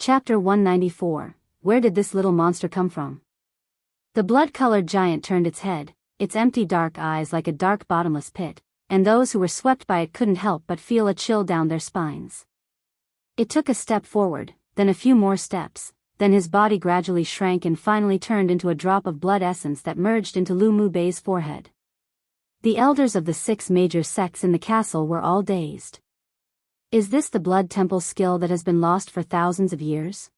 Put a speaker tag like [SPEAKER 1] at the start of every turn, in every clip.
[SPEAKER 1] Chapter 194. Where did this little monster come from? The blood-colored giant turned its head, its empty dark eyes like a dark bottomless pit, and those who were swept by it couldn't help but feel a chill down their spines. It took a step forward, then a few more steps, then his body gradually shrank and finally turned into a drop of blood essence that merged into Lu Mu Bei's forehead. The elders of the 6 major sects in the castle were all dazed. Is this the blood temple skill that has been lost for thousands of years?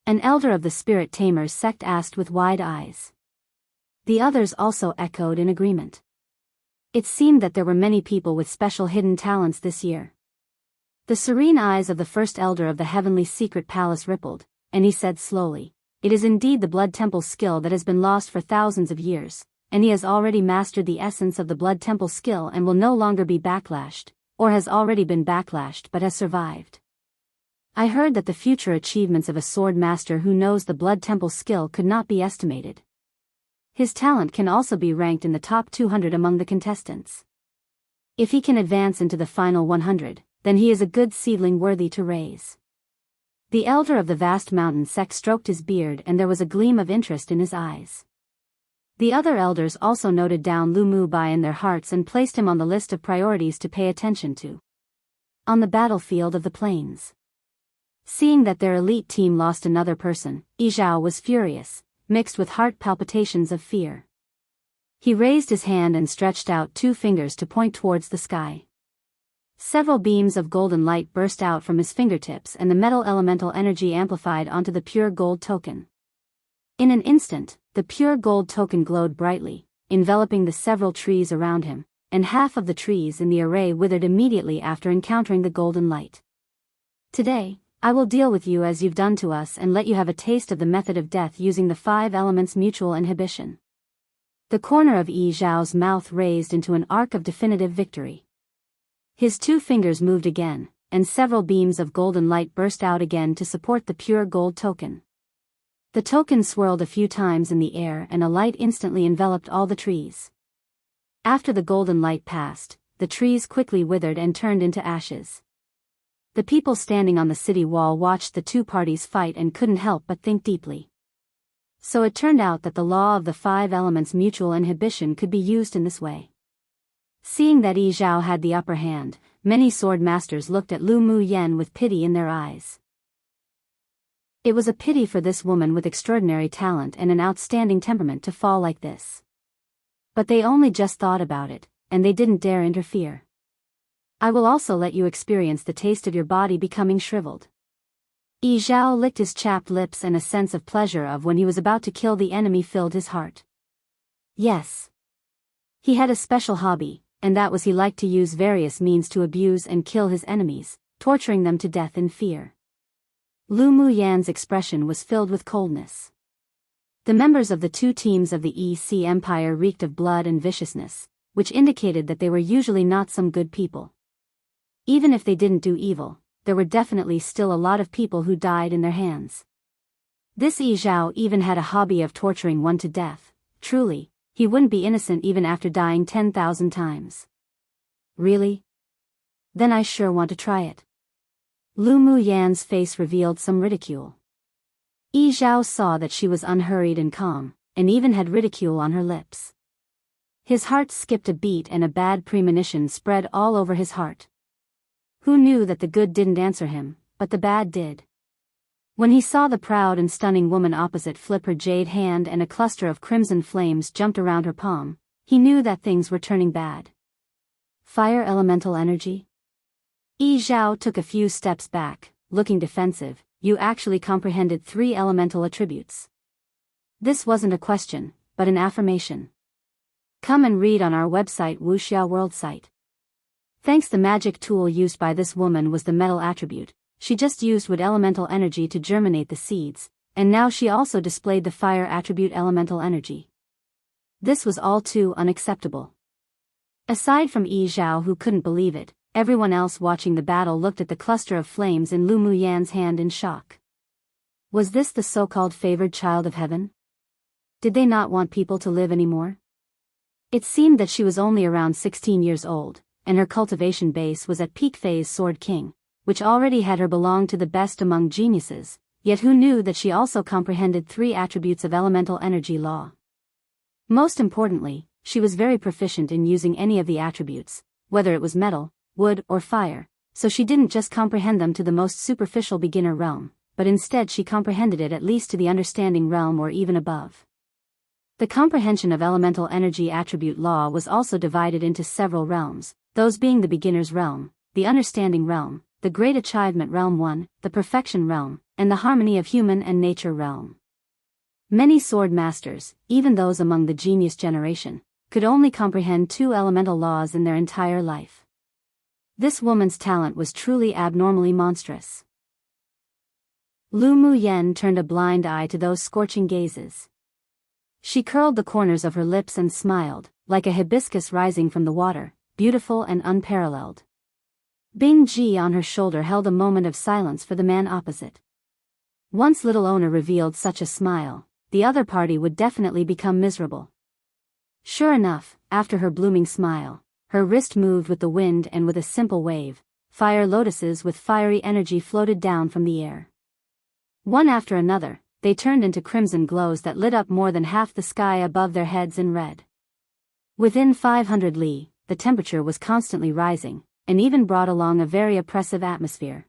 [SPEAKER 1] An elder of the Spirit Tamers sect asked with wide eyes. The others also echoed in agreement. It seemed that there were many people with special hidden talents this year. The serene eyes of the first elder of the heavenly secret palace rippled, and he said slowly, "It is indeed the blood temple skill that has been lost for thousands of years, and he has already mastered the essence of the blood temple skill and will no longer be backlashed, or has already been backlashed but has survived. I heard that the future achievements of a sword master who knows the blood temple skill could not be estimated. His talent can also be ranked in the top 200 among the contestants. If he can advance into the final 100, then he is a good seedling worthy to raise." The elder of the vast mountain sect stroked his beard and there was a gleam of interest in his eyes. The other elders also noted down Lu Mu Bai in their hearts and placed him on the list of priorities to pay attention to. On the battlefield of the plains. Seeing that their elite team lost another person, Yizhao was furious, mixed with heart palpitations of fear. He raised his hand and stretched out 2 fingers to point towards the sky. Several beams of golden light burst out from his fingertips and the metal elemental energy amplified onto the pure gold token. In an instant, the pure gold token glowed brightly, enveloping the several trees around him, and half of the trees in the array withered immediately after encountering the golden light. "Today, I will deal with you as you've done to us and let you have a taste of the method of death using the 5 elements mutual inhibition." The corner of Yi Zhao's mouth raised into an arc of definitive victory. His 2 fingers moved again, and several beams of golden light burst out again to support the pure gold token. The token swirled a few times in the air and a light instantly enveloped all the trees. After the golden light passed, the trees quickly withered and turned into ashes. The people standing on the city wall watched the 2 parties fight and couldn't help but think deeply. So it turned out that the law of the 5 elements mutual inhibition could be used in this way. Seeing that Yi Zhao had the upper hand, many sword masters looked at Lu Mu Yen with pity in their eyes. It was a pity for this woman with extraordinary talent and an outstanding temperament to fall like this. But they only just thought about it, and they didn't dare interfere. "I will also let you experience the taste of your body becoming shriveled." Yi Zhao licked his chapped lips and a sense of pleasure of when he was about to kill the enemy filled his heart. Yes. He had a special hobby, and that was he liked to use various means to abuse and kill his enemies, torturing them to death in fear. Lu Mu Yan's expression was filled with coldness. The members of the 2 teams of the EC Empire reeked of blood and viciousness, which indicated that they were usually not some good people. Even if they didn't do evil, there were definitely still a lot of people who died in their hands. This Yi Zhao even had a hobby of torturing one to death. Truly, he wouldn't be innocent even after dying 10,000 times. Really? Then I sure want to try it. Lu Mu Yan's face revealed some ridicule. Yi Zhao saw that she was unhurried and calm, and even had ridicule on her lips. His heart skipped a beat and a bad premonition spread all over his heart. Who knew that the good didn't answer him, but the bad did? When he saw the proud and stunning woman opposite flip her jade hand and a cluster of crimson flames jumped around her palm, he knew that things were turning bad. Fire elemental energy? Yi Zhao took a few steps back, looking defensive. "You actually comprehended 3 elemental attributes." This wasn't a question, but an affirmation. Come and read on our website Wuxia World site. Thanks, the magic tool used by this woman was the metal attribute. She just used wood elemental energy to germinate the seeds, and now she also displayed the fire attribute elemental energy. This was all too unacceptable. Aside from Yi Zhao, who couldn't believe it, everyone else watching the battle looked at the cluster of flames in Lu Mu Yan's hand in shock. Was this the so-called favored child of heaven? Did they not want people to live anymore? It seemed that she was only around 16 years old, and her cultivation base was at peak phase Sword King, which already had her belong to the best among geniuses, yet who knew that she also comprehended 3 attributes of elemental energy law. Most importantly, she was very proficient in using any of the attributes, whether it was metal, wood, or fire, so she didn't just comprehend them to the most superficial beginner realm, but instead she comprehended it at least to the understanding realm or even above. The comprehension of elemental energy attribute law was also divided into several realms, those being the beginner's realm, the understanding realm, the great achievement realm 1, the perfection realm, and the harmony of human and nature realm. Many sword masters, even those among the genius generation, could only comprehend 2 elemental laws in their entire life. This woman's talent was truly abnormally monstrous. Lu Muyen turned a blind eye to those scorching gazes. She curled the corners of her lips and smiled, like a hibiscus rising from the water, beautiful and unparalleled. Bing Ji on her shoulder held a moment of silence for the man opposite. Once little owner revealed such a smile, the other party would definitely become miserable. Sure enough, after her blooming smile, her wrist moved with the wind and with a simple wave, fire lotuses with fiery energy floated down from the air. One after another, they turned into crimson glows that lit up more than half the sky above their heads in red. Within 500 li, the temperature was constantly rising, and even brought along a very oppressive atmosphere.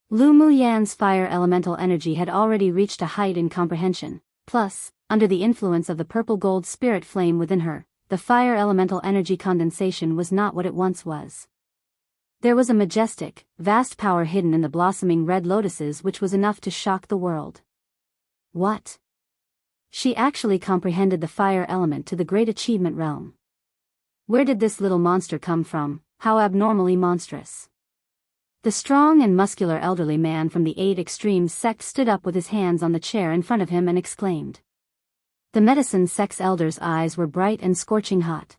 [SPEAKER 1] Lu Muyan's fire elemental energy had already reached a height in comprehension, plus, under the influence of the purple-gold spirit flame within her, the fire elemental energy condensation was not what it once was. There was a majestic, vast power hidden in the blossoming red lotuses which was enough to shock the world. What? She actually comprehended the fire element to the great achievement realm. Where did this little monster come from? How abnormally monstrous. The strong and muscular elderly man from the 8 Extremes sect stood up with his hands on the chair in front of him and exclaimed. The medicine sect's elder's eyes were bright and scorching hot.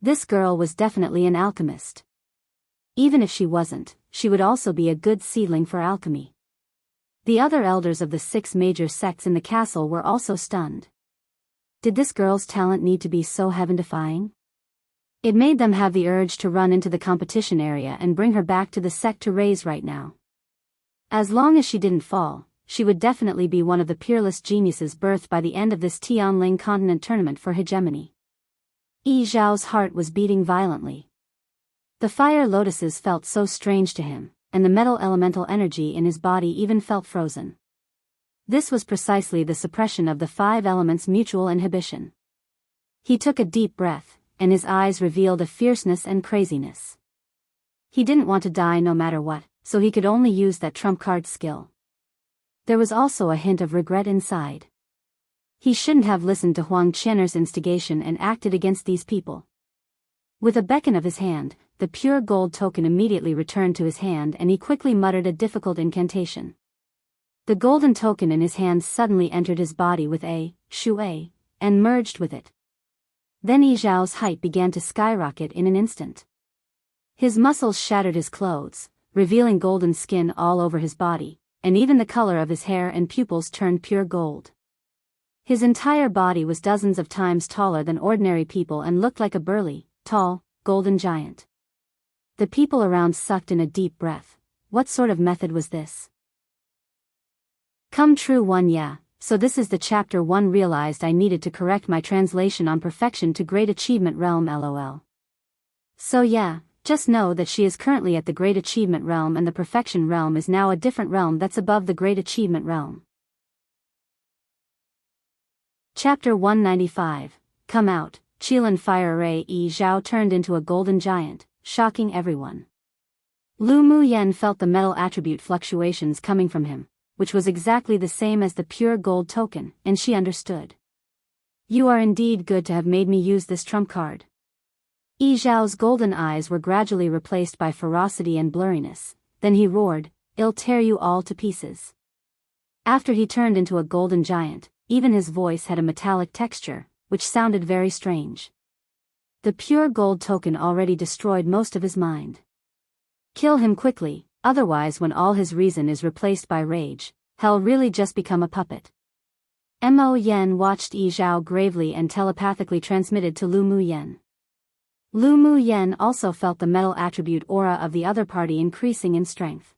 [SPEAKER 1] This girl was definitely an alchemist. Even if she wasn't, she would also be a good seedling for alchemy. The other elders of the 6 major sects in the castle were also stunned. Did this girl's talent need to be so heaven-defying? It made them have the urge to run into the competition area and bring her back to the sect to raise right now. As long as she didn't fall, she would definitely be one of the peerless geniuses birthed by the end of this Tianling continent tournament for hegemony. Yi Zhao's heart was beating violently. The fire lotuses felt so strange to him, and the metal elemental energy in his body even felt frozen. This was precisely the suppression of the 5 elements' mutual inhibition. He took a deep breath, and his eyes revealed a fierceness and craziness. He didn't want to die no matter what, so he could only use that trump card skill. There was also a hint of regret inside. He shouldn't have listened to Huang Qian'er's instigation and acted against these people. With a beckon of his hand, the pure gold token immediately returned to his hand and he quickly muttered a difficult incantation. The golden token in his hand suddenly entered his body with a shui, and merged with it. Then Yi Zhao's height began to skyrocket in an instant. His muscles shattered his clothes, revealing golden skin all over his body, and even the color of his hair and pupils turned pure gold. His entire body was dozens of times taller than ordinary people and looked like a burly, tall, golden giant. The people around sucked in a deep breath. What sort of method was this? Come true one. Yeah, so this is the chapter 1. Realized I needed to correct my translation on perfection to great achievement realm lol. So yeah, just know that she is currently at the great achievement realm and the perfection realm is now a different realm that's above the great achievement realm. Chapter 195, Come Out, Qilin Fire Array. Yi Zhao turned into a golden giant, shocking everyone. Lu Muyen felt the metal attribute fluctuations coming from him, which was exactly the same as the pure gold token, and she understood. You are indeed good to have made me use this trump card. Yi Zhao's golden eyes were gradually replaced by ferocity and blurriness, then he roared, I'll tear you all to pieces. After he turned into a golden giant, even his voice had a metallic texture, which sounded very strange. The pure gold token already destroyed most of his mind. Kill him quickly, otherwise when all his reason is replaced by rage, he'll really just become a puppet. Mo Yen watched Yi Zhao gravely and telepathically transmitted to Lu Muyen. Lu Mu Yen also felt the metal attribute aura of the other party increasing in strength.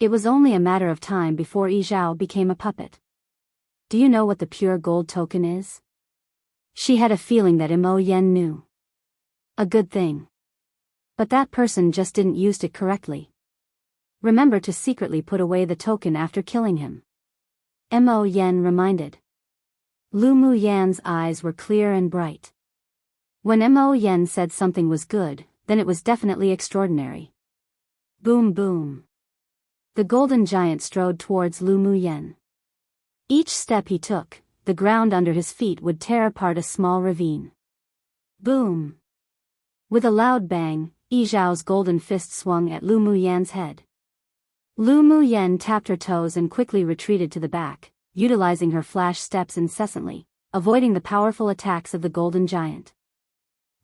[SPEAKER 1] It was only a matter of time before Yi Zhao became a puppet. Do you know what the pure gold token is? She had a feeling that Mo Yen knew. A good thing. But that person just didn't use it correctly. Remember to secretly put away the token after killing him. Mo Yen reminded. Lu Mu Yan's eyes were clear and bright. When Mo Yen said something was good, then it was definitely extraordinary. Boom boom. The golden giant strode towards Lu Mu Yen. Each step he took, the ground under his feet would tear apart a small ravine. Boom. With a loud bang, Yi Zhao's golden fist swung at Lu Mu Yan's head. Lu Mu Yen tapped her toes and quickly retreated to the back, utilizing her flash steps incessantly, avoiding the powerful attacks of the golden giant.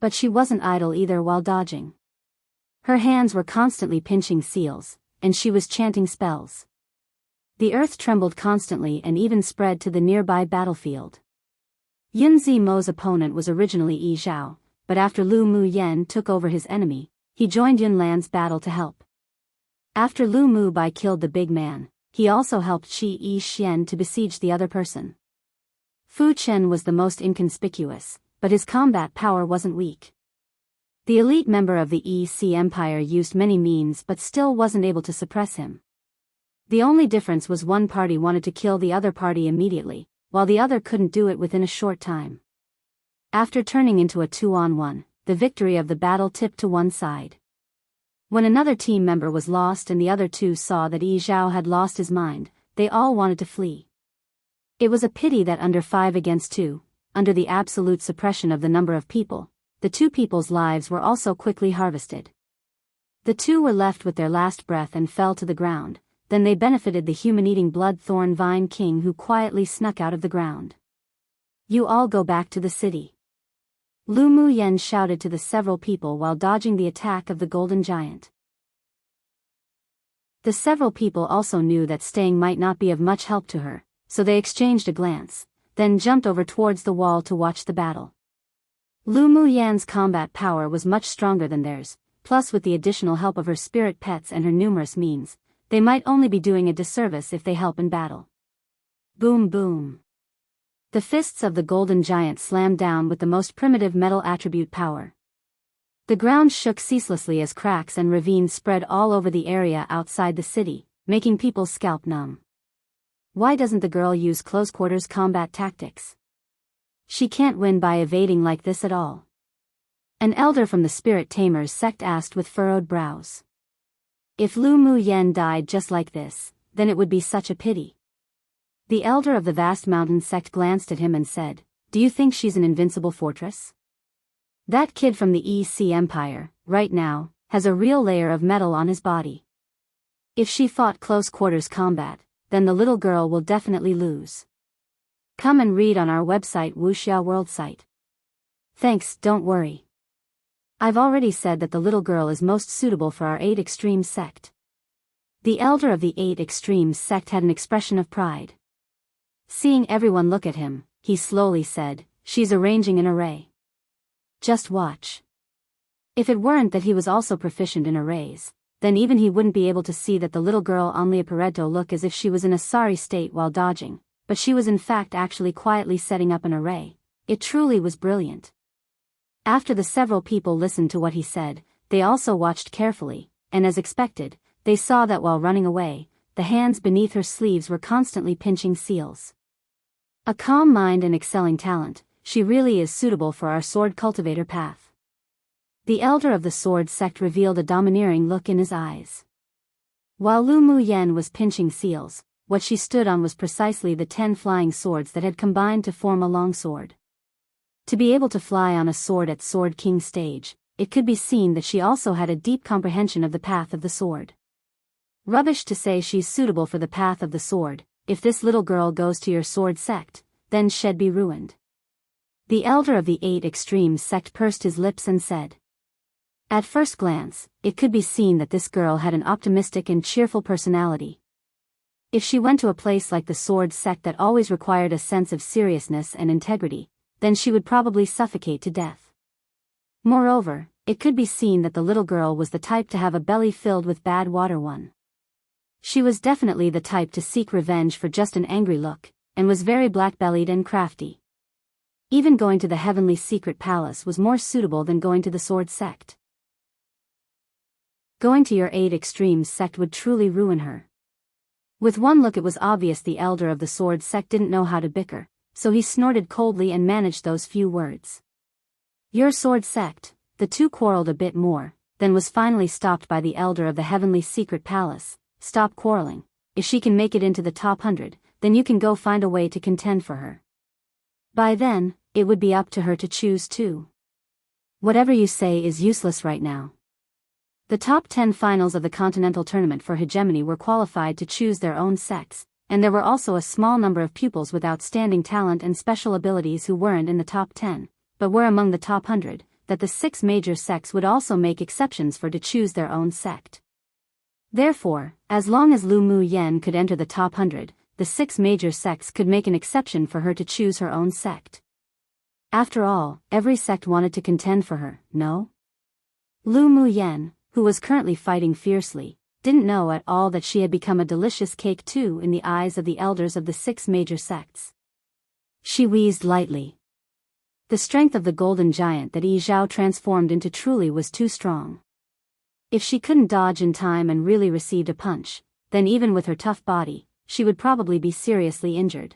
[SPEAKER 1] But she wasn't idle either while dodging. Her hands were constantly pinching seals, and she was chanting spells. The earth trembled constantly and even spread to the nearby battlefield. Yun Zimo's opponent was originally Yi Zhao, but after Lu Mu Yen took over his enemy, he joined Yun Lan's battle to help. After Lu Mu Bai killed the big man, he also helped Qi Yi Xian to besiege the other person. Fu Chen was the most inconspicuous, but his combat power wasn't weak. The elite member of the EC Empire used many means but still wasn't able to suppress him. The only difference was one party wanted to kill the other party immediately, while the other couldn't do it within a short time. After turning into a 2-on-1, the victory of the battle tipped to one side. When another team member was lost and the other two saw that Yi Zhao had lost his mind, they all wanted to flee. It was a pity that under 5 against 2, under the absolute suppression of the number of people, the two people's lives were also quickly harvested. The two were left with their last breath and fell to the ground, then they benefited the human-eating blood-thorn vine king who quietly snuck out of the ground. You all go back to the city. Lu Mu Yen shouted to the several people while dodging the attack of the golden giant. The several people also knew that staying might not be of much help to her, so they exchanged a glance, then jumped over towards the wall to watch the battle. Lu Mu Yan's combat power was much stronger than theirs, plus with the additional help of her spirit pets and her numerous means, they might only be doing a disservice if they help in battle. Boom boom. The fists of the golden giant slammed down with the most primitive metal attribute power. The ground shook ceaselessly as cracks and ravines spread all over the area outside the city, making people's scalp numb. Why doesn't the girl use close-quarters combat tactics? She can't win by evading like this at all. An elder from the Spirit Tamers sect asked with furrowed brows. If Lu Mu Yen died just like this, then it would be such a pity. The elder of the vast mountain sect glanced at him and said, "Do you think she's an invincible fortress? That kid from the EC Empire, right now, has a real layer of metal on his body. If she fought close-quarters combat, then the little girl will definitely lose. Come and read on our website Wuxia World site. Thanks, don't worry. I've already said that the little girl is most suitable for our 8 Extremes sect." The elder of the 8 Extremes sect had an expression of pride. Seeing everyone look at him, he slowly said, "She's arranging an array. Just watch." If it weren't that he was also proficient in arrays, then even he wouldn't be able to see that the little girl on Leoporeto looked as if she was in a sorry state while dodging, but she was in fact actually quietly setting up an array. It truly was brilliant. After the several people listened to what he said, they also watched carefully, and as expected, they saw that while running away, the hands beneath her sleeves were constantly pinching seals. A calm mind and excelling talent, she really is suitable for our sword cultivator path. The elder of the sword sect revealed a domineering look in his eyes. While Lu Mu Yen was pinching seals, what she stood on was precisely the 10 flying swords that had combined to form a long sword. To be able to fly on a sword at Sword King stage, it could be seen that she also had a deep comprehension of the path of the sword. Rubbish to say she's suitable for the path of the sword. If this little girl goes to your sword sect, then she'd be ruined. The elder of the 8 Extremes sect pursed his lips and said. At first glance, it could be seen that this girl had an optimistic and cheerful personality. If she went to a place like the sword sect that always required a sense of seriousness and integrity, then she would probably suffocate to death. Moreover, it could be seen that the little girl was the type to have a belly filled with bad water one. She was definitely the type to seek revenge for just an angry look, and was very black-bellied and crafty. Even going to the heavenly secret palace was more suitable than going to the sword sect. Going to your 8 extremes sect would truly ruin her. With one look it was obvious the elder of the sword sect didn't know how to bicker, so he snorted coldly and managed those few words. Your sword sect. The two quarreled a bit more, then was finally stopped by the elder of the heavenly secret palace. Stop quarreling. If she can make it into the top 100, then you can go find a way to contend for her. By then, it would be up to her to choose too. Whatever you say is useless right now. The top 10 finals of the continental tournament for hegemony were qualified to choose their own sects, and there were also a small number of pupils with outstanding talent and special abilities who weren't in the top 10, but were among the top 100, that the 6 major sects would also make exceptions for to choose their own sect. Therefore, as long as Lu Mu Yen could enter the top 100, the 6 major sects could make an exception for her to choose her own sect. After all, every sect wanted to contend for her, no? Lu Mu Yen, who was currently fighting fiercely, didn't know at all that she had become a delicious cake too in the eyes of the elders of the 6 major sects. She wheezed lightly. The strength of the golden giant that Yi Zhao transformed into truly was too strong. If she couldn't dodge in time and really received a punch, then even with her tough body, she would probably be seriously injured.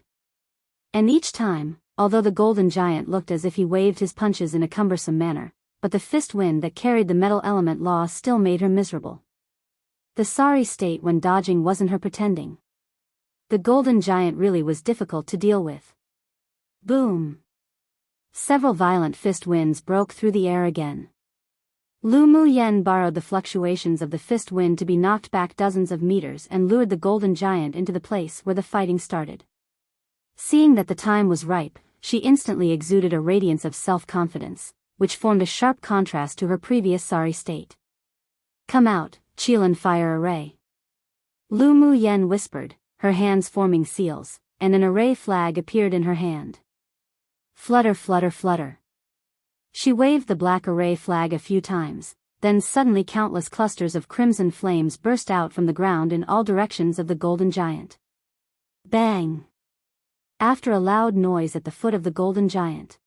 [SPEAKER 1] And each time, although the golden giant looked as if he waved his punches in a cumbersome manner, but the fist wind that carried the metal element law still made her miserable. The sorry state when dodging wasn't her pretending. The golden giant really was difficult to deal with. Boom! Several violent fist winds broke through the air again. Lu Mu Yen borrowed the fluctuations of the fist wind to be knocked back dozens of meters and lured the golden giant into the place where the fighting started. Seeing that the time was ripe, she instantly exuded a radiance of self-confidence, which formed a sharp contrast to her previous sorry state. Come out, Qilin Fire Array. Lu Mu Yen whispered, her hands forming seals, and an array flag appeared in her hand. Flutter, flutter, flutter. She waved the black array flag a few times, then suddenly countless clusters of crimson flames burst out from the ground in all directions of the golden giant. Bang! After a loud noise at the foot of the golden giant,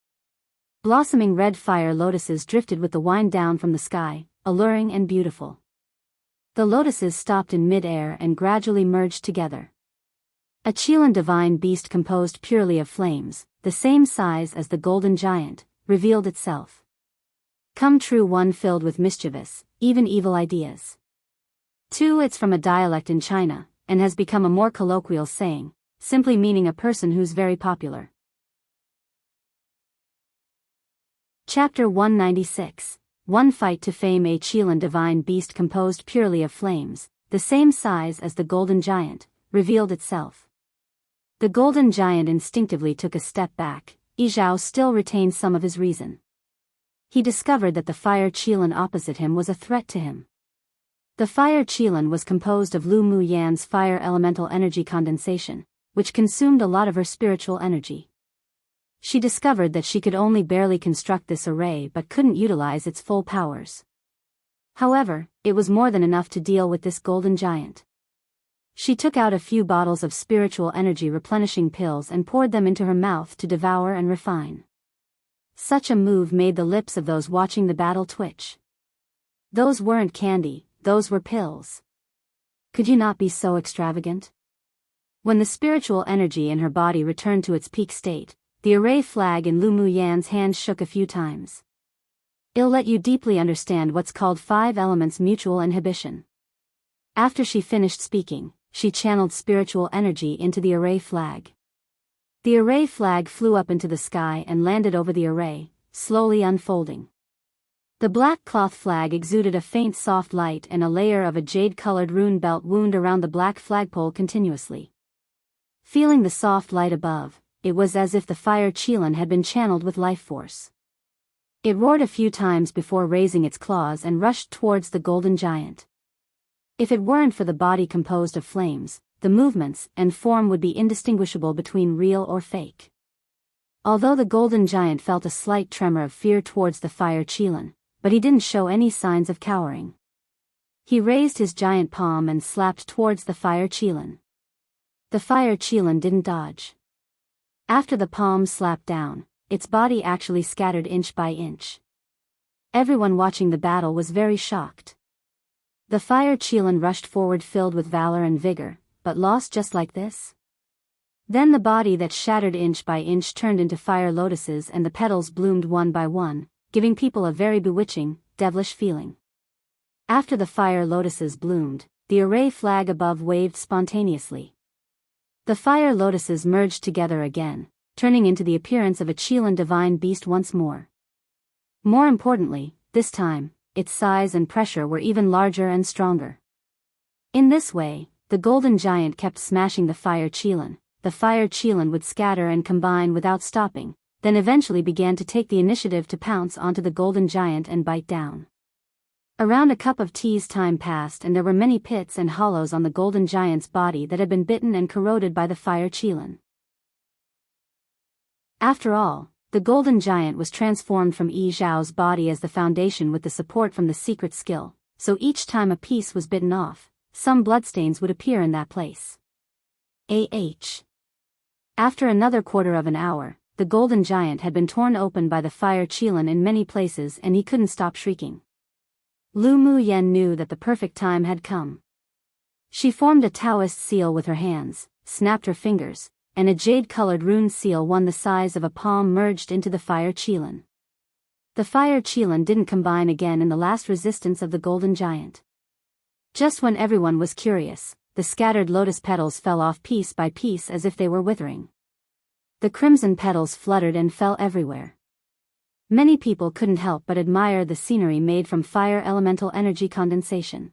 [SPEAKER 1] blossoming red fire lotuses drifted with the wind down from the sky, alluring and beautiful. The lotuses stopped in mid-air and gradually merged together. A Qilin divine beast composed purely of flames, the same size as the golden giant, revealed itself. Come true, one filled with mischievous, even evil ideas. 2. It's from a dialect in China, and has become a more colloquial saying, simply meaning a person who's very popular. Chapter 196. One fight to fame. A Qilin divine beast composed purely of flames, the same size as the golden giant, revealed itself. The golden giant instinctively took a step back. Yi Zhao still retained some of his reason. He discovered that the fire Qilin opposite him was a threat to him. The fire Qilin was composed of Lu Mu Yan's fire elemental energy condensation, which consumed a lot of her spiritual energy. She discovered that she could only barely construct this array but couldn't utilize its full powers. However, it was more than enough to deal with this golden giant. She took out a few bottles of spiritual energy replenishing pills and poured them into her mouth to devour and refine. Such a move made the lips of those watching the battle twitch. Those weren't candy, those were pills. Could you not be so extravagant? When the spiritual energy in her body returned to its peak state, the array flag in Lu Mu Yan's hand shook a few times. It'll let you deeply understand what's called 5 elements mutual inhibition. After she finished speaking, she channeled spiritual energy into the array flag. The array flag flew up into the sky and landed over the array, slowly unfolding. The black cloth flag exuded a faint soft light, and a layer of a jade-colored rune belt wound around the black flagpole continuously. Feeling the soft light above, it was as if the fire Qilin had been channeled with life force. It roared a few times before raising its claws and rushed towards the golden giant. If it weren't for the body composed of flames, the movements and form would be indistinguishable between real or fake. Although the golden giant felt a slight tremor of fear towards the fire Qilin, but he didn't show any signs of cowering. He raised his giant palm and slapped towards the fire Qilin. The fire Qilin didn't dodge. After the palm slapped down, its body actually scattered inch by inch. Everyone watching the battle was very shocked. The fire Qilin rushed forward filled with valor and vigor, but lost just like this? Then the body that shattered inch by inch turned into fire lotuses and the petals bloomed one by one, giving people a very bewitching, devilish feeling. After the fire lotuses bloomed, the array flag above waved spontaneously. The fire lotuses merged together again, turning into the appearance of a Qilin divine beast once more. More importantly, this time, its size and pressure were even larger and stronger. In this way, the golden giant kept smashing the fire Qilin. The fire Qilin would scatter and combine without stopping, then eventually began to take the initiative to pounce onto the golden giant and bite down. Around a cup of tea's time passed and there were many pits and hollows on the golden giant's body that had been bitten and corroded by the fire Qilin. After all, the golden giant was transformed from Yi Zhao's body as the foundation with the support from the secret skill, so each time a piece was bitten off, some bloodstains would appear in that place. After another quarter of an hour, the golden giant had been torn open by the fire Qilin in many places and he couldn't stop shrieking. Lu Muyen knew that the perfect time had come. She formed a Taoist seal with her hands, snapped her fingers, and a jade-colored rune seal one the size of a palm merged into the fire Qilin. The fire Qilin didn't combine again in the last resistance of the golden giant. Just when everyone was curious, the scattered lotus petals fell off piece by piece as if they were withering. The crimson petals fluttered and fell everywhere. Many people couldn't help but admire the scenery made from fire elemental energy condensation.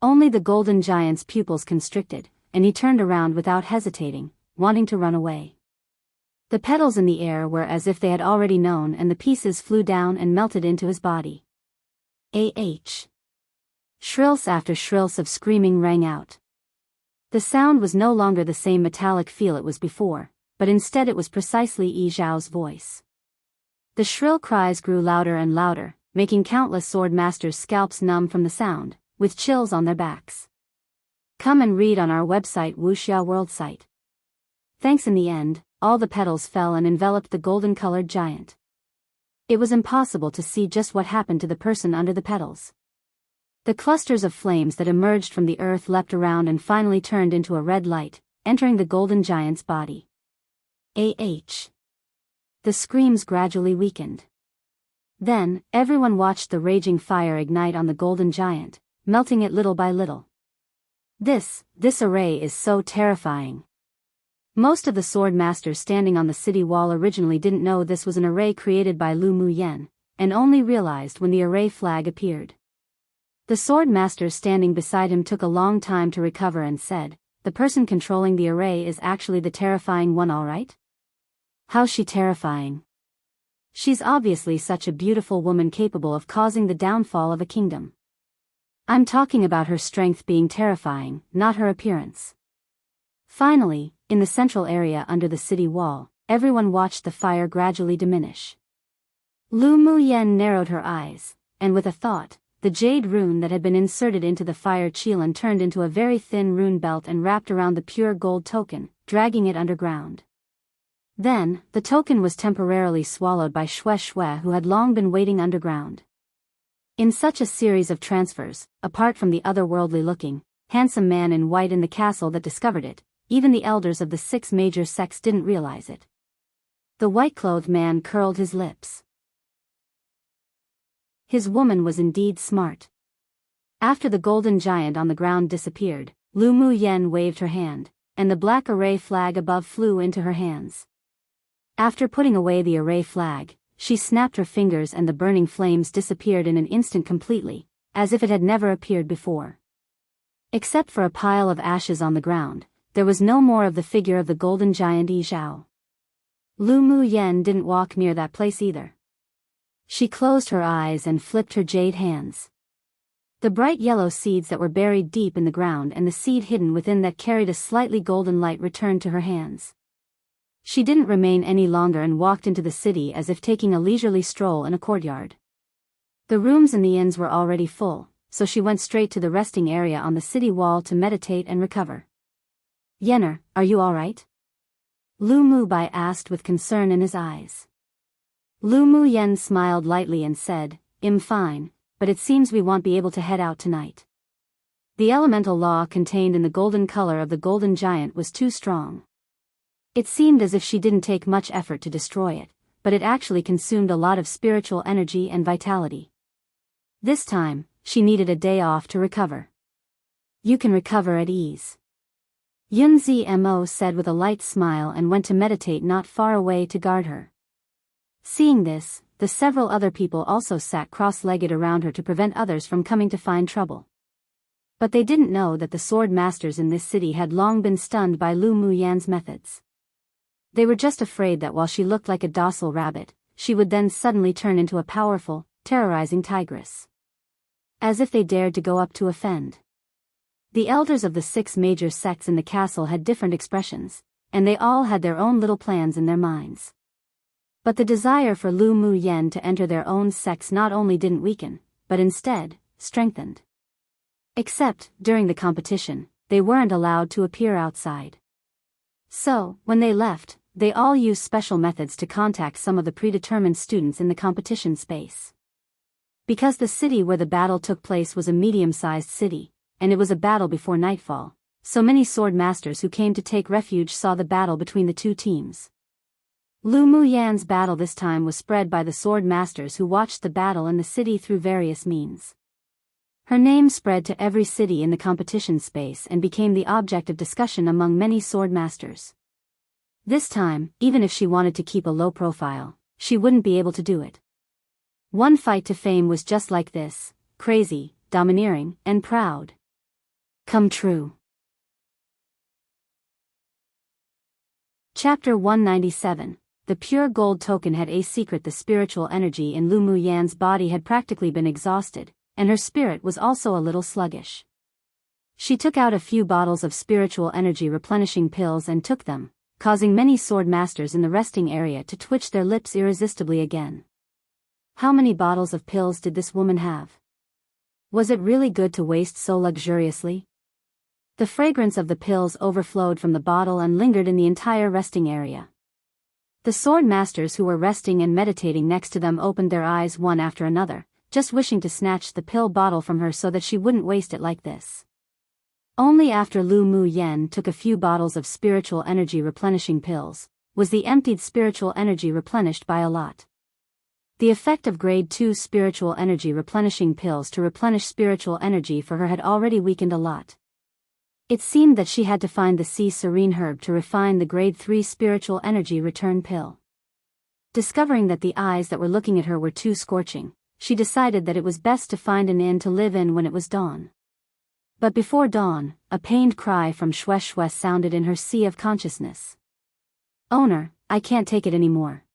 [SPEAKER 1] Only the golden giant's pupils constricted, and he turned around without hesitating, wanting to run away. The petals in the air were as if they had already known and the pieces flew down and melted into his body. Shrills after shrills of screaming rang out. The sound was no longer the same metallic feel it was before, but instead it was precisely Yi Zhao's voice. The shrill cries grew louder and louder, making countless sword masters' scalps numb from the sound, with chills on their backs. Come and read on our website Wuxia World site. Thanks. In the end, all the petals fell and enveloped the golden-colored giant. It was impossible to see just what happened to the person under the petals. The clusters of flames that emerged from the earth leapt around and finally turned into a red light, entering the golden giant's body. The screams gradually weakened. Then, everyone watched the raging fire ignite on the golden giant, melting it little by little. This array is so terrifying. Most of the sword masters standing on the city wall originally didn't know this was an array created by Lu Muyen, and only realized when the array flag appeared. The sword master standing beside him took a long time to recover and said, "The person controlling the array is actually the terrifying one, all right? How's she terrifying? She's obviously such a beautiful woman capable of causing the downfall of a kingdom. I'm talking about her strength being terrifying, not her appearance." Finally, in the central area under the city wall, everyone watched the fire gradually diminish. Lu Muyen narrowed her eyes, and with a thought, the jade rune that had been inserted into the fire Qilin turned into a very thin rune belt and wrapped around the pure gold token, dragging it underground. Then, the token was temporarily swallowed by Xue, who had long been waiting underground. In such a series of transfers, apart from the otherworldly-looking, handsome man in white in the castle that discovered it, even the elders of the 6 major sects didn't realize it. The white-clothed man curled his lips. His woman was indeed smart. After the golden giant on the ground disappeared, Lu Muyen waved her hand, and the black array flag above flew into her hands. After putting away the array flag, she snapped her fingers and the burning flames disappeared in an instant completely, as if it had never appeared before. Except for a pile of ashes on the ground, there was no more of the figure of the golden giant Yi Zhao. Lu Muyen didn't walk near that place either. She closed her eyes and flipped her jade hands. The bright yellow seeds that were buried deep in the ground and the seed hidden within that carried a slightly golden light returned to her hands. She didn't remain any longer and walked into the city as if taking a leisurely stroll in a courtyard. The rooms in the inns were already full, so she went straight to the resting area on the city wall to meditate and recover. "Yenner, are you all right?" Lu Mubai asked with concern in his eyes. Lu Mu Yen smiled lightly and said, "I'm fine, but it seems we won't be able to head out tonight." The elemental law contained in the golden color of the golden giant was too strong. It seemed as if she didn't take much effort to destroy it, but it actually consumed a lot of spiritual energy and vitality. This time, she needed a day off to recover. "You can recover at ease," Yunzi Mo said with a light smile and went to meditate not far away to guard her. Seeing this, the several other people also sat cross-legged around her to prevent others from coming to find trouble. But they didn't know that the sword masters in this city had long been stunned by Lu Muyan's methods. They were just afraid that while she looked like a docile rabbit, she would then suddenly turn into a powerful, terrorizing tigress. As if they dared to go up to offend. The elders of the 6 major sects in the castle had different expressions, and they all had their own little plans in their minds. But the desire for Lu Mu Yen to enter their own sects not only didn't weaken, but instead, strengthened. Except, during the competition, they weren't allowed to appear outside. So, when they left, they all used special methods to contact some of the predetermined students in the competition space. Because the city where the battle took place was a medium-sized city, and it was a battle before nightfall, so many sword masters who came to take refuge saw the battle between the two teams. Lu Muyan's battle this time was spread by the sword masters who watched the battle in the city through various means. Her name spread to every city in the competition space and became the object of discussion among many sword masters. This time, even if she wanted to keep a low profile, she wouldn't be able to do it. One fight to fame was just like this, crazy, domineering, and proud. Come true. Chapter 197. The pure gold token had a secret. The spiritual energy in Lu Muyan's body had practically been exhausted, and her spirit was also a little sluggish. She took out a few bottles of spiritual energy replenishing pills and took them, causing many sword masters in the resting area to twitch their lips irresistibly again. How many bottles of pills did this woman have? Was it really good to waste so luxuriously? The fragrance of the pills overflowed from the bottle and lingered in the entire resting area. The sword masters who were resting and meditating next to them opened their eyes one after another, just wishing to snatch the pill bottle from her so that she wouldn't waste it like this. Only after Lu Mu Yen took a few bottles of spiritual energy replenishing pills, was the emptied spiritual energy replenished by a lot. The effect of grade 2 spiritual energy replenishing pills to replenish spiritual energy for her had already weakened a lot. It seemed that she had to find the sea serene herb to refine the grade 3 spiritual energy return pill. Discovering that the eyes that were looking at her were too scorching, she decided that it was best to find an inn to live in when it was dawn. But before dawn, a pained cry from Shue Shue sounded in her sea of consciousness. "Owner, I can't take it anymore."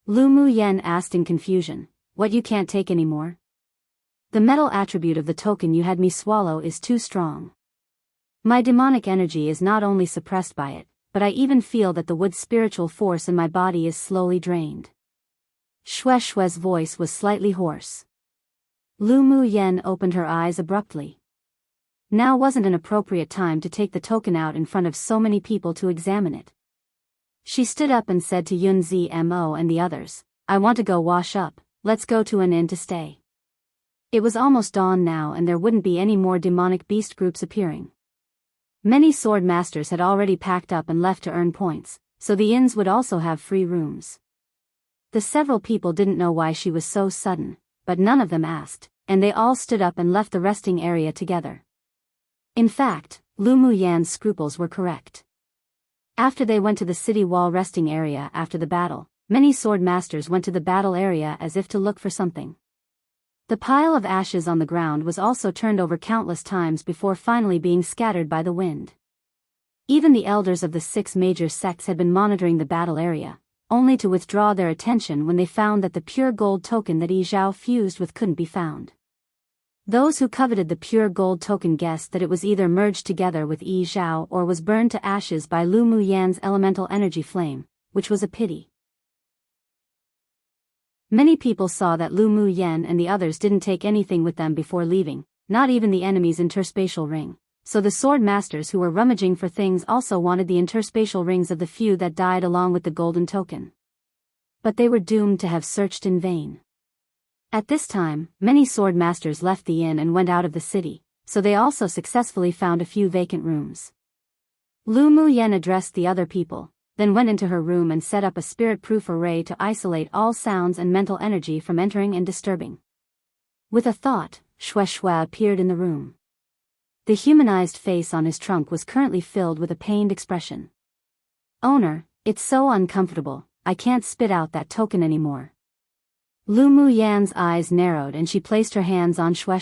[SPEAKER 1] Lu Mu Yen asked in confusion, "What, you can't take anymore?" "The metal attribute of the token you had me swallow is too strong. My demonic energy is not only suppressed by it, but I even feel that the wood's spiritual force in my body is slowly drained." Shue Shue's voice was slightly hoarse. Lu Mu Yen opened her eyes abruptly. Now wasn't an appropriate time to take the token out in front of so many people to examine it. She stood up and said to Yunzi Mo and the others, "I want to go wash up, let's go to an inn to stay." It was almost dawn now and there wouldn't be any more demonic beast groups appearing. Many sword masters had already packed up and left to earn points, so the inns would also have free rooms. The several people didn't know why she was so sudden, but none of them asked, and they all stood up and left the resting area together. In fact, Lu Mu Yan's scruples were correct. After they went to the city wall resting area after the battle, many sword masters went to the battle area as if to look for something. The pile of ashes on the ground was also turned over countless times before finally being scattered by the wind. Even the elders of the 6 major sects had been monitoring the battle area, only to withdraw their attention when they found that the pure gold token that Yi Zhao fused with couldn't be found. Those who coveted the pure gold token guessed that it was either merged together with Yi Zhao or was burned to ashes by Lu Muyan's elemental energy flame, which was a pity. Many people saw that Lu Muyan and the others didn't take anything with them before leaving, not even the enemy's interspatial ring, so the sword masters who were rummaging for things also wanted the interspatial rings of the few that died along with the golden token. But they were doomed to have searched in vain. At this time, many sword masters left the inn and went out of the city, so they also successfully found a few vacant rooms. Lu Muyan addressed the other people, then went into her room and set up a spirit-proof array to isolate all sounds and mental energy from entering and disturbing. With a thought, Shui appeared in the room. The humanized face on his trunk was currently filled with a pained expression. "Owner, it's so uncomfortable, I can't spit out that token anymore." Lu Muyan's eyes narrowed and she placed her hands on Shui.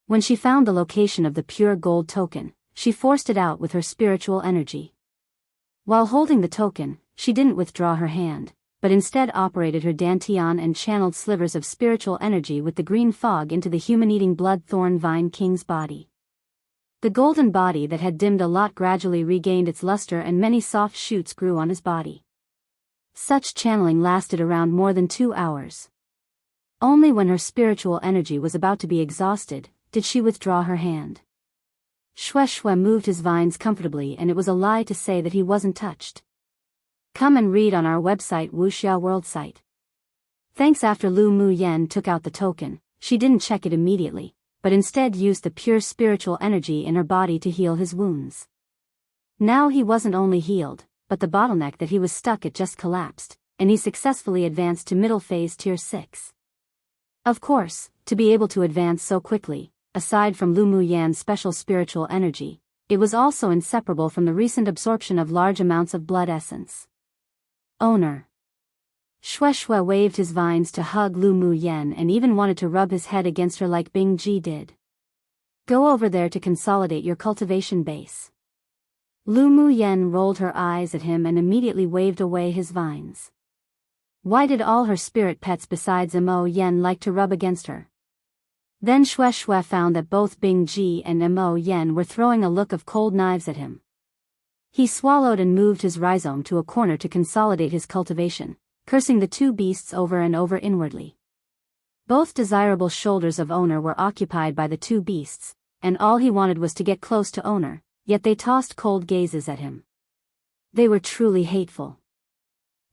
[SPEAKER 1] When she found the location of the pure gold token, she forced it out with her spiritual energy. While holding the token, she didn't withdraw her hand, but instead operated her dantian and channeled slivers of spiritual energy with the green fog into the human-eating blood thorn vine king's body. The golden body that had dimmed a lot gradually regained its luster and many soft shoots grew on his body. Such channeling lasted around more than 2 hours. Only when her spiritual energy was about to be exhausted, did she withdraw her hand. Shui moved his vines comfortably and it was a lie to say that he wasn't touched. Come and read on our website Wuxia World site. Thanks. After Lu Muyan took out the token, she didn't check it immediately, but instead used the pure spiritual energy in her body to heal his wounds. Now he wasn't only healed, but the bottleneck that he was stuck at just collapsed, and he successfully advanced to middle phase tier 6. Of course, to be able to advance so quickly, aside from Lu Muyan's special spiritual energy, it was also inseparable from the recent absorption of large amounts of blood essence. Owner. Shui waved his vines to hug Lu Muyan and even wanted to rub his head against her like Bing Ji did. Go over there to consolidate your cultivation base. Lu Muyan rolled her eyes at him and immediately waved away his vines. Why did all her spirit pets besides Mo Yen like to rub against her? Then Shui found that both Bing Ji and Mo Yen were throwing a look of cold knives at him. He swallowed and moved his rhizome to a corner to consolidate his cultivation, cursing the two beasts over and over inwardly. Both desirable shoulders of Owner were occupied by the two beasts, and all he wanted was to get close to Owner, yet they tossed cold gazes at him. They were truly hateful.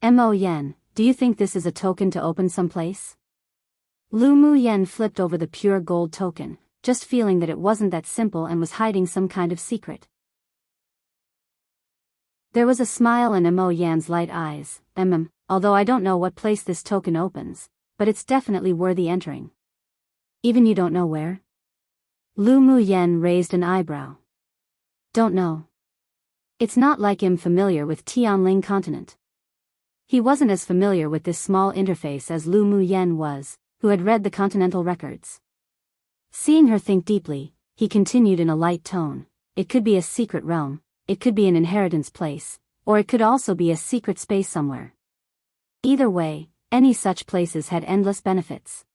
[SPEAKER 1] Mo Yen, do you think this is a token to open someplace? Lu Muyan flipped over the pure gold token, just feeling that it wasn't that simple and was hiding some kind of secret. There was a smile in Mo Yan's light eyes. Although I don't know what place this token opens, but it's definitely worthy entering. Even you don't know where? Lu Muyan raised an eyebrow. Don't know. It's not like I'm familiar with Tianling continent. He wasn't as familiar with this small interface as Lu Muyan was, who had read the continental records. Seeing her think deeply, he continued in a light tone. It could be a secret realm, it could be an inheritance place, or it could also be a secret space somewhere. Either way, any such places had endless benefits.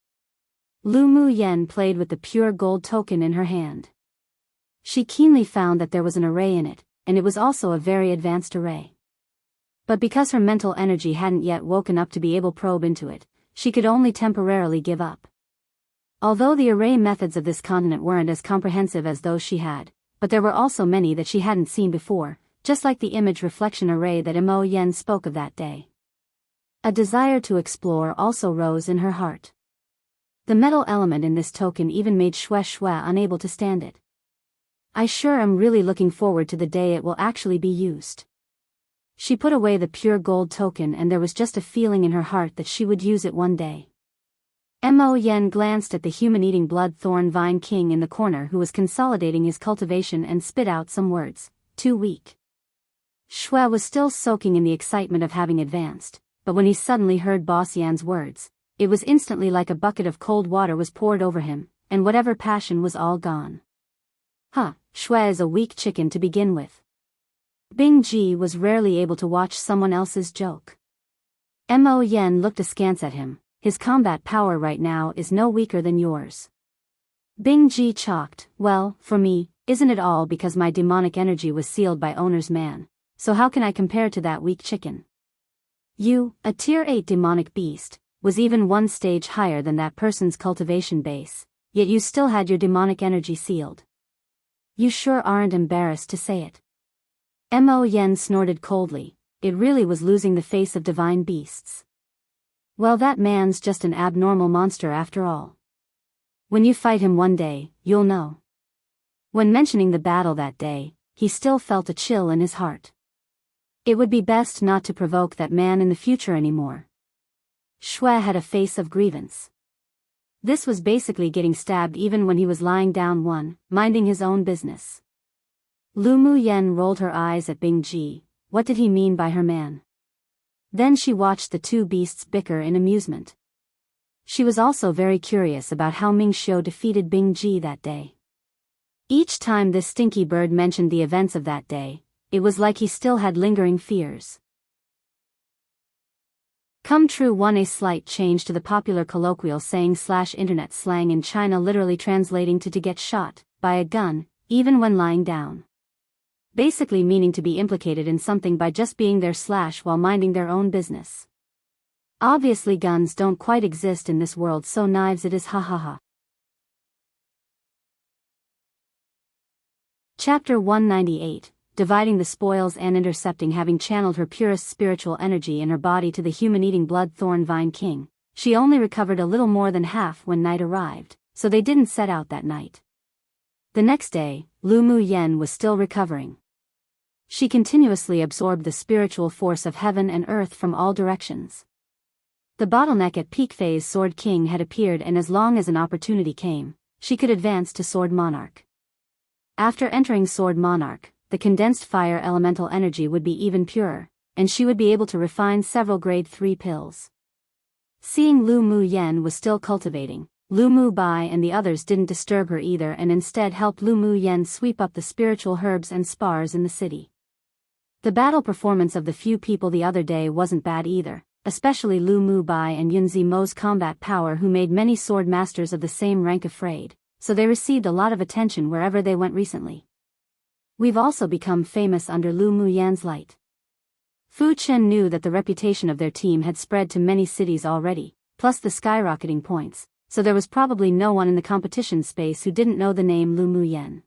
[SPEAKER 1] Lu Muyan played with the pure gold token in her hand. She keenly found that there was an array in it, and it was also a very advanced array. But because her mental energy hadn't yet woken up to be able to probe into it, she could only temporarily give up. Although the array methods of this continent weren't as comprehensive as those she had, but there were also many that she hadn't seen before, just like the image reflection array that Mo Yen spoke of that day. A desire to explore also rose in her heart. The metal element in this token even made Shui unable to stand it. I sure am really looking forward to the day it will actually be used. She put away the pure gold token and there was just a feeling in her heart that she would use it one day. Mo Yen glanced at the human-eating blood thorn vine king in the corner who was consolidating his cultivation and spit out some words. Too weak. Shui was still soaking in the excitement of having advanced, but when he suddenly heard Boss Yan's words, it was instantly like a bucket of cold water was poured over him, and whatever passion was all gone. Shui is a weak chicken to begin with. Bing Ji was rarely able to watch someone else's joke. Mo Yen looked askance at him. His combat power right now is no weaker than yours. Bing Ji chalked. Well, for me, isn't it all because my demonic energy was sealed by owner's man, so how can I compare to that weak chicken? You, a tier 8 demonic beast, was even one stage higher than that person's cultivation base, yet you still had your demonic energy sealed. You sure aren't embarrassed to say it. Mo Yen snorted coldly. It really was losing the face of divine beasts. Well, that man's just an abnormal monster after all. When you fight him one day, you'll know. When mentioning the battle that day, he still felt a chill in his heart. It would be best not to provoke that man in the future anymore. Shui had a face of grievance. This was basically getting stabbed even when he was lying down minding his own business. Lu Mu Yen rolled her eyes at Bing Ji. What did he mean by her man? Then she watched the two beasts bicker in amusement. She was also very curious about how Ming Xiu defeated Bing Ji that day. Each time this stinky bird mentioned the events of that day, it was like he still had lingering fears. Come true. A slight change to the popular colloquial saying/internet slang in China, literally translating to get shot by a gun, even when lying down. Basically meaning to be implicated in something by just being there while minding their own business. Obviously guns don't quite exist in this world, so knives it is, ha ha ha. Chapter 198, Dividing the Spoils and Intercepting. Having channeled her purest spiritual energy in her body to the human-eating blood-thorn vine king, she only recovered a little more than half when night arrived, so they didn't set out that night. The next day, Lu Mu Yen was still recovering. She continuously absorbed the spiritual force of heaven and earth from all directions. The bottleneck at peak phase Sword King had appeared, and as long as an opportunity came, she could advance to Sword Monarch. After entering Sword Monarch, the condensed fire elemental energy would be even purer, and she would be able to refine several grade 3 pills. Seeing Lu Mu Yen was still cultivating, Lu Mu Bai and the others didn't disturb her either, and instead helped Lu Mu Yen sweep up the spiritual herbs and spars in the city. The battle performance of the few people the other day wasn't bad either, especially Lu Mu Bai and Yunzi Mo's combat power, who made many sword masters of the same rank afraid, so they received a lot of attention wherever they went recently. We've also become famous under Lu Mu Yan's light. Fu Chen knew that the reputation of their team had spread to many cities already, plus the skyrocketing points, so there was probably no one in the competition space who didn't know the name Lu Mu Yan.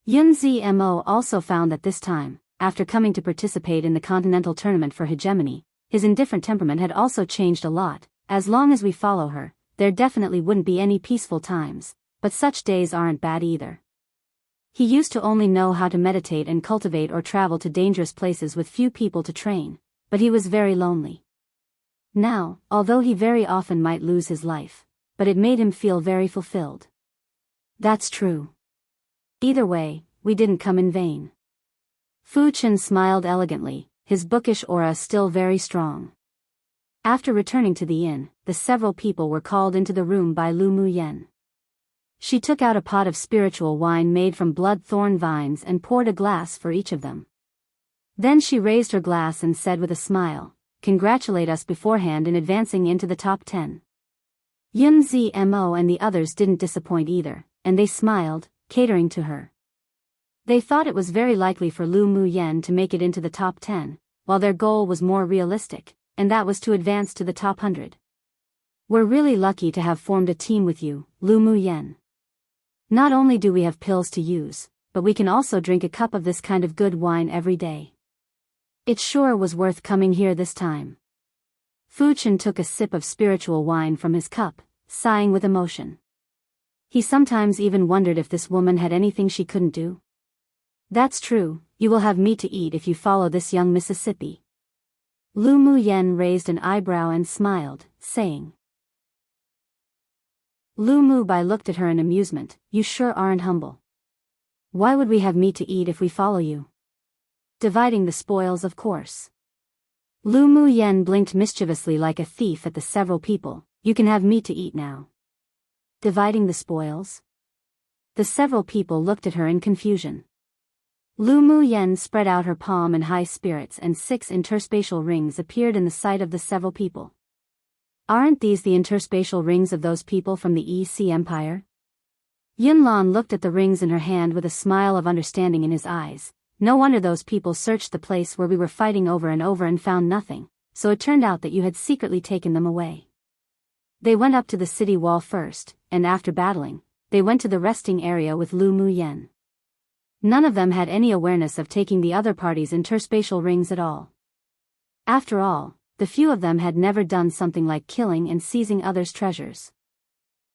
[SPEAKER 1] Yunzi Mo also found that this time, after coming to participate in the continental tournament for hegemony, his indifferent temperament had also changed a lot. As long as we follow her, there definitely wouldn't be any peaceful times, but such days aren't bad either. He used to only know how to meditate and cultivate or travel to dangerous places with few people to train, but he was very lonely. Now, although he very often might lose his life, but it made him feel very fulfilled. That's true. Either way, we didn't come in vain. Fu Chen smiled elegantly, his bookish aura still very strong. After returning to the inn, the several people were called into the room by Lu Mu Yen. She took out a pot of spiritual wine made from blood-thorn vines and poured a glass for each of them. Then she raised her glass and said with a smile, "Congratulate us beforehand in advancing into the top 10. Yunzi Mo and the others didn't disappoint either, and they smiled, catering to her. They thought it was very likely for Lu Mu Yen to make it into the top 10, while their goal was more realistic, and that was to advance to the top 100. We're really lucky to have formed a team with you, Lu Mu Yen. Not only do we have pills to use, but we can also drink a cup of this kind of good wine every day. It sure was worth coming here this time." Fu Chen took a sip of spiritual wine from his cup, sighing with emotion. He sometimes even wondered if this woman had anything she couldn't do. "That's true, you will have meat to eat if you follow this young Mississippi." Lu Mu Yen raised an eyebrow and smiled, saying. Lu Mu Bai looked at her in amusement. "You sure aren't humble. Why would we have meat to eat if we follow you?" "Dividing the spoils, of course." Lu Mu Yen blinked mischievously like a thief at the several people. "You can have meat to eat now." "Dividing the spoils?" The several people looked at her in confusion. Lu Mu Yen spread out her palm in high spirits, and 6 interspatial rings appeared in the sight of the several people. "Aren't these the interspatial rings of those people from the EC Empire?" Yunlan looked at the rings in her hand with a smile of understanding in his eyes. No wonder those people searched the place where we were fighting over and found nothing, so it turned out that you had secretly taken them away. They went up to the city wall first, and after battling, they went to the resting area with Lu Muyen. None of them had any awareness of taking the other party's interspatial rings at all. After all, the few of them had never done something like killing and seizing others' treasures.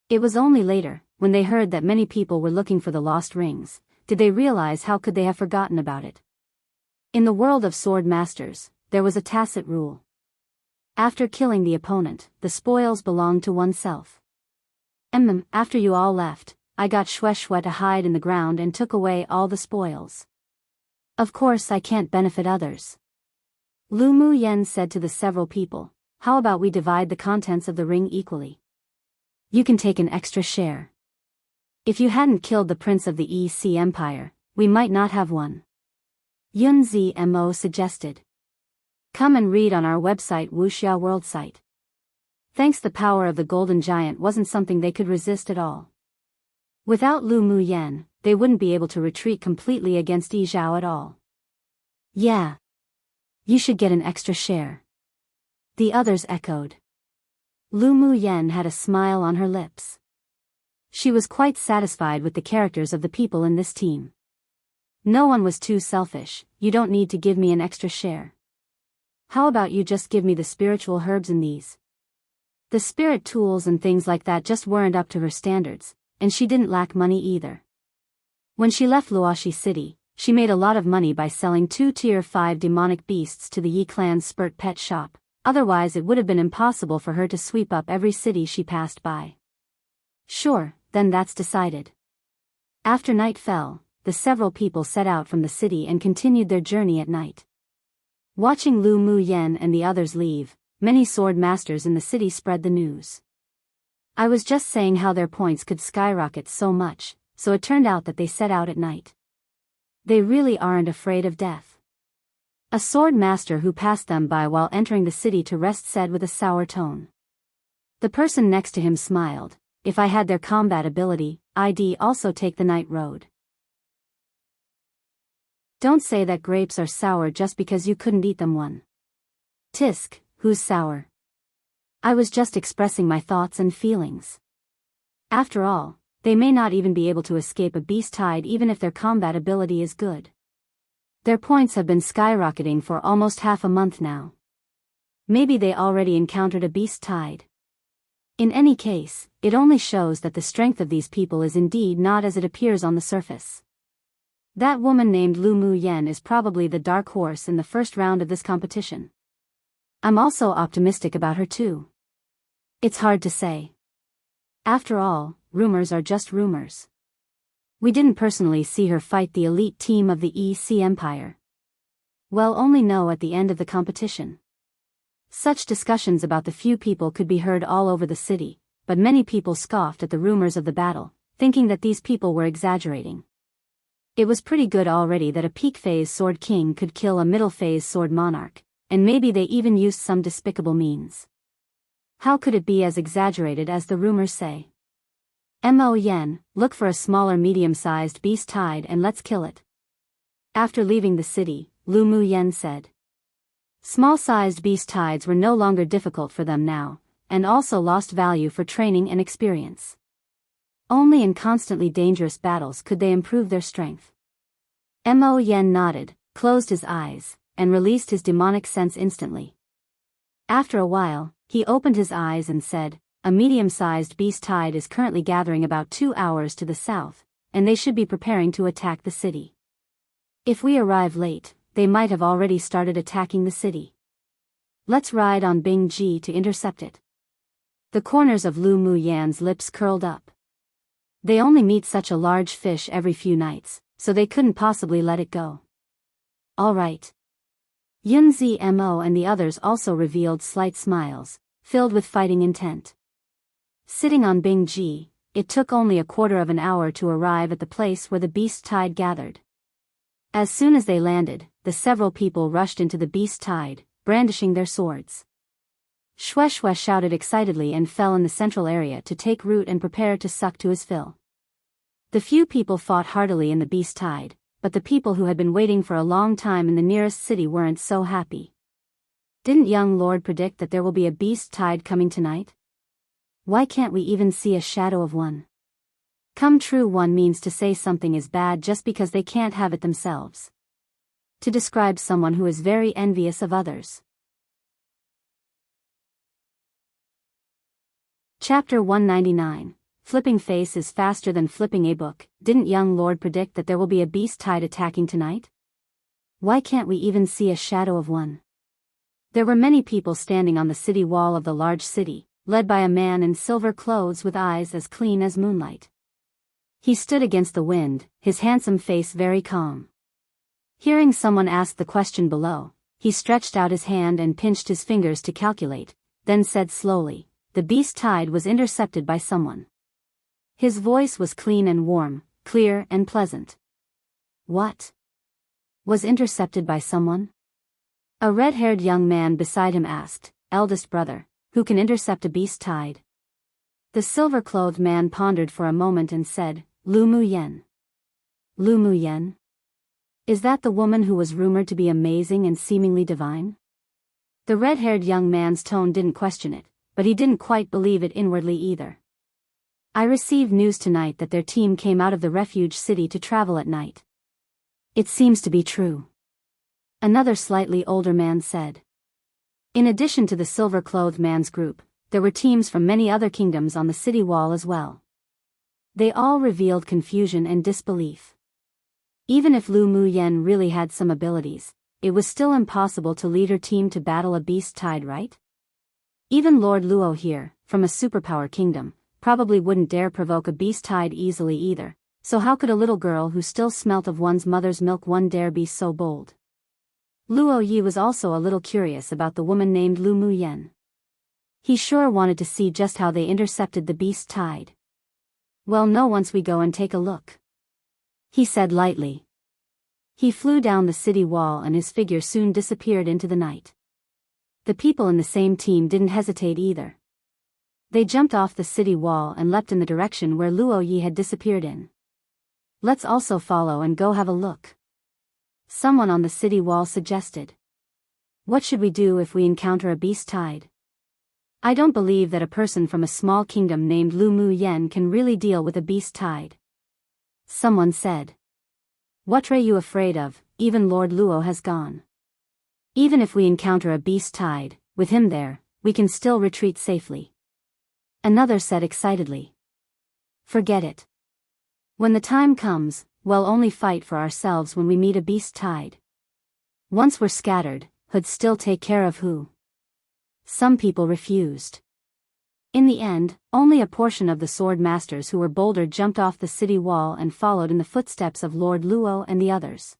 [SPEAKER 1] It was only later, when they heard that many people were looking for the lost rings, did they realize how could they have forgotten about it. In the world of sword masters, there was a tacit rule. After killing the opponent, the spoils belonged to oneself. After you all left, I got Shue to hide in the ground and took away all the spoils. Of course I can't benefit others. Lu Muyen said to the several people, how about we divide the contents of the ring equally? You can take an extra share. If you hadn't killed the prince of the EC Empire, we might not have one. Yunzi Mo suggested. Come and read on our website Wuxia World site. Thanks, the power of the golden giant wasn't something they could resist at all. Without Lu Muyen, they wouldn't be able to retreat completely against Yi Zhao at all. Yeah. You should get an extra share. The others echoed. Lu Muyen had a smile on her lips. She was quite satisfied with the characters of the people in this team. No one was too selfish. You don't need to give me an extra share. How about you just give me the spiritual herbs in these? The spirit tools and things like that just weren't up to her standards, and she didn't lack money either. When she left Luoshi City, she made a lot of money by selling 2 Tier 5 demonic beasts to the Yi clan's Spurt pet shop. Otherwise it would have been impossible for her to sweep up every city she passed by. Sure, then that's decided. After night fell, the several people set out from the city and continued their journey at night. Watching Lu Muyen and the others leave, many sword masters in the city spread the news. I was just saying how their points could skyrocket so much, so it turned out that they set out at night. They really aren't afraid of death. A sword master who passed them by while entering the city to rest said with a sour tone. The person next to him smiled. If I had their combat ability, I'd also take the night road. Don't say that grapes are sour just because you couldn't eat them one. Tisk, who's sour? I was just expressing my thoughts and feelings. After all, they may not even be able to escape a beast tide even if their combat ability is good. Their points have been skyrocketing for almost half a month now. Maybe they already encountered a beast tide. In any case, it only shows that the strength of these people is indeed not as it appears on the surface. That woman named Lu Muyen is probably the dark horse in the first round of this competition. I'm also optimistic about her too. It's hard to say. After all, rumors are just rumors. We didn't personally see her fight the elite team of the EC Empire. We'll only know at the end of the competition. Such discussions about the few people could be heard all over the city, but many people scoffed at the rumors of the battle, thinking that these people were exaggerating. It was pretty good already that a peak phase sword king could kill a middle phase sword monarch, and maybe they even used some despicable means. How could it be as exaggerated as the rumors say? Mo Yen, look for a smaller medium-sized beast tide and let's kill it. After leaving the city, Lu Muyen said. Small-sized beast tides were no longer difficult for them now, and also lost value for training and experience. Only in constantly dangerous battles could they improve their strength. Mo Yen nodded, closed his eyes, and released his demonic sense instantly. After a while, he opened his eyes and said, a medium-sized beast tide is currently gathering about 2 hours to the south, and they should be preparing to attack the city. If we arrive late, they might have already started attacking the city. Let's ride on Bingji to intercept it. The corners of Lu Muyen's lips curled up. They only meet such a large fish every few nights, so they couldn't possibly let it go. All right. Yunzi Mo and the others also revealed slight smiles, filled with fighting intent. Sitting on Bingji, it took only a quarter of an hour to arrive at the place where the beast tide gathered. As soon as they landed, the several people rushed into the beast tide, brandishing their swords. Shue shouted excitedly and fell in the central area to take root and prepare to suck to his fill. The few people fought heartily in the beast tide, but the people who had been waiting for a long time in the nearest city weren't so happy. Didn't young Lord predict that there will be a beast tide coming tonight? Why can't we even see a shadow of one? Come true one means to say something is bad just because they can't have it themselves. To describe someone who is very envious of others. Chapter 199. Flipping face is faster than flipping a book. Didn't young Lord predict that there will be a beast tide attacking tonight? Why can't we even see a shadow of one? There were many people standing on the city wall of the large city, led by a man in silver clothes with eyes as clean as moonlight. He stood against the wind, his handsome face very calm. Hearing someone ask the question below, he stretched out his hand and pinched his fingers to calculate, then said slowly, "The beast tide was intercepted by someone." His voice was clean and warm, clear and pleasant. What? Was intercepted by someone? A red-haired young man beside him asked, "Eldest brother, who can intercept a beast tide?" The silver-clothed man pondered for a moment and said, "Lu Mu Yen." Lu Mu Yen? Is that the woman who was rumored to be amazing and seemingly divine? The red-haired young man's tone didn't question it, but he didn't quite believe it inwardly either. "I received news tonight that their team came out of the refuge city to travel at night." "It seems to be true," another slightly older man said. In addition to the silver-clothed man's group, there were teams from many other kingdoms on the city wall as well. They all revealed confusion and disbelief. Even if Lu Mu Yen really had some abilities, it was still impossible to lead her team to battle a beast tide, right? Even Lord Luo here, from a superpower kingdom, probably wouldn't dare provoke a beast tide easily either, so how could a little girl who still smelt of one's mother's milk one dare be so bold? Luo Yi was also a little curious about the woman named Lu Mu Yen. He sure wanted to see just how they intercepted the beast tide. "Well, no, once we go and take a look," he said lightly. He flew down the city wall and his figure soon disappeared into the night. The people in the same team didn't hesitate either. They jumped off the city wall and leapt in the direction where Luo Yi had disappeared in. "Let's also follow and go have a look," someone on the city wall suggested. "What should we do if we encounter a beast tide? I don't believe that a person from a small kingdom named Lu Mu Yen can really deal with a beast tide," someone said. "What are you afraid of? Even Lord Luo has gone. Even if we encounter a beast tide, with him there, we can still retreat safely," another said excitedly. "Forget it. When the time comes, we'll only fight for ourselves when we meet a beast tide. Once we're scattered, who'd still take care of who?" Some people refused. In the end, only a portion of the sword masters who were bolder jumped off the city wall and followed in the footsteps of Lord Luo and the others.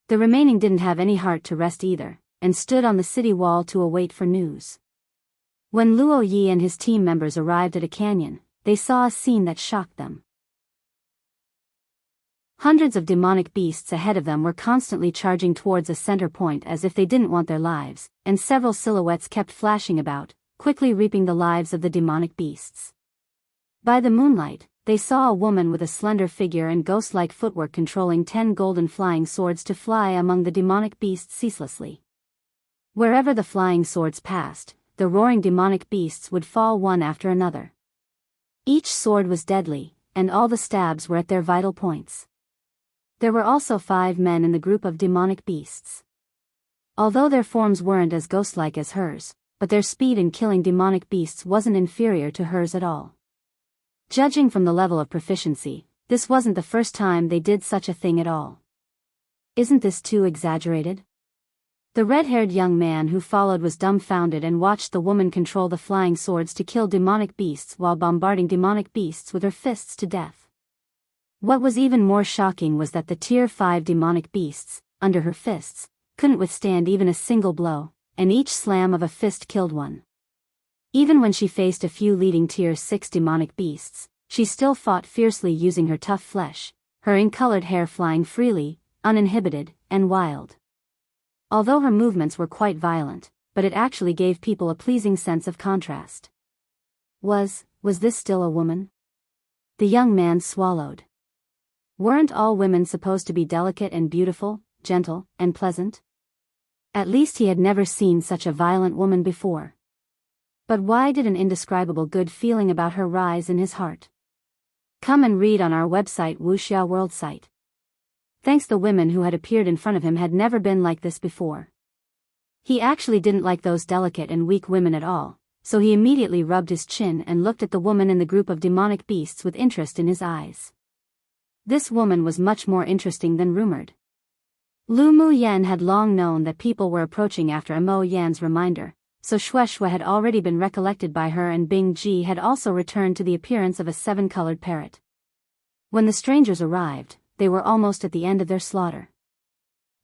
[SPEAKER 1] The remaining didn't have any heart to rest either, and stood on the city wall to await for news. When Luo Yi and his team members arrived at a canyon, they saw a scene that shocked them. Hundreds of demonic beasts ahead of them were constantly charging towards a center point as if they didn't want their lives, and several silhouettes kept flashing about, quickly reaping the lives of the demonic beasts. By the moonlight, they saw a woman with a slender figure and ghost-like footwork controlling 10 golden flying swords to fly among the demonic beasts ceaselessly. Wherever the flying swords passed, the roaring demonic beasts would fall one after another. Each sword was deadly, and all the stabs were at their vital points. There were also 5 men in the group of demonic beasts. Although their forms weren't as ghost-like as hers, but their speed in killing demonic beasts wasn't inferior to hers at all. Judging from the level of proficiency, this wasn't the first time they did such a thing at all. Isn't this too exaggerated? The red-haired young man who followed was dumbfounded and watched the woman control the flying swords to kill demonic beasts while bombarding demonic beasts with her fists to death. What was even more shocking was that the Tier 5 demonic beasts, under her fists, couldn't withstand even a single blow, and each slam of a fist killed one. Even when she faced a few leading Tier 6 demonic beasts, she still fought fiercely using her tough flesh, her ink-colored hair flying freely, uninhibited, and wild. Although her movements were quite violent, but it actually gave people a pleasing sense of contrast. Was this still a woman? The young man swallowed. Weren't all women supposed to be delicate and beautiful, gentle, and pleasant? At least he had never seen such a violent woman before. But why did an indescribable good feeling about her rise in his heart? Come and read on our website Wuxia World site. Thanks, the women who had appeared in front of him had never been like this before. He actually didn't like those delicate and weak women at all, so he immediately rubbed his chin and looked at the woman in the group of demonic beasts with interest in his eyes. This woman was much more interesting than rumored. Lu Mu Yan had long known that people were approaching after Mo Yan's reminder, so Shueshue had already been recollected by her, and Bing Ji had also returned to the appearance of a seven-colored parrot. When the strangers arrived, they were almost at the end of their slaughter.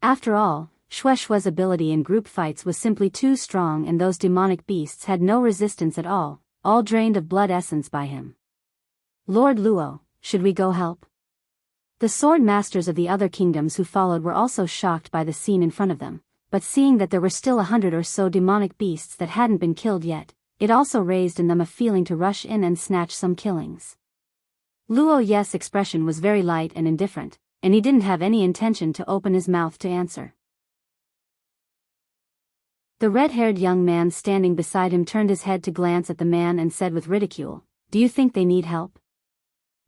[SPEAKER 1] After all, Shueshue's ability in group fights was simply too strong, and those demonic beasts had no resistance at all drained of blood essence by him. Lord Luo, should we go help? The sword masters of the other kingdoms who followed were also shocked by the scene in front of them, but seeing that there were still 100 or so demonic beasts that hadn't been killed yet, it also raised in them a feeling to rush in and snatch some killings. Luo Ye's expression was very light and indifferent, and he didn't have any intention to open his mouth to answer. The red-haired young man standing beside him turned his head to glance at the man and said with ridicule, "Do you think they need help?"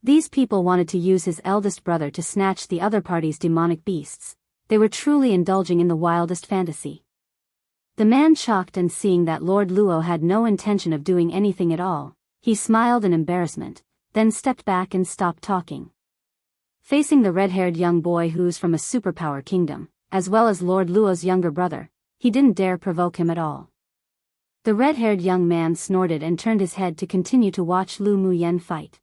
[SPEAKER 1] These people wanted to use his eldest brother to snatch the other party's demonic beasts. They were truly indulging in the wildest fantasy. The man shocked, and seeing that Lord Luo had no intention of doing anything at all, he smiled in embarrassment, then stepped back and stopped talking. Facing the red-haired young boy who's from a superpower kingdom, as well as Lord Luo's younger brother, he didn't dare provoke him at all. The red-haired young man snorted and turned his head to continue to watch Lu Mu Yan fight.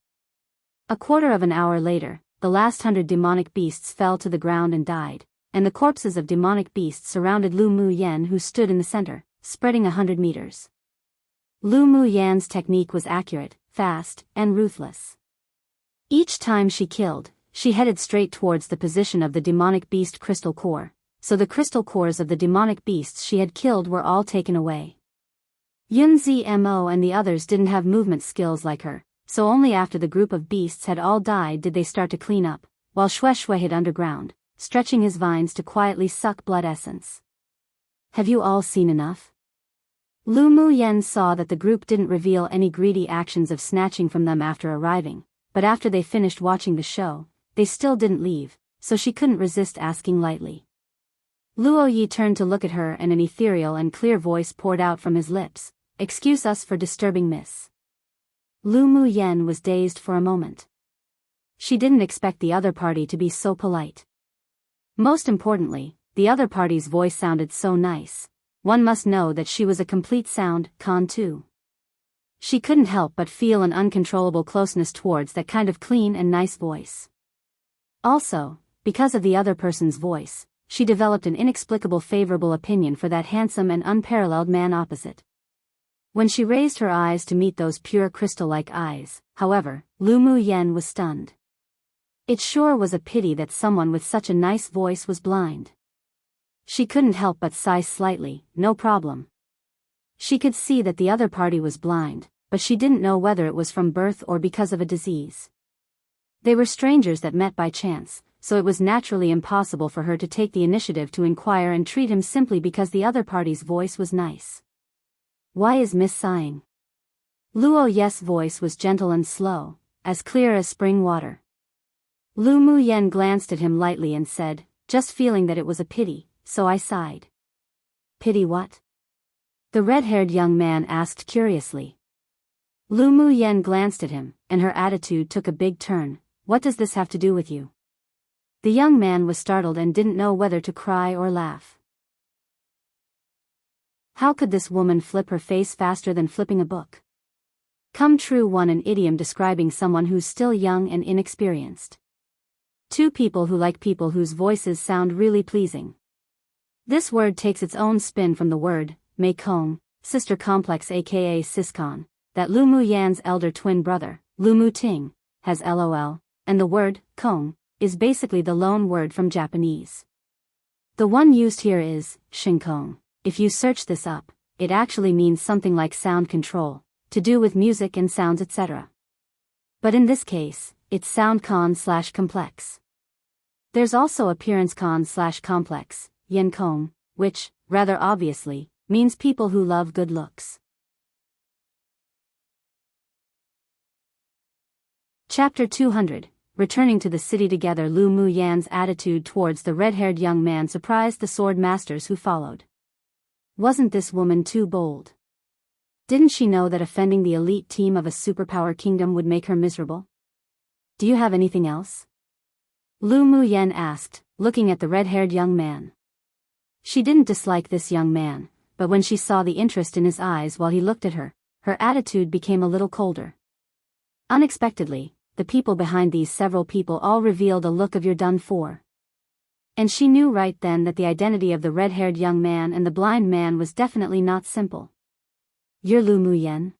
[SPEAKER 1] A quarter of an hour later, the last 100 demonic beasts fell to the ground and died, and the corpses of demonic beasts surrounded Lu Mu Yan, who stood in the center, spreading 100 meters. Lu Mu Yan's technique was accurate, fast, and ruthless. Each time she killed, she headed straight towards the position of the demonic beast crystal core, so the crystal cores of the demonic beasts she had killed were all taken away. Yunzi Mo and the others didn't have movement skills like her, so only after the group of beasts had all died did they start to clean up, while Shueshue hid underground, stretching his vines to quietly suck blood essence. "Have you all seen enough?" Lu Mu Yan saw that the group didn't reveal any greedy actions of snatching from them after arriving, but after they finished watching the show, they still didn't leave, so she couldn't resist asking lightly. Luo Yi turned to look at her, and an ethereal and clear voice poured out from his lips, "Excuse us for disturbing, miss." Lu Mu Yan was dazed for a moment. She didn't expect the other party to be so polite. Most importantly, the other party's voice sounded so nice. One must know that she was a complete sound con too. She couldn't help but feel an uncontrollable closeness towards that kind of clean and nice voice. Also, because of the other person's voice, she developed an inexplicable favorable opinion for that handsome and unparalleled man opposite. When she raised her eyes to meet those pure crystal-like eyes, however, Lu Mu Yan was stunned. It sure was a pity that someone with such a nice voice was blind. She couldn't help but sigh slightly. No problem. She could see that the other party was blind, but she didn't know whether it was from birth or because of a disease. They were strangers that met by chance, so it was naturally impossible for her to take the initiative to inquire and treat him simply because the other party's voice was nice. "Why is Miss sighing?" Luo Ye's voice was gentle and slow, as clear as spring water. Lu Mu Yan glanced at him lightly and said, "Just feeling that it was a pity, so I sighed." "Pity what?" the red-haired young man asked curiously. Lu Mu Yan glanced at him, and her attitude took a big turn. "What does this have to do with you?" The young man was startled and didn't know whether to cry or laugh. How could this woman flip her face faster than flipping a book? Come true, one an idiom describing someone who's still young and inexperienced. Two people who like people whose voices sound really pleasing. This word takes its own spin from the word, Mei Kong, sister complex aka Siskon, that Lu Mu Yan's elder twin brother, Lu Mu Ting, has lol, and the word, Kong, is basically the loan word from Japanese. The one used here is, Shinkong. If you search this up, it actually means something like sound control, to do with music and sounds etc. But in this case, it's sound con/complex. There's also appearance con/complex, yin kong, which, rather obviously, means people who love good looks. Chapter 200. Returning to the city together. Lu Muyan's attitude towards the red-haired young man surprised the sword masters who followed. Wasn't this woman too bold? Didn't she know that offending the elite team of a superpower kingdom would make her miserable? Do you have anything else? Lu Muyan asked, looking at the red-haired young man. She didn't dislike this young man, but when she saw the interest in his eyes while he looked at her, her attitude became a little colder. Unexpectedly, the people behind these several people all revealed a look of "you're done for." And she knew right then that the identity of the red-haired young man and the blind man was definitely not simple. "You're Lu Muyan?"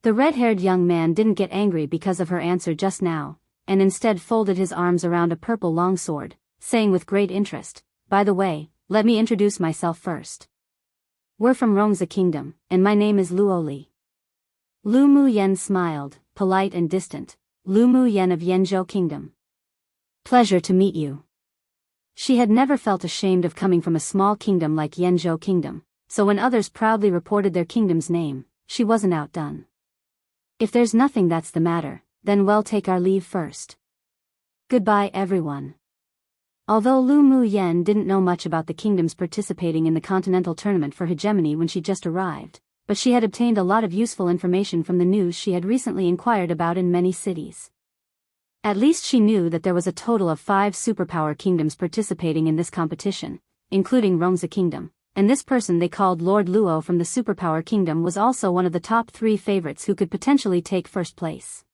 [SPEAKER 1] The red-haired young man didn't get angry because of her answer just now, and instead folded his arms around a purple longsword, saying with great interest, "By the way, let me introduce myself first. We're from Wuxia Kingdom, and my name is Luoli." Lu Muyan smiled, polite and distant. "Lu Muyan of Yanzhou Kingdom. Pleasure to meet you." She had never felt ashamed of coming from a small kingdom like Yanzhou Kingdom, so when others proudly reported their kingdom's name, she wasn't outdone. "If there's nothing that's the matter, then we'll take our leave first. Goodbye everyone." Although Lu Muyan didn't know much about the kingdoms participating in the continental tournament for hegemony when she just arrived, but she had obtained a lot of useful information from the news she had recently inquired about in many cities. At least she knew that there was a total of 5 superpower kingdoms participating in this competition, including Wuxia Kingdom, and this person they called Lord Luo from the superpower kingdom was also one of the top 3 favorites who could potentially take first place.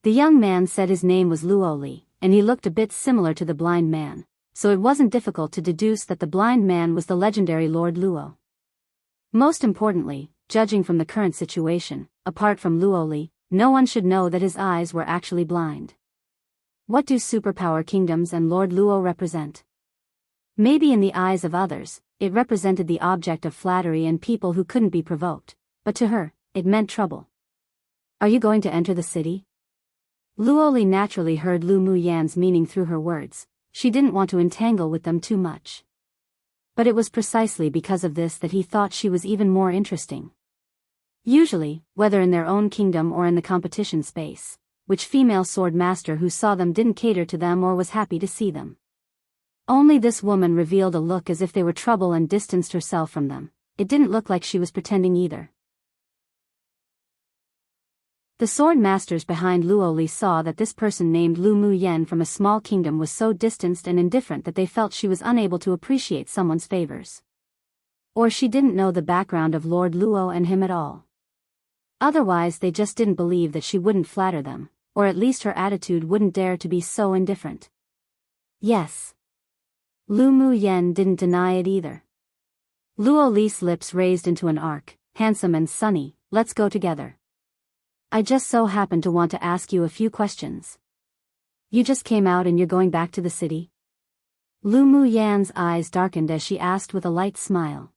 [SPEAKER 1] The young man said his name was Luoli, and he looked a bit similar to the blind man, so it wasn't difficult to deduce that the blind man was the legendary Lord Luo. Most importantly, judging from the current situation, apart from Luoli, no one should know that his eyes were actually blind. What do superpower kingdoms and Lord Luo represent? Maybe in the eyes of others, it represented the object of flattery and people who couldn't be provoked, but to her, it meant trouble. "Are you going to enter the city?" Luoli naturally heard Lu Muyan's meaning through her words. She didn't want to entangle with them too much. But it was precisely because of this that he thought she was even more interesting. Usually, whether in their own kingdom or in the competition space, which female sword master who saw them didn't cater to them or was happy to see them. Only this woman revealed a look as if they were trouble and distanced herself from them. It didn't look like she was pretending either. The sword masters behind Luoli saw that this person named Lu Muyan from a small kingdom was so distanced and indifferent that they felt she was unable to appreciate someone's favors. Or she didn't know the background of Lord Luo and him at all. Otherwise they just didn't believe that she wouldn't flatter them, or at least her attitude wouldn't dare to be so indifferent. Yes. Lu Muyan didn't deny it either. Luoli's lips raised into an arc. "Handsome and sunny, let's go together. I just so happen to want to ask you a few questions. You just came out and you're going back to the city?" Lu Muyan's eyes darkened as she asked with a light smile.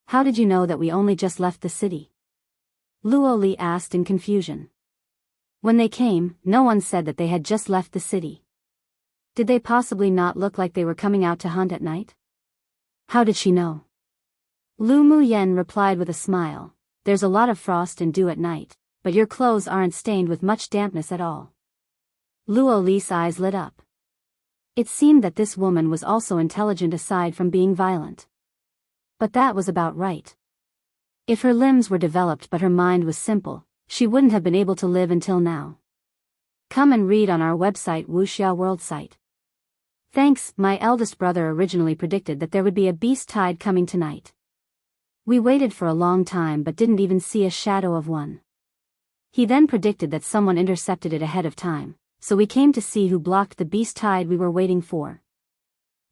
[SPEAKER 1] "How did you know that we only just left the city?" Luoli asked in confusion. "When they came, no one said that they had just left the city. Did they possibly not look like they were coming out to hunt at night?" "How did she know?" Lu Muyan replied with a smile. "There's a lot of frost and dew at night, but your clothes aren't stained with much dampness at all." Luoli's eyes lit up. It seemed that this woman was also intelligent aside from being violent. But that was about right. If her limbs were developed but her mind was simple, she wouldn't have been able to live until now. Come and read on our website Wuxia World site. Thanks, my eldest brother originally predicted that there would be a beast tide coming tonight. We waited for a long time but didn't even see a shadow of one. He then predicted that someone intercepted it ahead of time, so we came to see who blocked the beast tide we were waiting for.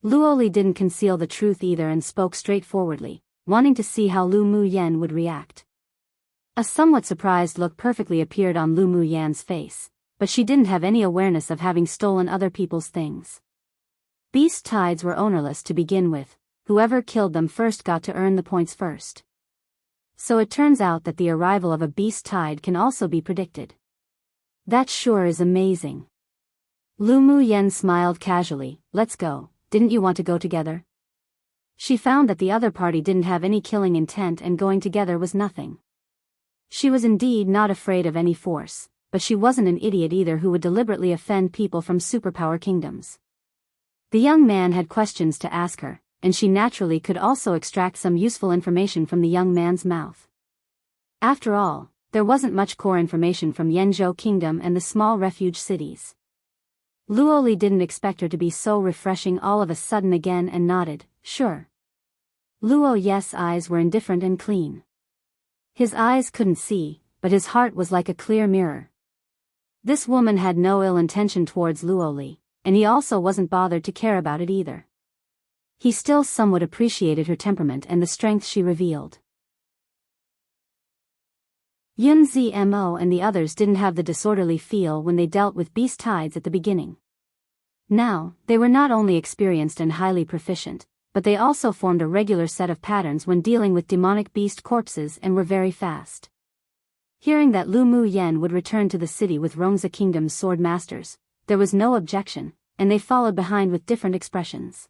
[SPEAKER 1] Luoli didn't conceal the truth either and spoke straightforwardly, wanting to see how Lu Muyan would react. A somewhat surprised look perfectly appeared on Lu Muyan's face, but she didn't have any awareness of having stolen other people's things. Beast tides were ownerless to begin with. Whoever killed them first got to earn the points first. So it turns out that the arrival of a beast tide can also be predicted. That sure is amazing. Lu Mu Yen smiled casually. Let's go, didn't you want to go together? She found that the other party didn't have any killing intent and going together was nothing. She was indeed not afraid of any force, but she wasn't an idiot either who would deliberately offend people from superpower kingdoms. The young man had questions to ask her, and she naturally could also extract some useful information from the young man's mouth. After all, there wasn't much core information from Yanzhou Kingdom and the small refuge cities. Luoli didn't expect her to be so refreshing all of a sudden again and nodded, sure. Luo Yes' eyes were indifferent and clean. His eyes couldn't see, but his heart was like a clear mirror. This woman had no ill intention towards Luoli, and he also wasn't bothered to care about it either. He still somewhat appreciated her temperament and the strength she revealed. Yun Zmo and the others didn't have the disorderly feel when they dealt with beast tides at the beginning. Now, they were not only experienced and highly proficient, but they also formed a regular set of patterns when dealing with demonic beast corpses and were very fast. Hearing that Lu Mu Yen would return to the city with Rongza Kingdom's sword masters, there was no objection, and they followed behind with different expressions.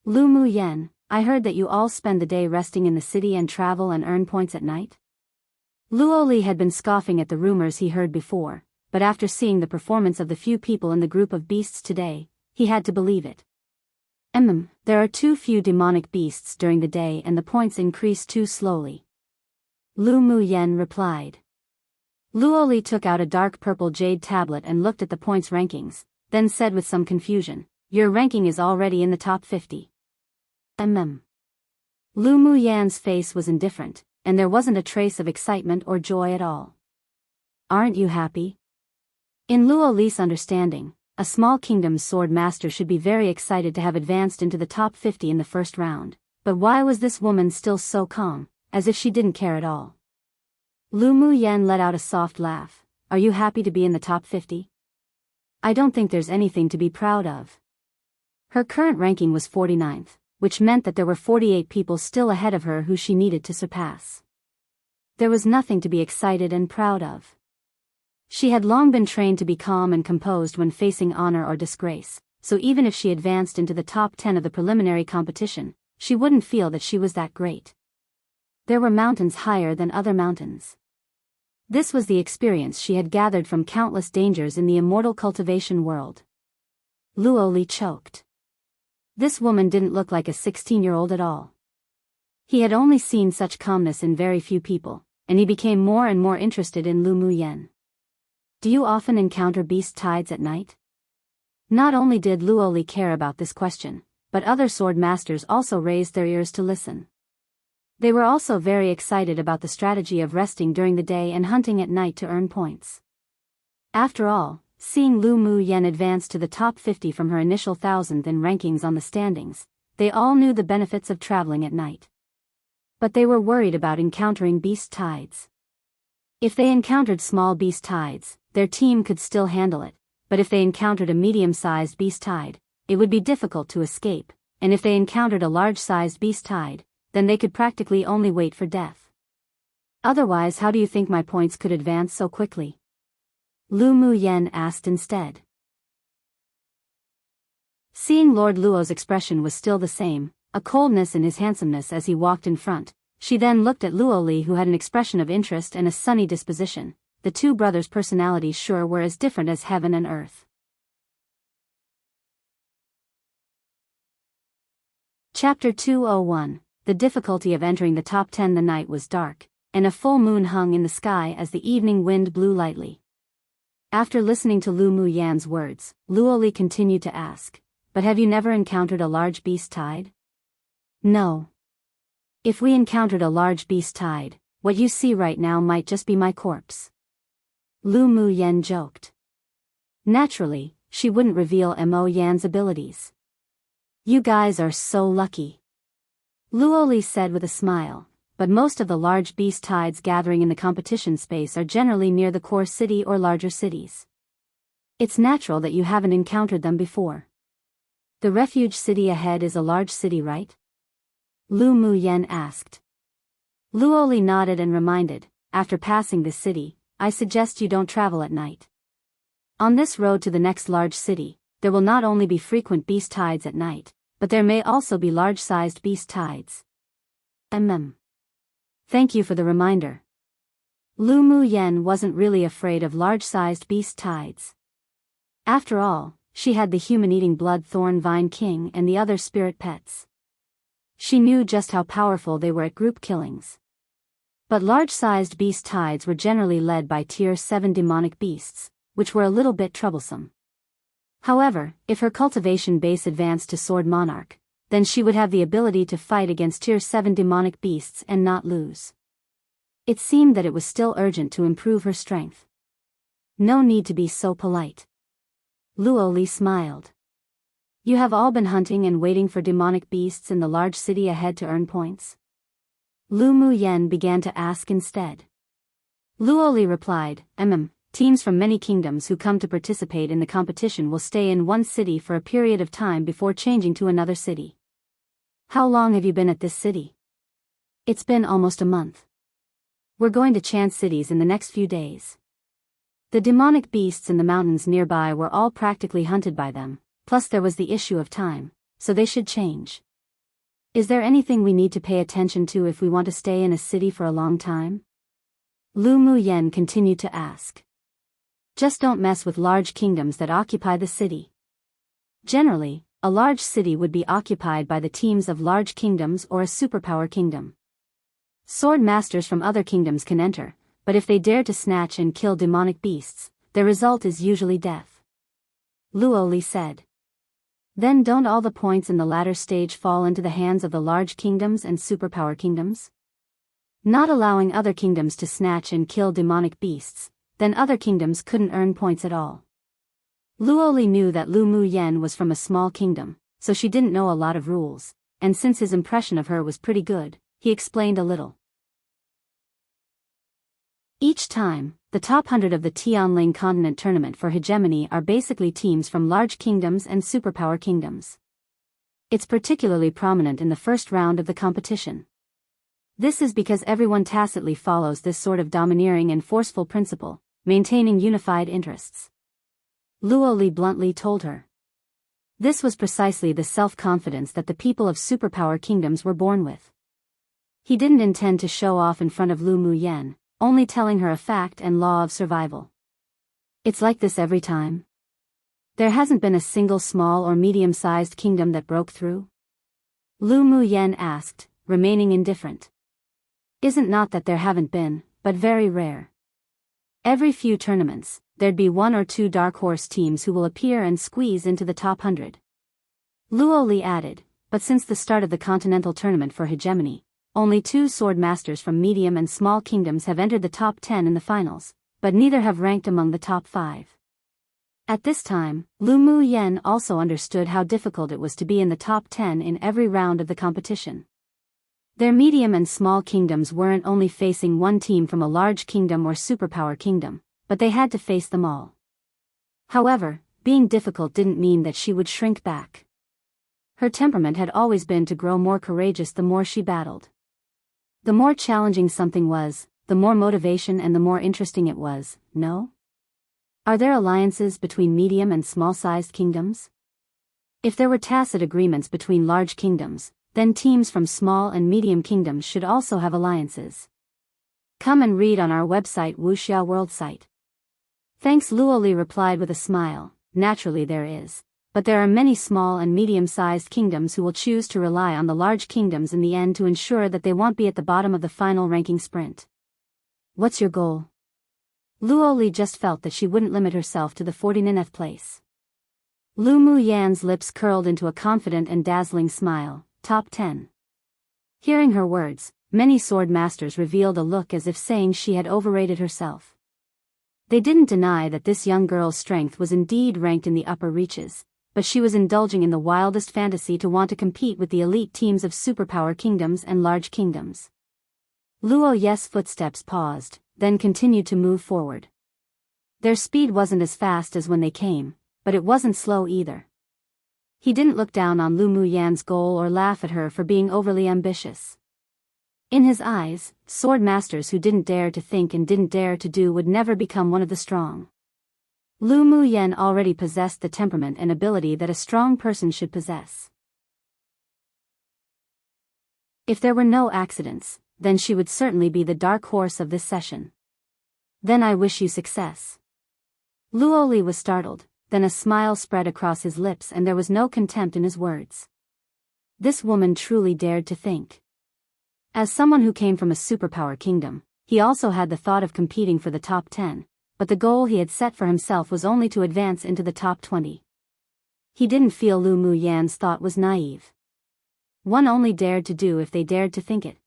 [SPEAKER 1] Lu Mu Yen, I heard that you all spend the day resting in the city and travel and earn points at night? Luoli had been scoffing at the rumors he heard before, but after seeing the performance of the few people in the group of beasts today, he had to believe it. There are too few demonic beasts during the day and the points increase too slowly. Lu Mu Yen replied. Luoli took out a dark purple jade tablet and looked at the points rankings, then said with some confusion, your ranking is already in the top 50. Lu Mu Yan's face was indifferent, and there wasn't a trace of excitement or joy at all. Aren't you happy? In Luoli's understanding, a small kingdom's sword master should be very excited to have advanced into the top 50 in the first round, but why was this woman still so calm, as if she didn't care at all? Lu Mu Yen let out a soft laugh. Are you happy to be in the top 50? I don't think there's anything to be proud of. Her current ranking was 49th, which meant that there were 48 people still ahead of her who she needed to surpass. There was nothing to be excited and proud of. She had long been trained to be calm and composed when facing honor or disgrace, so even if she advanced into the top 10 of the preliminary competition, she wouldn't feel that she was that great. There were mountains higher than other mountains. This was the experience she had gathered from countless dangers in the immortal cultivation world. Luoli choked. This woman didn't look like a 16-year-old at all. He had only seen such calmness in very few people, and he became more and more interested in Lu Mu Yen. Do you often encounter beast tides at night? Not only did Luoli care about this question, but other sword masters also raised their ears to listen. They were also very excited about the strategy of resting during the day and hunting at night to earn points. After all, seeing Lu Mu Yen advance to the top 50 from her initial 1,000th in rankings on the standings, they all knew the benefits of traveling at night. But they were worried about encountering beast tides. If they encountered small beast tides, their team could still handle it, but if they encountered a medium-sized beast tide, it would be difficult to escape, and if they encountered a large-sized beast tide, then they could practically only wait for death. Otherwise, how do you think my points could advance so quickly? Lu Mu Yen asked instead. Seeing Lord Luo's expression was still the same, a coldness in his handsomeness as he walked in front, she then looked at Luoli who had an expression of interest and a sunny disposition. The two brothers' personalities sure were as different as heaven and earth. Chapter 201. The difficulty of entering the top 10. The night was dark, and a full moon hung in the sky as the evening wind blew lightly. After listening to Lu Mu Yan's words, Luoli continued to ask, but have you never encountered a large beast tide? No. If we encountered a large beast tide, what you see right now might just be my corpse. Lu Mu Yen joked. Naturally, she wouldn't reveal Mo Yan's abilities. You guys are so lucky. Luoli said with a smile, but most of the large beast tides gathering in the competition space are generally near the core city or larger cities. It's natural that you haven't encountered them before. The refuge city ahead is a large city, right? Lu Mu Yen asked. Luoli nodded and reminded, after passing this city, I suggest you don't travel at night. On this road to the next large city, there will not only be frequent beast tides at night, but there may also be large-sized beast tides. Thank you for the reminder. Lu Mu Yen wasn't really afraid of large-sized beast tides. After all, she had the human-eating blood thorn vine king and the other spirit pets. She knew just how powerful they were at group killings. But large-sized beast tides were generally led by Tier 7 demonic beasts, which were a little bit troublesome. However, if her cultivation base advanced to Sword Monarch, then she would have the ability to fight against Tier 7 demonic beasts and not lose. It seemed that it was still urgent to improve her strength. No need to be so polite. Luo Li smiled. You have all been hunting and waiting for demonic beasts in the large city ahead to earn points? Lu Mu Yen began to ask instead. Luo Li replied, Teams from many kingdoms who come to participate in the competition will stay in one city for a period of time before changing to another city. How long have you been at this city? It's been almost a month. We're going to chance cities in the next few days. The demonic beasts in the mountains nearby were all practically hunted by them, plus there was the issue of time, so they should change. Is there anything we need to pay attention to if we want to stay in a city for a long time? Lu Mu Yen continued to ask. Just don't mess with large kingdoms that occupy the city. Generally, a large city would be occupied by the teams of large kingdoms or a superpower kingdom. Sword masters from other kingdoms can enter, but if they dare to snatch and kill demonic beasts, the result is usually death. Luo Li said. Then don't all the points in the latter stage fall into the hands of the large kingdoms and superpower kingdoms? Not allowing other kingdoms to snatch and kill demonic beasts, then other kingdoms couldn't earn points at all. Luo Li knew that Lu Mu Yen was from a small kingdom, so she didn't know a lot of rules, and since his impression of her was pretty good, he explained a little. Each time, the top 100 of the Tianling Continent Tournament for Hegemony are basically teams from large kingdoms and superpower kingdoms. It's particularly prominent in the first round of the competition. This is because everyone tacitly follows this sort of domineering and forceful principle, maintaining unified interests. Luo Li bluntly told her. This was precisely the self-confidence that the people of superpower kingdoms were born with. He didn't intend to show off in front of Lu Mu Yen, only telling her a fact and law of survival. It's like this every time. There hasn't been a single small or medium-sized kingdom that broke through? Lu Mu Yen asked, remaining indifferent. Isn't not that there haven't been, but very rare. Every few tournaments, there'd be one or two dark horse teams who will appear and squeeze into the top 100. Luo Li added, but since the start of the Continental Tournament for Hegemony, only 2 sword masters from medium and small kingdoms have entered the top 10 in the finals, but neither have ranked among the top 5. At this time, Lu Mu Yen also understood how difficult it was to be in the top 10 in every round of the competition. Their medium and small kingdoms weren't only facing one team from a large kingdom or superpower kingdom, but they had to face them all. However, being difficult didn't mean that she would shrink back. Her temperament had always been to grow more courageous the more she battled. The more challenging something was, the more motivation and the more interesting it was, no? Are there alliances between medium and small-sized kingdoms? If there were tacit agreements between large kingdoms, then teams from small and medium kingdoms should also have alliances. Come and read on our website Wuxia World site. Thanks, Luo Li replied with a smile. Naturally there is. But there are many small and medium-sized kingdoms who will choose to rely on the large kingdoms in the end to ensure that they won't be at the bottom of the final ranking sprint. What's your goal? Luo Li just felt that she wouldn't limit herself to the 49th place. Lu Mu Yan's lips curled into a confident and dazzling smile, top 10. Hearing her words, many sword masters revealed a look as if saying she had overrated herself. They didn't deny that this young girl's strength was indeed ranked in the upper reaches, but she was indulging in the wildest fantasy to want to compete with the elite teams of superpower kingdoms and large kingdoms. Luo Ye's footsteps paused, then continued to move forward. Their speed wasn't as fast as when they came, but it wasn't slow either. He didn't look down on Lu Mu Yan's goal or laugh at her for being overly ambitious. In his eyes, sword masters who didn't dare to think and didn't dare to do would never become one of the strong. Lu Mu Yen already possessed the temperament and ability that a strong person should possess. If there were no accidents, then she would certainly be the dark horse of this session. Then I wish you success. Luo Li was startled, then a smile spread across his lips and there was no contempt in his words. This woman truly dared to think. As someone who came from a superpower kingdom, he also had the thought of competing for the top 10, but the goal he had set for himself was only to advance into the top 20. He didn't feel Lu Mu Yan's thought was naive. One only dared to do if they dared to think it.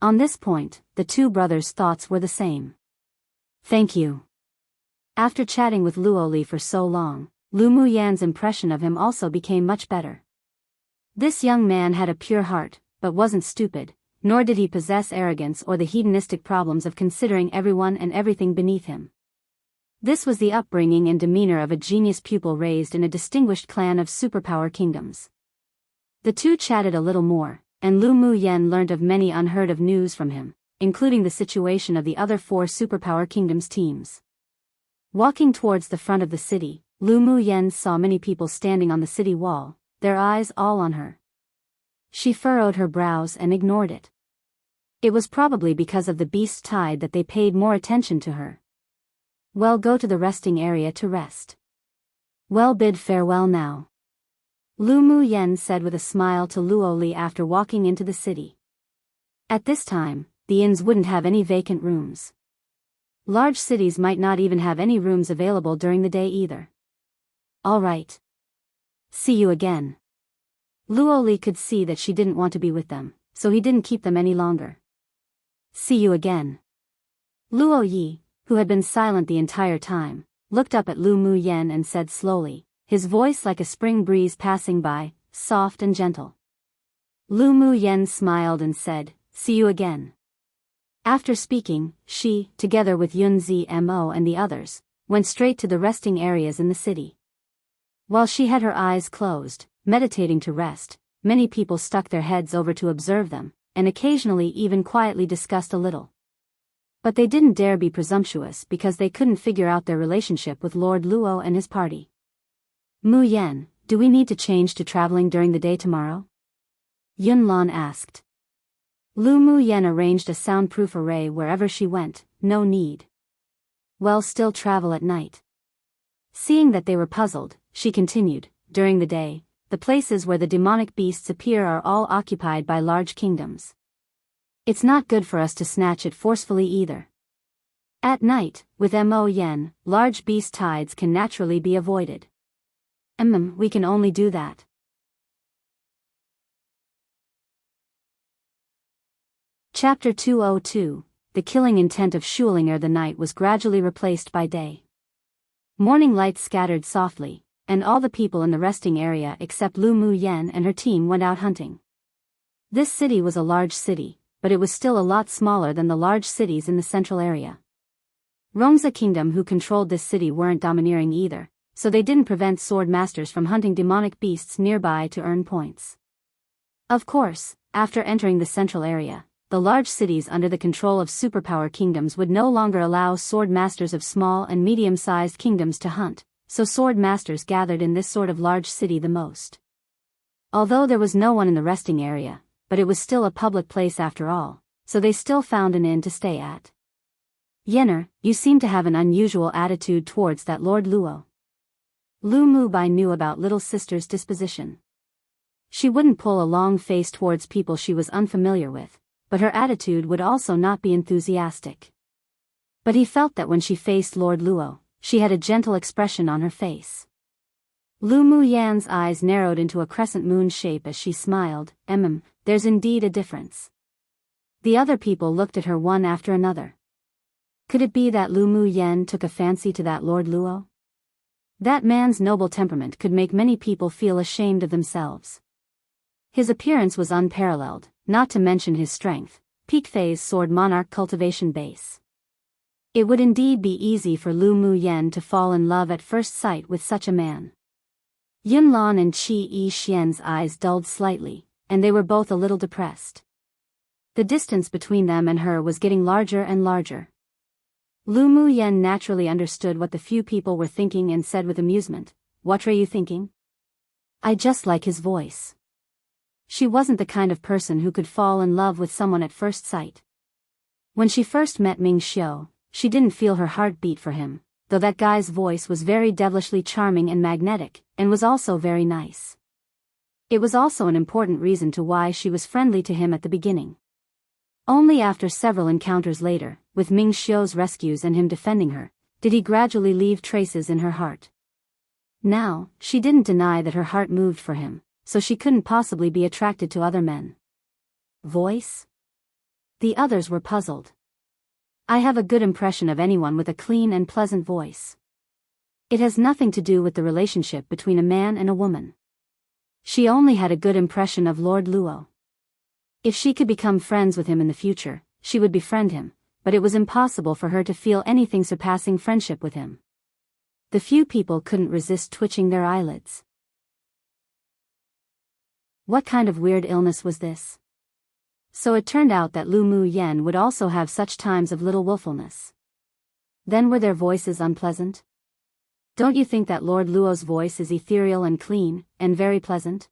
[SPEAKER 1] On this point, the two brothers' thoughts were the same. Thank you. After chatting with Luo Li for so long, Lu Mu Yan's impression of him also became much better. This young man had a pure heart, but wasn't stupid, nor did he possess arrogance or the hedonistic problems of considering everyone and everything beneath him. This was the upbringing and demeanor of a genius pupil raised in a distinguished clan of superpower kingdoms. The two chatted a little more, and Lu Mu Yen learned of many unheard of news from him, including the situation of the other 4 superpower kingdoms teams. Walking towards the front of the city, Lu Mu Yen saw many people standing on the city wall, their eyes all on her. She furrowed her brows and ignored it. It was probably because of the beast's tide that they paid more attention to her. Well, go to the resting area to rest. Well, bid farewell now. Lu Mu Yen said with a smile to Luo Li after walking into the city. At this time, the inns wouldn't have any vacant rooms. Large cities might not even have any rooms available during the day either. All right. See you again. Luo Li could see that she didn't want to be with them, so he didn't keep them any longer. See you again. Luo Yi, who had been silent the entire time, looked up at Lu Mu Yen and said slowly, his voice like a spring breeze passing by, soft and gentle. Lu Mu Yen smiled and said, see you again. After speaking, she, together with Yun Zmo and the others, went straight to the resting areas in the city. While she had her eyes closed, meditating to rest, many people stuck their heads over to observe them, and occasionally even quietly discussed a little. But they didn't dare be presumptuous because they couldn't figure out their relationship with Lord Luo and his party. Mu Yen, do we need to change to traveling during the day tomorrow? Yun Lan asked. Lu Mu Yen arranged a soundproof array wherever she went, no need. Well, still travel at night. Seeing that they were puzzled, she continued, during the day, the places where the demonic beasts appear are all occupied by large kingdoms. It's not good for us to snatch it forcefully either. At night, with Mo Yen, large beast tides can naturally be avoided. We can only do that. Chapter 202, The killing intent of Schulinger. The night was gradually replaced by day. Morning lights scattered softly, and all the people in the resting area except Lu Mu Yen and her team went out hunting. This city was a large city, but it was still a lot smaller than the large cities in the central area. Rongza Kingdom, who controlled this city, weren't domineering either, so they didn't prevent sword masters from hunting demonic beasts nearby to earn points. Of course, after entering the central area, the large cities under the control of superpower kingdoms would no longer allow sword masters of small and medium-sized kingdoms to hunt, so sword masters gathered in this sort of large city the most. Although there was no one in the resting area, but it was still a public place after all, so they still found an inn to stay at. Yenner, you seem to have an unusual attitude towards that Lord Luo. Lu Mu Bai knew about little sister's disposition. She wouldn't pull a long face towards people she was unfamiliar with, but her attitude would also not be enthusiastic. But he felt that when she faced Lord Luo, she had a gentle expression on her face. Lu Mu Yan's eyes narrowed into a crescent moon shape as she smiled. There's indeed a difference. The other people looked at her one after another. Could it be that Lu Mu Yan took a fancy to that Lord Luo? That man's noble temperament could make many people feel ashamed of themselves. His appearance was unparalleled, not to mention his strength, peak phase sword monarch cultivation base. It would indeed be easy for Lu Mu Yen to fall in love at first sight with such a man. Yun Lan and Qi Yi Xian's eyes dulled slightly, and they were both a little depressed. The distance between them and her was getting larger and larger. Lu Mu Yen naturally understood what the few people were thinking and said with amusement, "What are you thinking?" "I just like his voice." She wasn't the kind of person who could fall in love with someone at first sight. When she first met Ming Xiu, she didn't feel her heart beat for him, though that guy's voice was very devilishly charming and magnetic, and was also very nice. It was also an important reason to why she was friendly to him at the beginning. Only after several encounters later, with Ming Xiu's rescues and him defending her, did he gradually leave traces in her heart. Now, she didn't deny that her heart moved for him, so she couldn't possibly be attracted to other men. Voice? The others were puzzled. "I have a good impression of anyone with a clean and pleasant voice. It has nothing to do with the relationship between a man and a woman." She only had a good impression of Lord Luo. If she could become friends with him in the future, she would befriend him, but it was impossible for her to feel anything surpassing friendship with him. The few people couldn't resist twitching their eyelids. What kind of weird illness was this? So it turned out that Lu Mu Yen would also have such times of little willfulness. Then were their voices unpleasant? Don't you think that Lord Luo's voice is ethereal and clean, and very pleasant?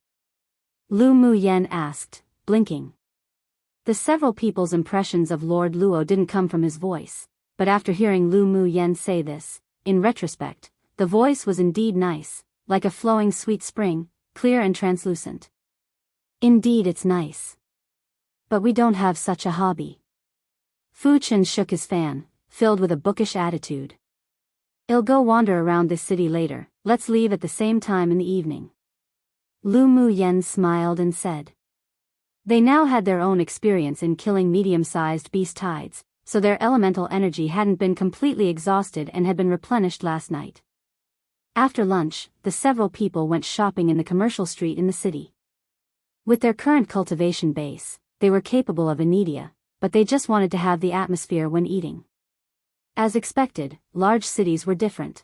[SPEAKER 1] Lu Mu Yen asked, blinking. The several people's impressions of Lord Luo didn't come from his voice, but after hearing Lu Mu Yen say this, in retrospect, the voice was indeed nice, like a flowing sweet spring, clear and translucent. Indeed it's nice. But we don't have such a hobby. Fu Chen shook his fan, filled with a bookish attitude. "I'll go wander around this city later, let's leave at the same time in the evening." Lu Mu Yen smiled and said. They now had their own experience in killing medium-sized beast tides, so their elemental energy hadn't been completely exhausted and had been replenished last night. After lunch, the several people went shopping in the commercial street in the city. With their current cultivation base, they were capable of inedia, but they just wanted to have the atmosphere when eating. As expected, large cities were different.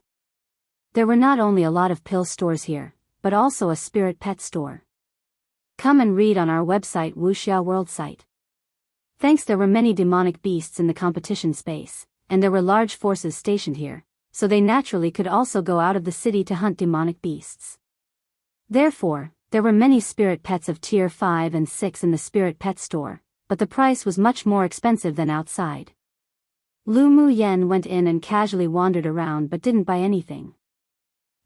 [SPEAKER 1] There were not only a lot of pill stores here, but also a spirit pet store. Come and read on our website Wuxia World site. Thanks, there were many demonic beasts in the competition space, and there were large forces stationed here, so they naturally could also go out of the city to hunt demonic beasts. Therefore, there were many spirit pets of tier 5 and 6 in the spirit pet store, but the price was much more expensive than outside. Lu Mu Yen went in and casually wandered around but didn't buy anything.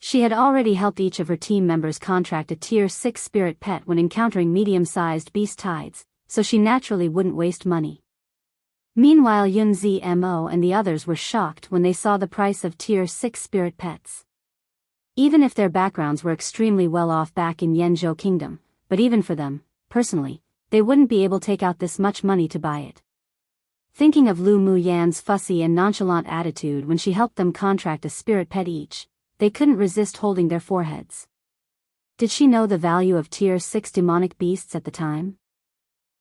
[SPEAKER 1] She had already helped each of her team members contract a tier 6 spirit pet when encountering medium-sized beast tides, so she naturally wouldn't waste money. Meanwhile, Yun Zmo and the others were shocked when they saw the price of tier 6 spirit pets. Even if their backgrounds were extremely well off back in Yanzhou Kingdom, but even for them, personally, they wouldn't be able to take out this much money to buy it. Thinking of Lu Mu Yan's fussy and nonchalant attitude when she helped them contract a spirit pet each, they couldn't resist holding their foreheads. Did she know the value of tier 6 demonic beasts at the time?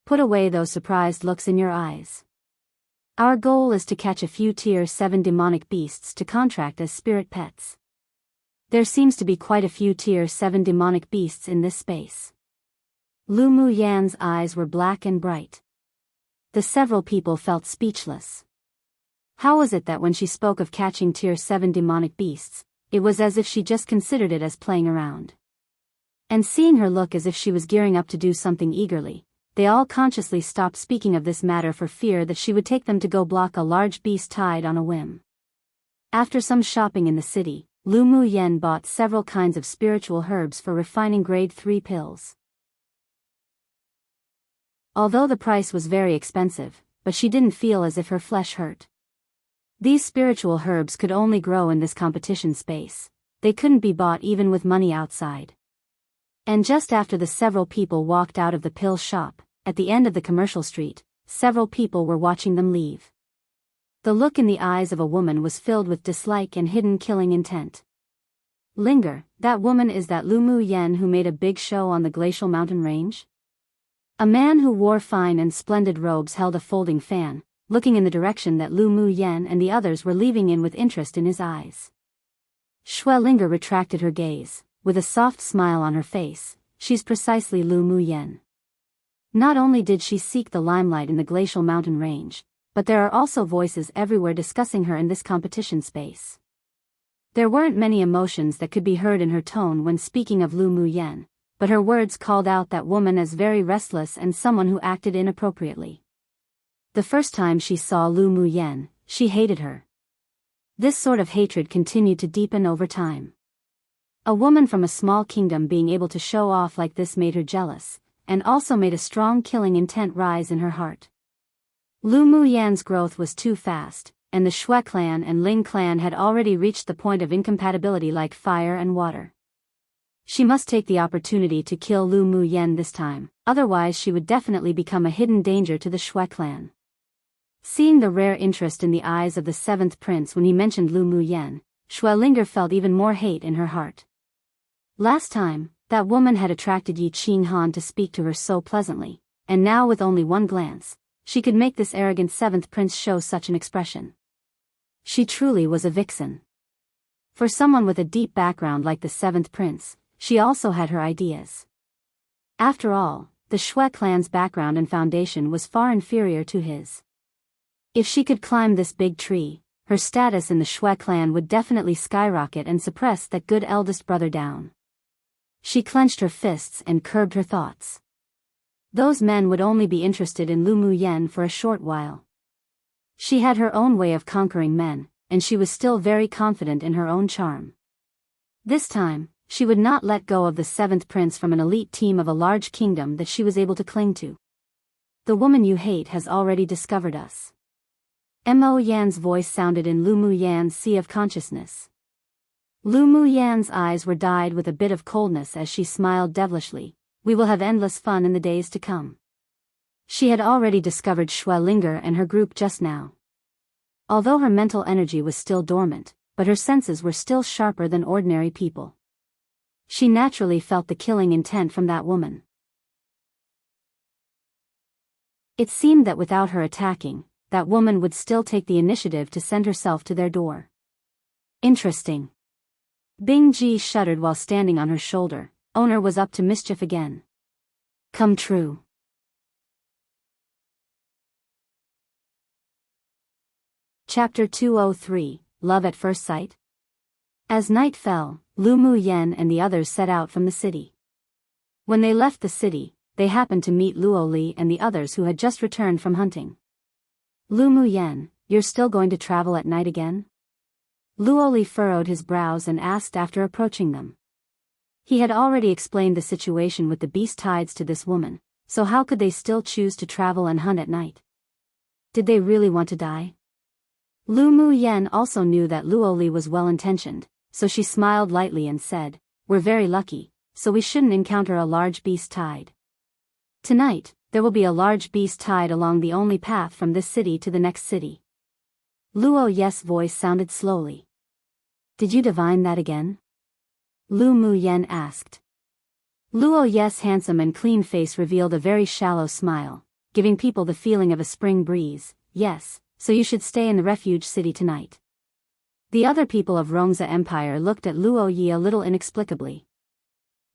[SPEAKER 1] Put away those surprised looks in your eyes. Our goal is to catch a few tier 7 demonic beasts to contract as spirit pets. There seems to be quite a few tier 7 demonic beasts in this space. Lu Mu Yan's eyes were black and bright. The several people felt speechless. How was it that when she spoke of catching tier 7 demonic beasts, it was as if she just considered it as playing around? And seeing her look as if she was gearing up to do something eagerly, they all consciously stopped speaking of this matter for fear that she would take them to go block a large beast tide on a whim. After some shopping in the city, Lu Mu Yen bought several kinds of spiritual herbs for refining grade 3 pills. Although the price was very expensive, but she didn't feel as if her flesh hurt. These spiritual herbs could only grow in this competition space. They couldn't be bought even with money outside. And just after the several people walked out of the pill shop, at the end of the commercial street, several people were watching them leave. The look in the eyes of a woman was filled with dislike and hidden killing intent. Linger, that woman is that Lu Mu Yen who made a big show on the glacial mountain range? A man who wore fine and splendid robes held a folding fan, looking in the direction that Lu Mu Yen and the others were leaving in with interest in his eyes. Shui Linger retracted her gaze, with a soft smile on her face. She's precisely Lu Mu Yen. Not only did she seek the limelight in the glacial mountain range, but there are also voices everywhere discussing her in this competition space. There weren't many emotions that could be heard in her tone when speaking of Lu Muyen, but her words called out that woman as very restless and someone who acted inappropriately. The first time she saw Lu Muyen, she hated her. This sort of hatred continued to deepen over time. A woman from a small kingdom being able to show off like this made her jealous, and also made a strong killing intent rise in her heart. Lu Muyen's growth was too fast, and the Shui clan and Ling clan had already reached the point of incompatibility like fire and water. She must take the opportunity to kill Lu Muyen this time, otherwise she would definitely become a hidden danger to the Shui clan. Seeing the rare interest in the eyes of the seventh prince when he mentioned Lu Muyen, Shui Linger felt even more hate in her heart. Last time, that woman had attracted Yi Qinghan to speak to her so pleasantly, and now with only one glance, she could make this arrogant seventh prince show such an expression. She truly was a vixen. For someone with a deep background like the seventh prince, she also had her ideas. After all, the Shui clan's background and foundation was far inferior to his. If she could climb this big tree, her status in the Shui clan would definitely skyrocket and suppress that good eldest brother down. She clenched her fists and curbed her thoughts. Those men would only be interested in Lu Muyen for a short while. She had her own way of conquering men, and she was still very confident in her own charm. This time, she would not let go of the seventh prince from an elite team of a large kingdom that she was able to cling to. The woman you hate has already discovered us. Mo Yan's voice sounded in Lu Muyen's sea of consciousness. Lu Muyen's eyes were dyed with a bit of coldness as she smiled devilishly. We will have endless fun in the days to come. She had already discovered Shui Linger and her group just now. Although her mental energy was still dormant, but her senses were still sharper than ordinary people. She naturally felt the killing intent from that woman. It seemed that without her attacking, that woman would still take the initiative to send herself to their door. Interesting. Bing Ji shuddered while standing on her shoulder. Owner was up to mischief again. Come true. Chapter 203, Love at First Sight. As night fell, Lu Muyen and the others set out from the city. When they left the city, they happened to meet Luo Li and the others who had just returned from hunting. Lu Muyen, you're still going to travel at night again? Luo Li furrowed his brows and asked after approaching them. He had already explained the situation with the beast tides to this woman, so how could they still choose to travel and hunt at night? Did they really want to die? Lu Muyen also knew that Luo Li was well-intentioned, so she smiled lightly and said, We're very lucky, so we shouldn't encounter a large beast tide. Tonight, there will be a large beast tide along the only path from this city to the next city. Luo Ye's voice sounded slowly. Did you divine that again? Lu Muyen asked. Luo Ye's handsome and clean face revealed a very shallow smile, giving people the feeling of a spring breeze. Yes, so you should stay in the refuge city tonight. The other people of Rongza Empire looked at Luo Yi a little inexplicably.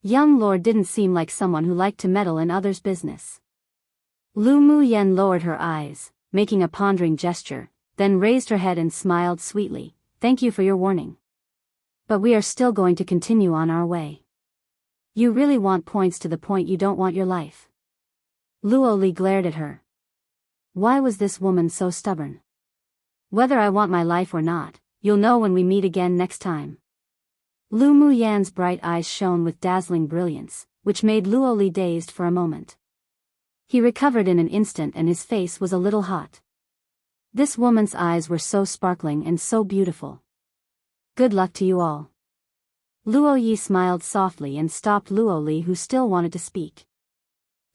[SPEAKER 1] Young lord didn't seem like someone who liked to meddle in others' business. Lu Muyen lowered her eyes, making a pondering gesture, then raised her head and smiled sweetly. Thank you for your warning. But we are still going to continue on our way. You really want points to the point you don't want your life. Luo Li glared at her. Why was this woman so stubborn? Whether I want my life or not, you'll know when we meet again next time. Lu Muyen's bright eyes shone with dazzling brilliance, which made Luo Li dazed for a moment. He recovered in an instant and his face was a little hot. This woman's eyes were so sparkling and so beautiful. Good luck to you all. Luo Yi smiled softly and stopped Luo Li, who still wanted to speak.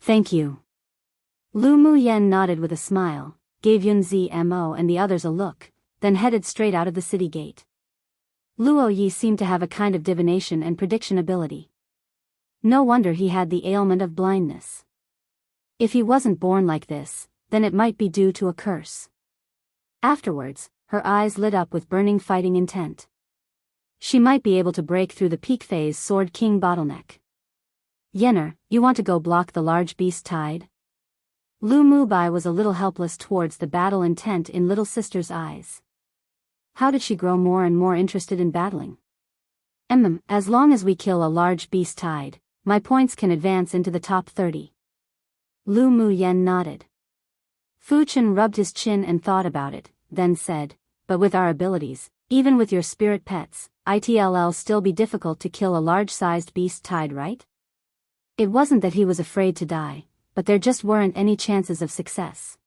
[SPEAKER 1] Thank you. Lu Muyen nodded with a smile, gave Yunzi Mo and the others a look, then headed straight out of the city gate. Luo Yi seemed to have a kind of divination and prediction ability. No wonder he had the ailment of blindness. If he wasn't born like this, then it might be due to a curse. Afterwards, her eyes lit up with burning fighting intent. She might be able to break through the peak phase Sword King bottleneck. Yenner, you want to go block the large beast tide? Lu Mubai was a little helpless towards the battle intent in little sister's eyes. How did she grow more and more interested in battling? As long as we kill a large beast tide, my points can advance into the top 30. Lu Muyen nodded. Fu Chen rubbed his chin and thought about it, then said, but with our abilities, even with your spirit pets, it'll still be difficult to kill a large-sized beast tide, right? It wasn't that he was afraid to die, but there just weren't any chances of success.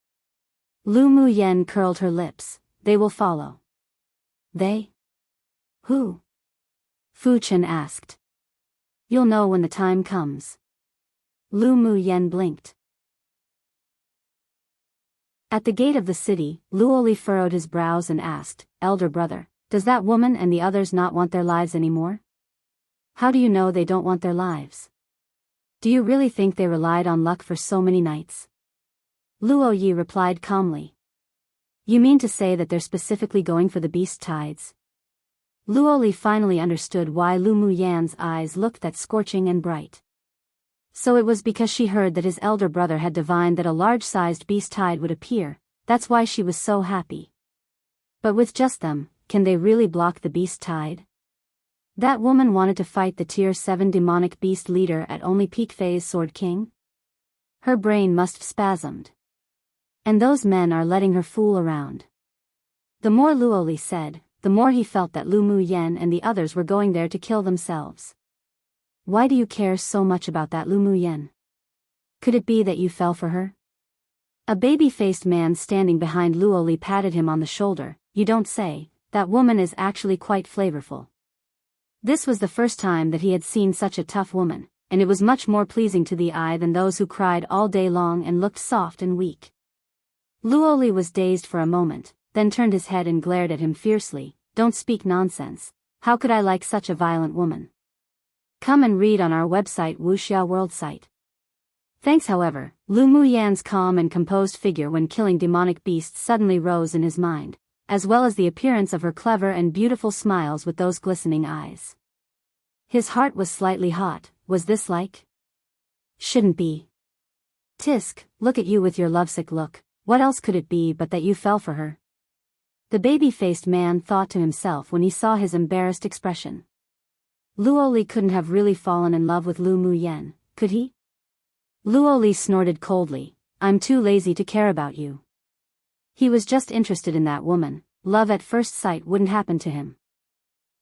[SPEAKER 1] Lu Muyen curled her lips. They will follow. They? Who? Fu Chen asked. You'll know when the time comes. Lu Muyen blinked. At the gate of the city, Luoli furrowed his brows and asked, Elder brother, does that woman and the others not want their lives anymore? How do you know they don't want their lives? Do you really think they relied on luck for so many nights? Luoyi replied calmly. You mean to say that they're specifically going for the beast tides? Luoli finally understood why Lu Muyan's eyes looked that scorching and bright. So it was because she heard that his elder brother had divined that a large-sized beast tide would appear, that's why she was so happy. But with just them, can they really block the beast tide? That woman wanted to fight the Tier 7 demonic beast leader at only peak phase Sword King? Her brain must have spasmed. And those men are letting her fool around. The more Luoli said, the more he felt that Lu Muyen and the others were going there to kill themselves. Why do you care so much about that Lu Muyen? Could it be that you fell for her? A baby-faced man standing behind Luoli patted him on the shoulder. You don't say, that woman is actually quite flavorful. This was the first time that he had seen such a tough woman, and it was much more pleasing to the eye than those who cried all day long and looked soft and weak. Luoli was dazed for a moment, then turned his head and glared at him fiercely. Don't speak nonsense. How could I like such a violent woman? Come and read on our website Wuxia World site. Thanks. However, Lu Muyan's calm and composed figure when killing demonic beasts suddenly rose in his mind, as well as the appearance of her clever and beautiful smiles with those glistening eyes. His heart was slightly hot. Was this like? Shouldn't be. Tisk, look at you with your lovesick look. What else could it be but that you fell for her? The baby-faced man thought to himself when he saw his embarrassed expression. Luoli couldn't have really fallen in love with Lu Muyen, could he? Luoli snorted coldly. I'm too lazy to care about you. He was just interested in that woman. Love at first sight wouldn't happen to him.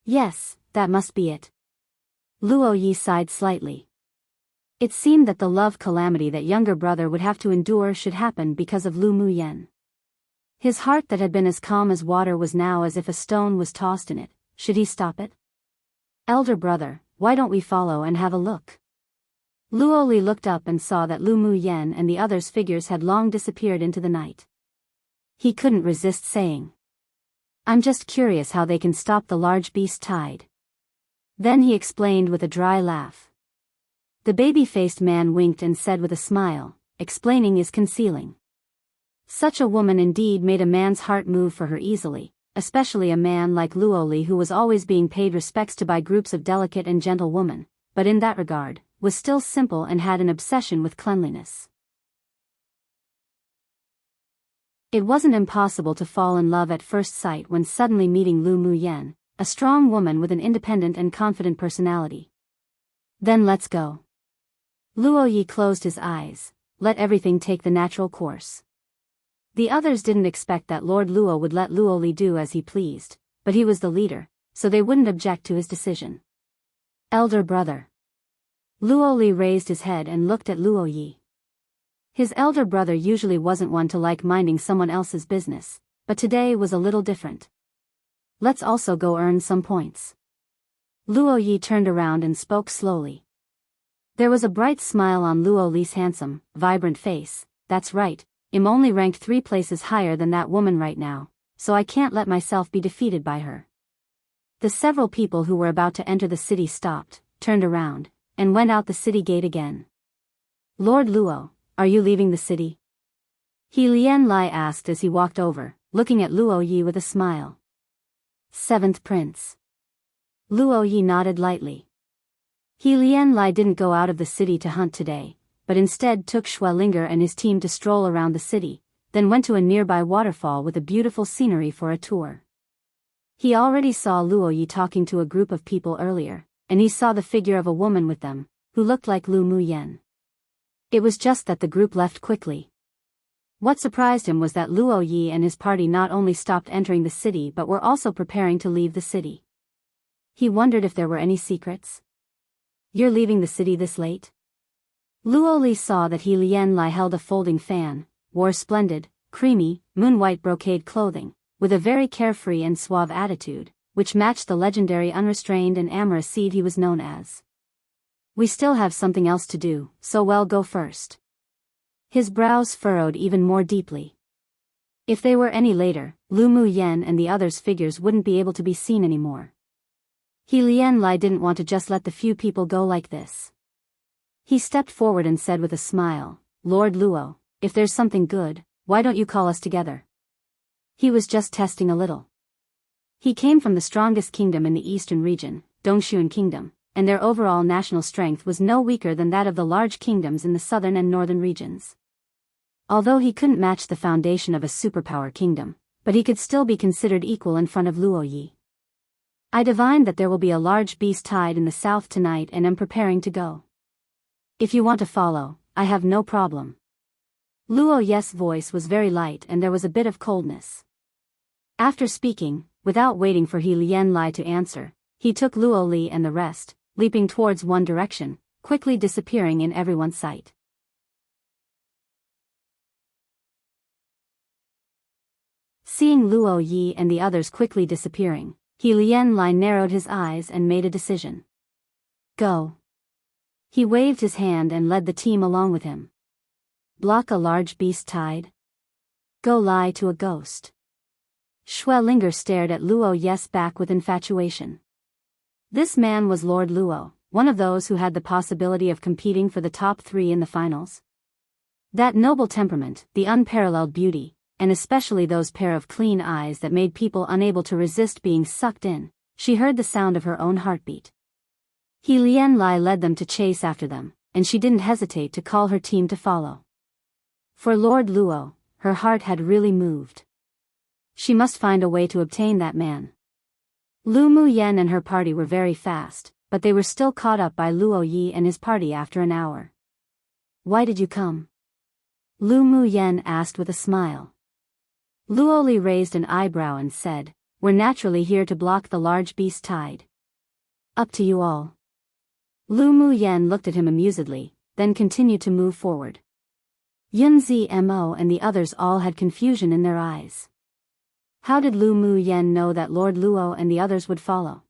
[SPEAKER 1] Yes, that must be it. Luoyi sighed slightly. It seemed that the love calamity that younger brother would have to endure should happen because of Lu Muyen. His heart that had been as calm as water was now as if a stone was tossed in it. Should he stop it? Elder brother, why don't we follow and have a look? Luoli looked up and saw that Lu Muyen and the others' figures had long disappeared into the night. He couldn't resist saying, I'm just curious how they can stop the large beast tide. Then he explained with a dry laugh. The baby-faced man winked and said with a smile, explaining is concealing. Such a woman indeed made a man's heart move for her easily, especially a man like Luoli who was always being paid respects to by groups of delicate and gentle women, but in that regard, was still simple and had an obsession with cleanliness. It wasn't impossible to fall in love at first sight when suddenly meeting Lu Muyen, a strong woman with an independent and confident personality. Then let's go. Luoyi closed his eyes. Let everything take the natural course. The others didn't expect that Lord Luo would let Luoli do as he pleased, but he was the leader, so they wouldn't object to his decision. Elder brother. Luoli raised his head and looked at Luoyi. His elder brother usually wasn't one to like minding someone else's business, but today was a little different. Let's also go earn some points. Luoyi turned around and spoke slowly. There was a bright smile on Luoli's handsome, vibrant face. That's right. I'm only ranked 3 places higher than that woman right now, so I can't let myself be defeated by her. The several people who were about to enter the city stopped, turned around, and went out the city gate again. Lord Luo, are you leaving the city? He Lian Lai asked as he walked over, looking at Luo Yi with a smile. 7th Prince. Luo Yi nodded lightly. He Lian Lai didn't go out of the city to hunt today, but instead took Schwellinger and his team to stroll around the city, then went to a nearby waterfall with a beautiful scenery for a tour. He already saw Luo Yi talking to a group of people earlier, and he saw the figure of a woman with them, who looked like Lu Muyen. It was just that the group left quickly. What surprised him was that Luo Yi and his party not only stopped entering the city but were also preparing to leave the city. He wondered if there were any secrets. "You're leaving the city this late?" Luo Li saw that He Lianlai held a folding fan, wore splendid, creamy, moon-white brocade clothing, with a very carefree and suave attitude, which matched the legendary unrestrained and amorous seed he was known as. "We still have something else to do, so well go first." His brows furrowed even more deeply. If they were any later, Lu Muyen and the others' figures wouldn't be able to be seen anymore. He Lianlai didn't want to just let the few people go like this. He stepped forward and said with a smile, "Lord Luo, if there's something good, why don't you call us together?" He was just testing a little. He came from the strongest kingdom in the eastern region, Dongxuan Kingdom, and their overall national strength was no weaker than that of the large kingdoms in the southern and northern regions. Although he couldn't match the foundation of a superpower kingdom, but he could still be considered equal in front of Luo Yi. "I divined that there will be a large beast tide in the south tonight and am preparing to go. If you want to follow, I have no problem." Luo Yi's voice was very light and there was a bit of coldness. After speaking, without waiting for He Lianlai to answer, he took Luo Li and the rest, leaping towards one direction, quickly disappearing in everyone's sight. Seeing Luo Yi and the others quickly disappearing, He Lianlai narrowed his eyes and made a decision. "Go." He waved his hand and led the team along with him. "Block a large beast tide? Go lie to a ghost." Schwellinger stared at Luo Yi's back with infatuation. This man was Lord Luo, one of those who had the possibility of competing for the top 3 in the finals. That noble temperament, the unparalleled beauty, and especially those pair of clean eyes that made people unable to resist being sucked in, she heard the sound of her own heartbeat. He Lianlai led them to chase after them, and she didn't hesitate to call her team to follow. For Lord Luo, her heart had really moved. She must find a way to obtain that man. Lu Muyen and her party were very fast, but they were still caught up by Luo Yi and his party after an hour. "Why did you come?" Lu Muyen asked with a smile. Luo Li raised an eyebrow and said, "We're naturally here to block the large beast tide." "Up to you all." Lu Muyen looked at him amusedly, then continued to move forward. Yunzi Mo and the others all had confusion in their eyes. How did Lu Muyen know that Lord Luo and the others would follow?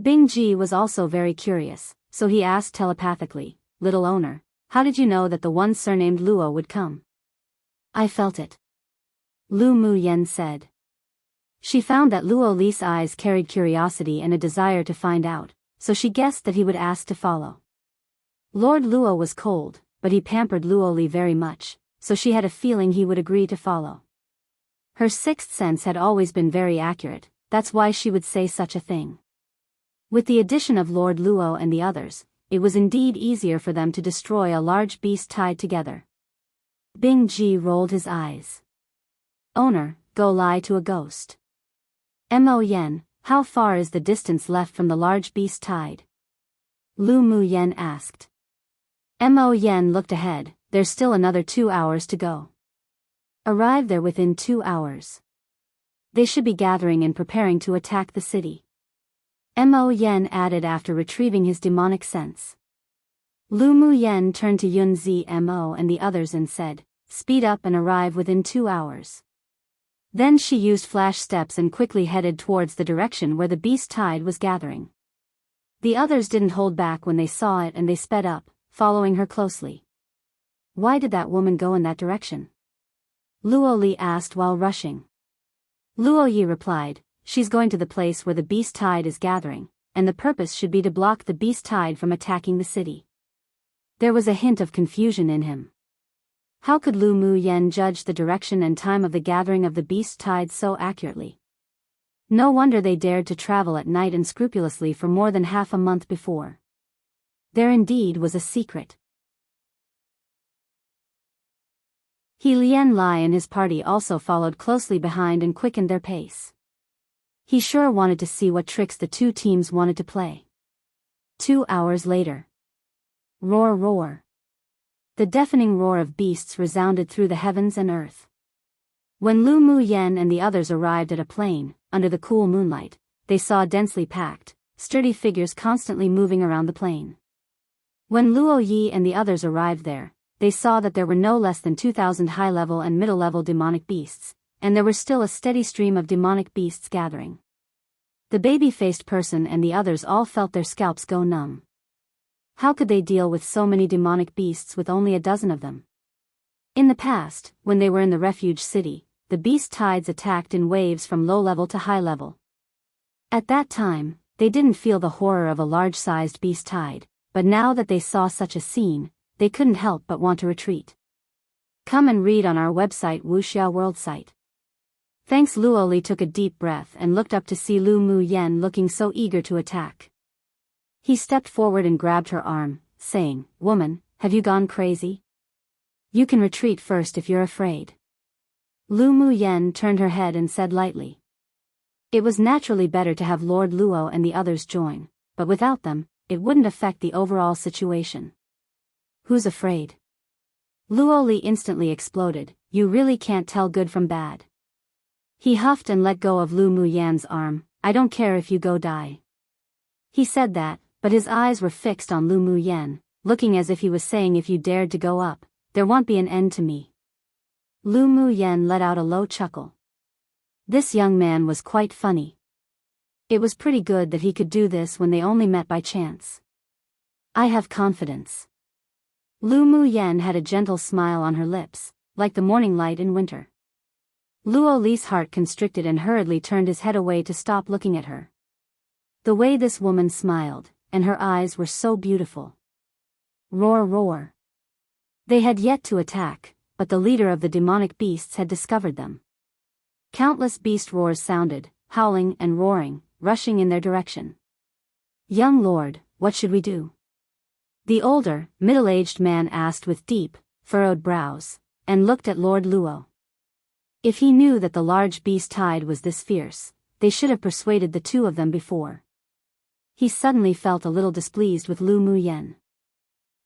[SPEAKER 1] Bing Ji was also very curious, so he asked telepathically, "Little owner, how did you know that the one surnamed Luo would come?" "I felt it," Lu Muyen said. She found that Luo Li's eyes carried curiosity and a desire to find out, so she guessed that he would ask to follow. Lord Luo was cold, but he pampered Luo Li very much, so she had a feeling he would agree to follow. Her sixth sense had always been very accurate, that's why she would say such a thing. With the addition of Lord Luo and the others, it was indeed easier for them to destroy a large beast tied together. Bing Ji rolled his eyes. "Owner, go lie to a ghost." "Mo Yen, how far is the distance left from the large beast tide?" Lu Muyen asked. Mo Yen looked ahead, there's still another 2 hours to go. Arrive there within 2 hours. They should be gathering and preparing to attack the city. Mo Yen added after retrieving his demonic sense. Lu Muyen turned to Yunzi Mo and the others and said, "Speed up and arrive within 2 hours." Then she used flash steps and quickly headed towards the direction where the beast tide was gathering. The others didn't hold back when they saw it and they sped up, following her closely. "Why did that woman go in that direction?" Luo Li asked while rushing. Luo Yi replied, "She's going to the place where the beast tide is gathering, and the purpose should be to block the beast tide from attacking the city." There was a hint of confusion in him. How could Lu Muyen judge the direction and time of the gathering of the beast tide so accurately? No wonder they dared to travel at night and scrupulously for more than half a month before. There indeed was a secret. He Lian Lai and his party also followed closely behind and quickened their pace. He sure wanted to see what tricks the two teams wanted to play. 2 hours later. Roar, roar. The deafening roar of beasts resounded through the heavens and earth. When Lu Mu Yen and the others arrived at a plain, under the cool moonlight, they saw densely packed, sturdy figures constantly moving around the plain. When Luo Yi and the others arrived there, they saw that there were no less than 2,000 high-level and middle-level demonic beasts, and there was still a steady stream of demonic beasts gathering. The baby-faced person and the others all felt their scalps go numb. How could they deal with so many demonic beasts with only a dozen of them? In the past, when they were in the refuge city, the beast tides attacked in waves from low level to high level. At that time, they didn't feel the horror of a large-sized beast tide, but now that they saw such a scene, they couldn't help but want to retreat. Come and read on our website Wuxia World site. Thanks. Luo Li took a deep breath and looked up to see Lu Mu Yen looking so eager to attack. He stepped forward and grabbed her arm, saying, "Woman, have you gone crazy? You can retreat first if you're afraid." Lu Mu Yen turned her head and said lightly. It was naturally better to have Lord Luo and the others join, but without them, it wouldn't affect the overall situation. Who's afraid? Luo Li instantly exploded. You really can't tell good from bad. He huffed and let go of Lu Mu Yan's arm. I don't care if you go die. He said that, but his eyes were fixed on Lu Mu Yan, looking as if he was saying if you dared to go up, there won't be an end to me. Lu Mu Yan let out a low chuckle. This young man was quite funny. It was pretty good that he could do this when they only met by chance. I have confidence. Lu Mu Yan had a gentle smile on her lips, like the morning light in winter. Luo Li's heart constricted and hurriedly turned his head away to stop looking at her. The way this woman smiled, and her eyes were so beautiful. Roar, roar. They had yet to attack, but the leader of the demonic beasts had discovered them. Countless beast roars sounded, howling and roaring, rushing in their direction. Young lord, what should we do? The older, middle-aged man asked with deep, furrowed brows, and looked at Lord Luo. If he knew that the large beast tide was this fierce, they should have persuaded the two of them before. He suddenly felt a little displeased with Lu Mu Yen.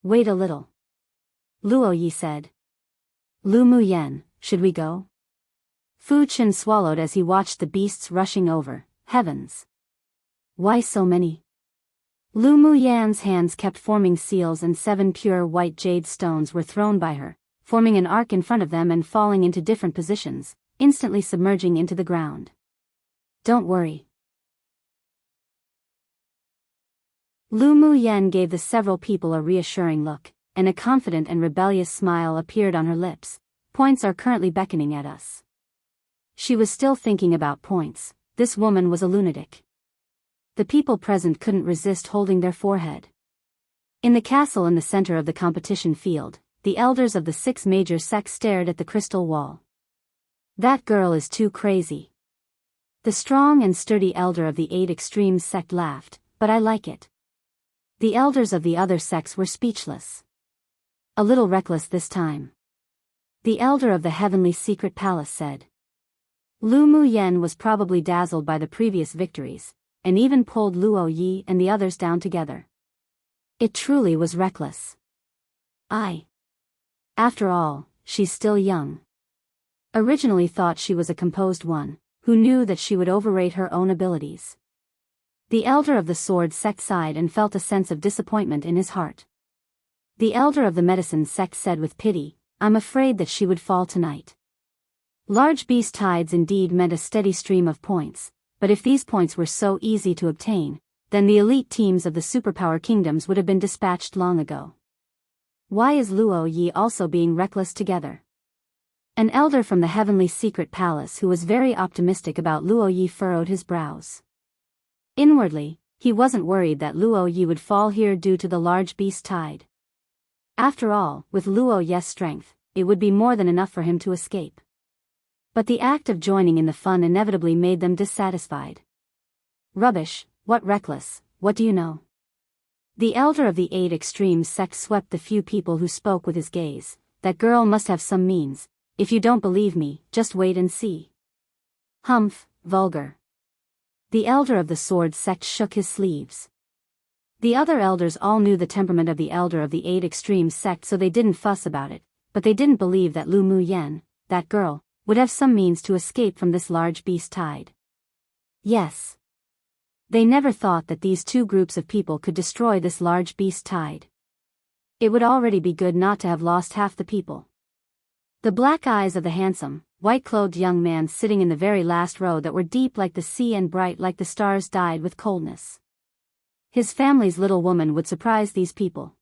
[SPEAKER 1] Wait a little. Luo Yi said. Lu Mu Yen, should we go? Fu Chen swallowed as he watched the beasts rushing over. Heavens! Why so many? Lu Mu Yan's hands kept forming seals and 7 pure white jade stones were thrown by her, forming an arc in front of them and falling into different positions, instantly submerging into the ground. Don't worry. Lu Mu Yen gave the several people a reassuring look, and a confident and rebellious smile appeared on her lips. Points are currently beckoning at us. She was still thinking about points. This woman was a lunatic. The people present couldn't resist holding their forehead. In the castle in the center of the competition field, the elders of the 6 major sects stared at the crystal wall. That girl is too crazy. The strong and sturdy elder of the 8 extremes sect laughed, but I like it. The elders of the other sects were speechless. A little reckless this time. The elder of the heavenly secret palace said. Lu Mu Yen was probably dazzled by the previous victories, and even pulled Luo Yi and the others down together. It truly was reckless. After all, she's still young. Originally thought she was a composed one, who knew that she would overrate her own abilities. The elder of the sword sect sighed and felt a sense of disappointment in his heart. The elder of the medicine sect said with pity, I'm afraid that she would fall tonight. Large beast tides indeed meant a steady stream of points, but if these points were so easy to obtain, then the elite teams of the superpower kingdoms would have been dispatched long ago. Why is Luo Yi also being reckless together? An elder from the heavenly secret palace who was very optimistic about Luo Yi furrowed his brows. Inwardly, he wasn't worried that Luo Yi would fall here due to the large beast tide. After all, with Luo Yi's strength, it would be more than enough for him to escape. But the act of joining in the fun inevitably made them dissatisfied. Rubbish, what reckless, what do you know? The elder of the 8 extremes sect swept the few people who spoke with his gaze. That girl must have some means, if you don't believe me, just wait and see. Humph, vulgar. The elder of the sword sect shook his sleeves. The other elders all knew the temperament of the elder of the 8 extreme sect, so they didn't fuss about it, but they didn't believe that Lu Mu Yen, that girl, would have some means to escape from this large beast tide. Yes. They never thought that these two groups of people could destroy this large beast tide. It would already be good not to have lost half the people. The black eyes of the handsome, white-clothed young man sitting in the very last row that were deep like the sea and bright like the stars died with coldness. His family's little woman would surprise these people.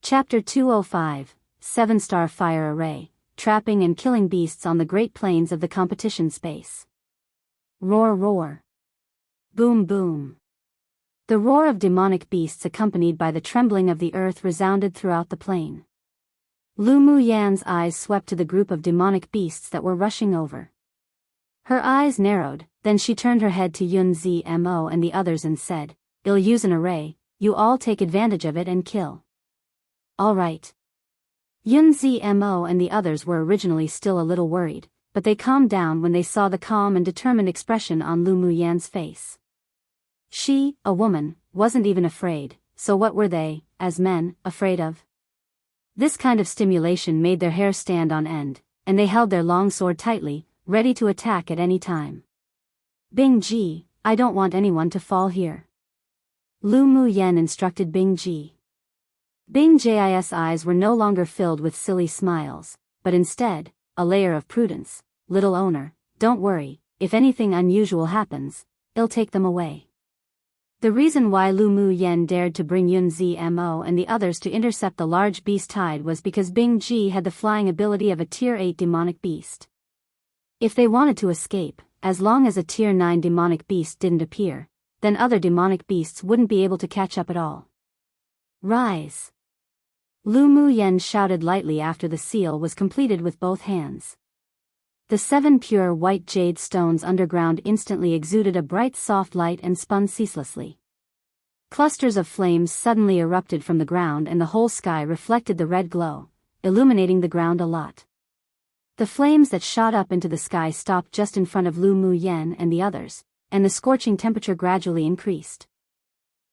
[SPEAKER 1] Chapter 205, 7-Star Fire Array, Trapping and Killing Beasts on the Great Plains of the Competition Space. Roar roar. Boom boom. The roar of demonic beasts accompanied by the trembling of the earth resounded throughout the plain. Lu Mu Yan's eyes swept to the group of demonic beasts that were rushing over. Her eyes narrowed, then she turned her head to Yun Zmo and the others and said, "I'll use an array, you all take advantage of it and kill." All right. Yun Zmo and the others were originally still a little worried, but they calmed down when they saw the calm and determined expression on Lu Mu Yan's face. She, a woman, wasn't even afraid, so what were they, as men, afraid of? This kind of stimulation made their hair stand on end, and they held their long sword tightly, ready to attack at any time. Bing Ji, I don't want anyone to fall here. Lu Mu Yan instructed Bing Ji. Bing Ji's eyes were no longer filled with silly smiles, but instead, a layer of prudence. Little owner, don't worry, if anything unusual happens, I'll take them away. The reason why Lu Mu Yan dared to bring Yun Zmo and the others to intercept the large beast tide was because Bing Ji had the flying ability of a Tier 8 demonic beast. If they wanted to escape, as long as a Tier 9 demonic beast didn't appear, then other demonic beasts wouldn't be able to catch up at all. Rise! Lu Mu Yan shouted lightly after the seal was completed with both hands. The 7 pure white jade stones underground instantly exuded a bright soft light and spun ceaselessly. Clusters of flames suddenly erupted from the ground and the whole sky reflected the red glow, illuminating the ground a lot. The flames that shot up into the sky stopped just in front of Lu Mu Yan and the others, and the scorching temperature gradually increased.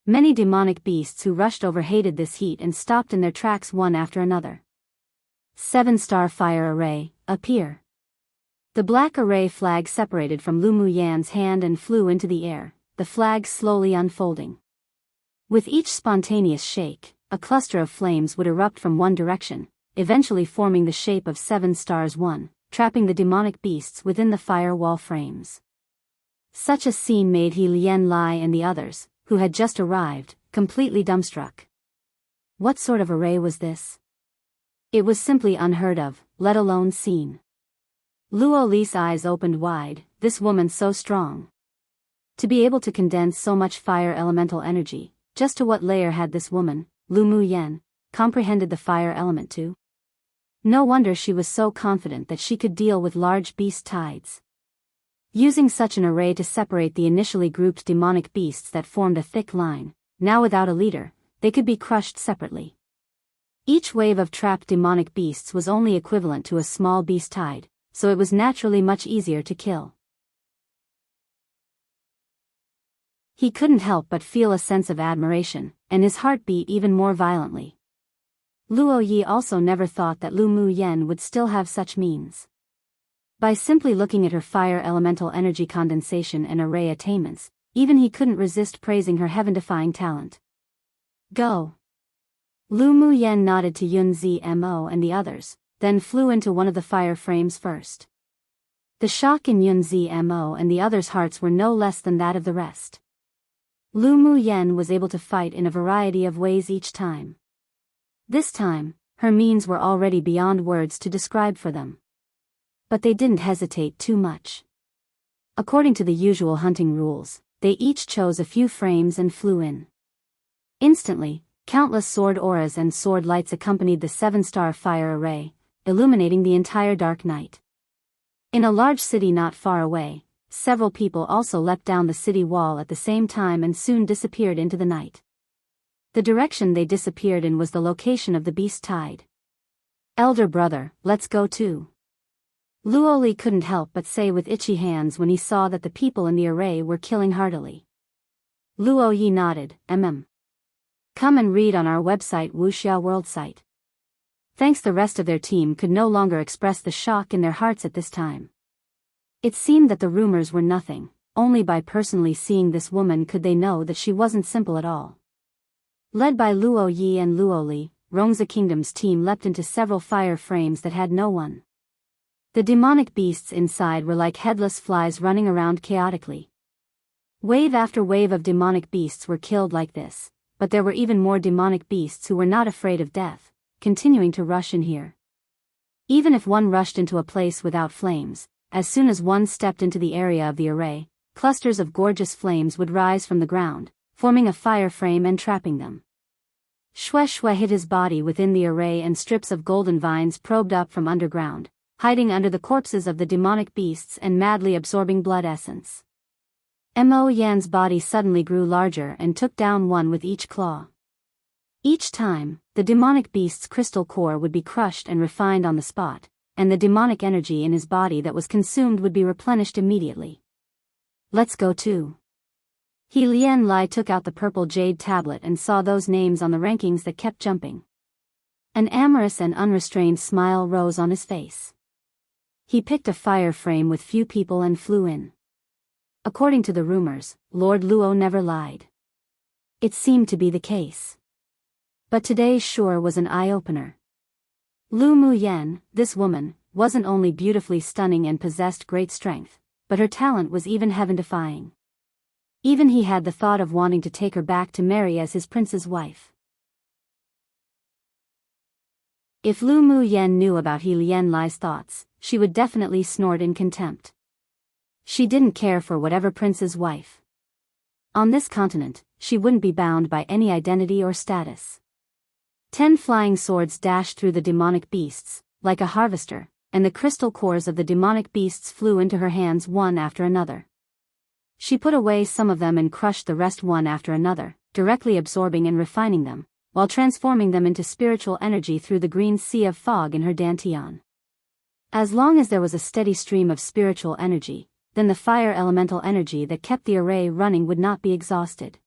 [SPEAKER 1] Many demonic beasts who rushed over hated this heat and stopped in their tracks one after another. 7-Star Fire Array, appear. The black array flag separated from Lu Mu Yan's hand and flew into the air, the flag slowly unfolding. With each spontaneous shake, a cluster of flames would erupt from one direction, eventually forming the shape of 7 stars 1, trapping the demonic beasts within the firewall frames. Such a scene made He Lian Lai and the others, who had just arrived, completely dumbstruck. What sort of array was this? It was simply unheard of, let alone seen. Luo Li's eyes opened wide, this woman so strong. To be able to condense so much fire elemental energy, just to what layer had this woman, Lu Mu Yan, comprehended the fire element to? No wonder she was so confident that she could deal with large beast tides. Using such an array to separate the initially grouped demonic beasts that formed a thick line, now without a leader, they could be crushed separately. Each wave of trapped demonic beasts was only equivalent to a small beast tide, so it was naturally much easier to kill. He couldn't help but feel a sense of admiration, and his heart beat even more violently. Luo Yi also never thought that Lu Mu Yan would still have such means. By simply looking at her fire elemental energy condensation and array attainments, even he couldn't resist praising her heaven-defying talent. Go! Lu Mu Yan nodded to Yun Zmo and the others, then flew into one of the fire frames first. The shock in Yun Zmo and the others' hearts were no less than that of the rest. Lu Mu Yan was able to fight in a variety of ways each time. This time, her means were already beyond words to describe for them. But they didn't hesitate too much. According to the usual hunting rules, they each chose a few frames and flew in. Instantly, countless sword auras and sword lights accompanied the 7-star fire array, illuminating the entire dark night. In a large city not far away, several people also leapt down the city wall at the same time and soon disappeared into the night. The direction they disappeared in was the location of the beast tide. "Elder brother, let's go too." Luoli couldn't help but say with itchy hands when he saw that the people in the array were killing heartily. Luo Yi nodded, Come and read on our website Wuxia World site. Thanks. The rest of their team could no longer express the shock in their hearts at this time. It seemed that the rumors were nothing, only by personally seeing this woman could they know that she wasn't simple at all. Led by Luo Yi and Luo Li, Rongzi Kingdom's team leapt into several fire frames that had no one. The demonic beasts inside were like headless flies running around chaotically. Wave after wave of demonic beasts were killed like this, but there were even more demonic beasts who were not afraid of death, continuing to rush in here. Even if one rushed into a place without flames, as soon as one stepped into the area of the array, clusters of gorgeous flames would rise from the ground, forming a fire frame and trapping them. Shue Shue hid his body within the array and strips of golden vines probed up from underground, hiding under the corpses of the demonic beasts and madly absorbing blood essence. Mo Yan's body suddenly grew larger and took down one with each claw. Each time, the demonic beast's crystal core would be crushed and refined on the spot, and the demonic energy in his body that was consumed would be replenished immediately. "Let's go too." He Lian Lai took out the purple jade tablet and saw those names on the rankings that kept jumping. An amorous and unrestrained smile rose on his face. He picked a fire frame with few people and flew in. According to the rumors, Lord Luo never lied. It seemed to be the case. But today sure was an eye-opener. Lu Mu Yen, this woman, wasn't only beautifully stunning and possessed great strength, but her talent was even heaven-defying. Even he had the thought of wanting to take her back to marry as his prince's wife. If Lu Mu Yen knew about He Lian Lai's thoughts, she would definitely snort in contempt. She didn't care for whatever prince's wife. On this continent, she wouldn't be bound by any identity or status. 10 flying swords dashed through the demonic beasts, like a harvester, and the crystal cores of the demonic beasts flew into her hands one after another. She put away some of them and crushed the rest one after another, directly absorbing and refining them, while transforming them into spiritual energy through the green sea of fog in her dantian. As long as there was a steady stream of spiritual energy, then the fire elemental energy that kept the array running would not be exhausted.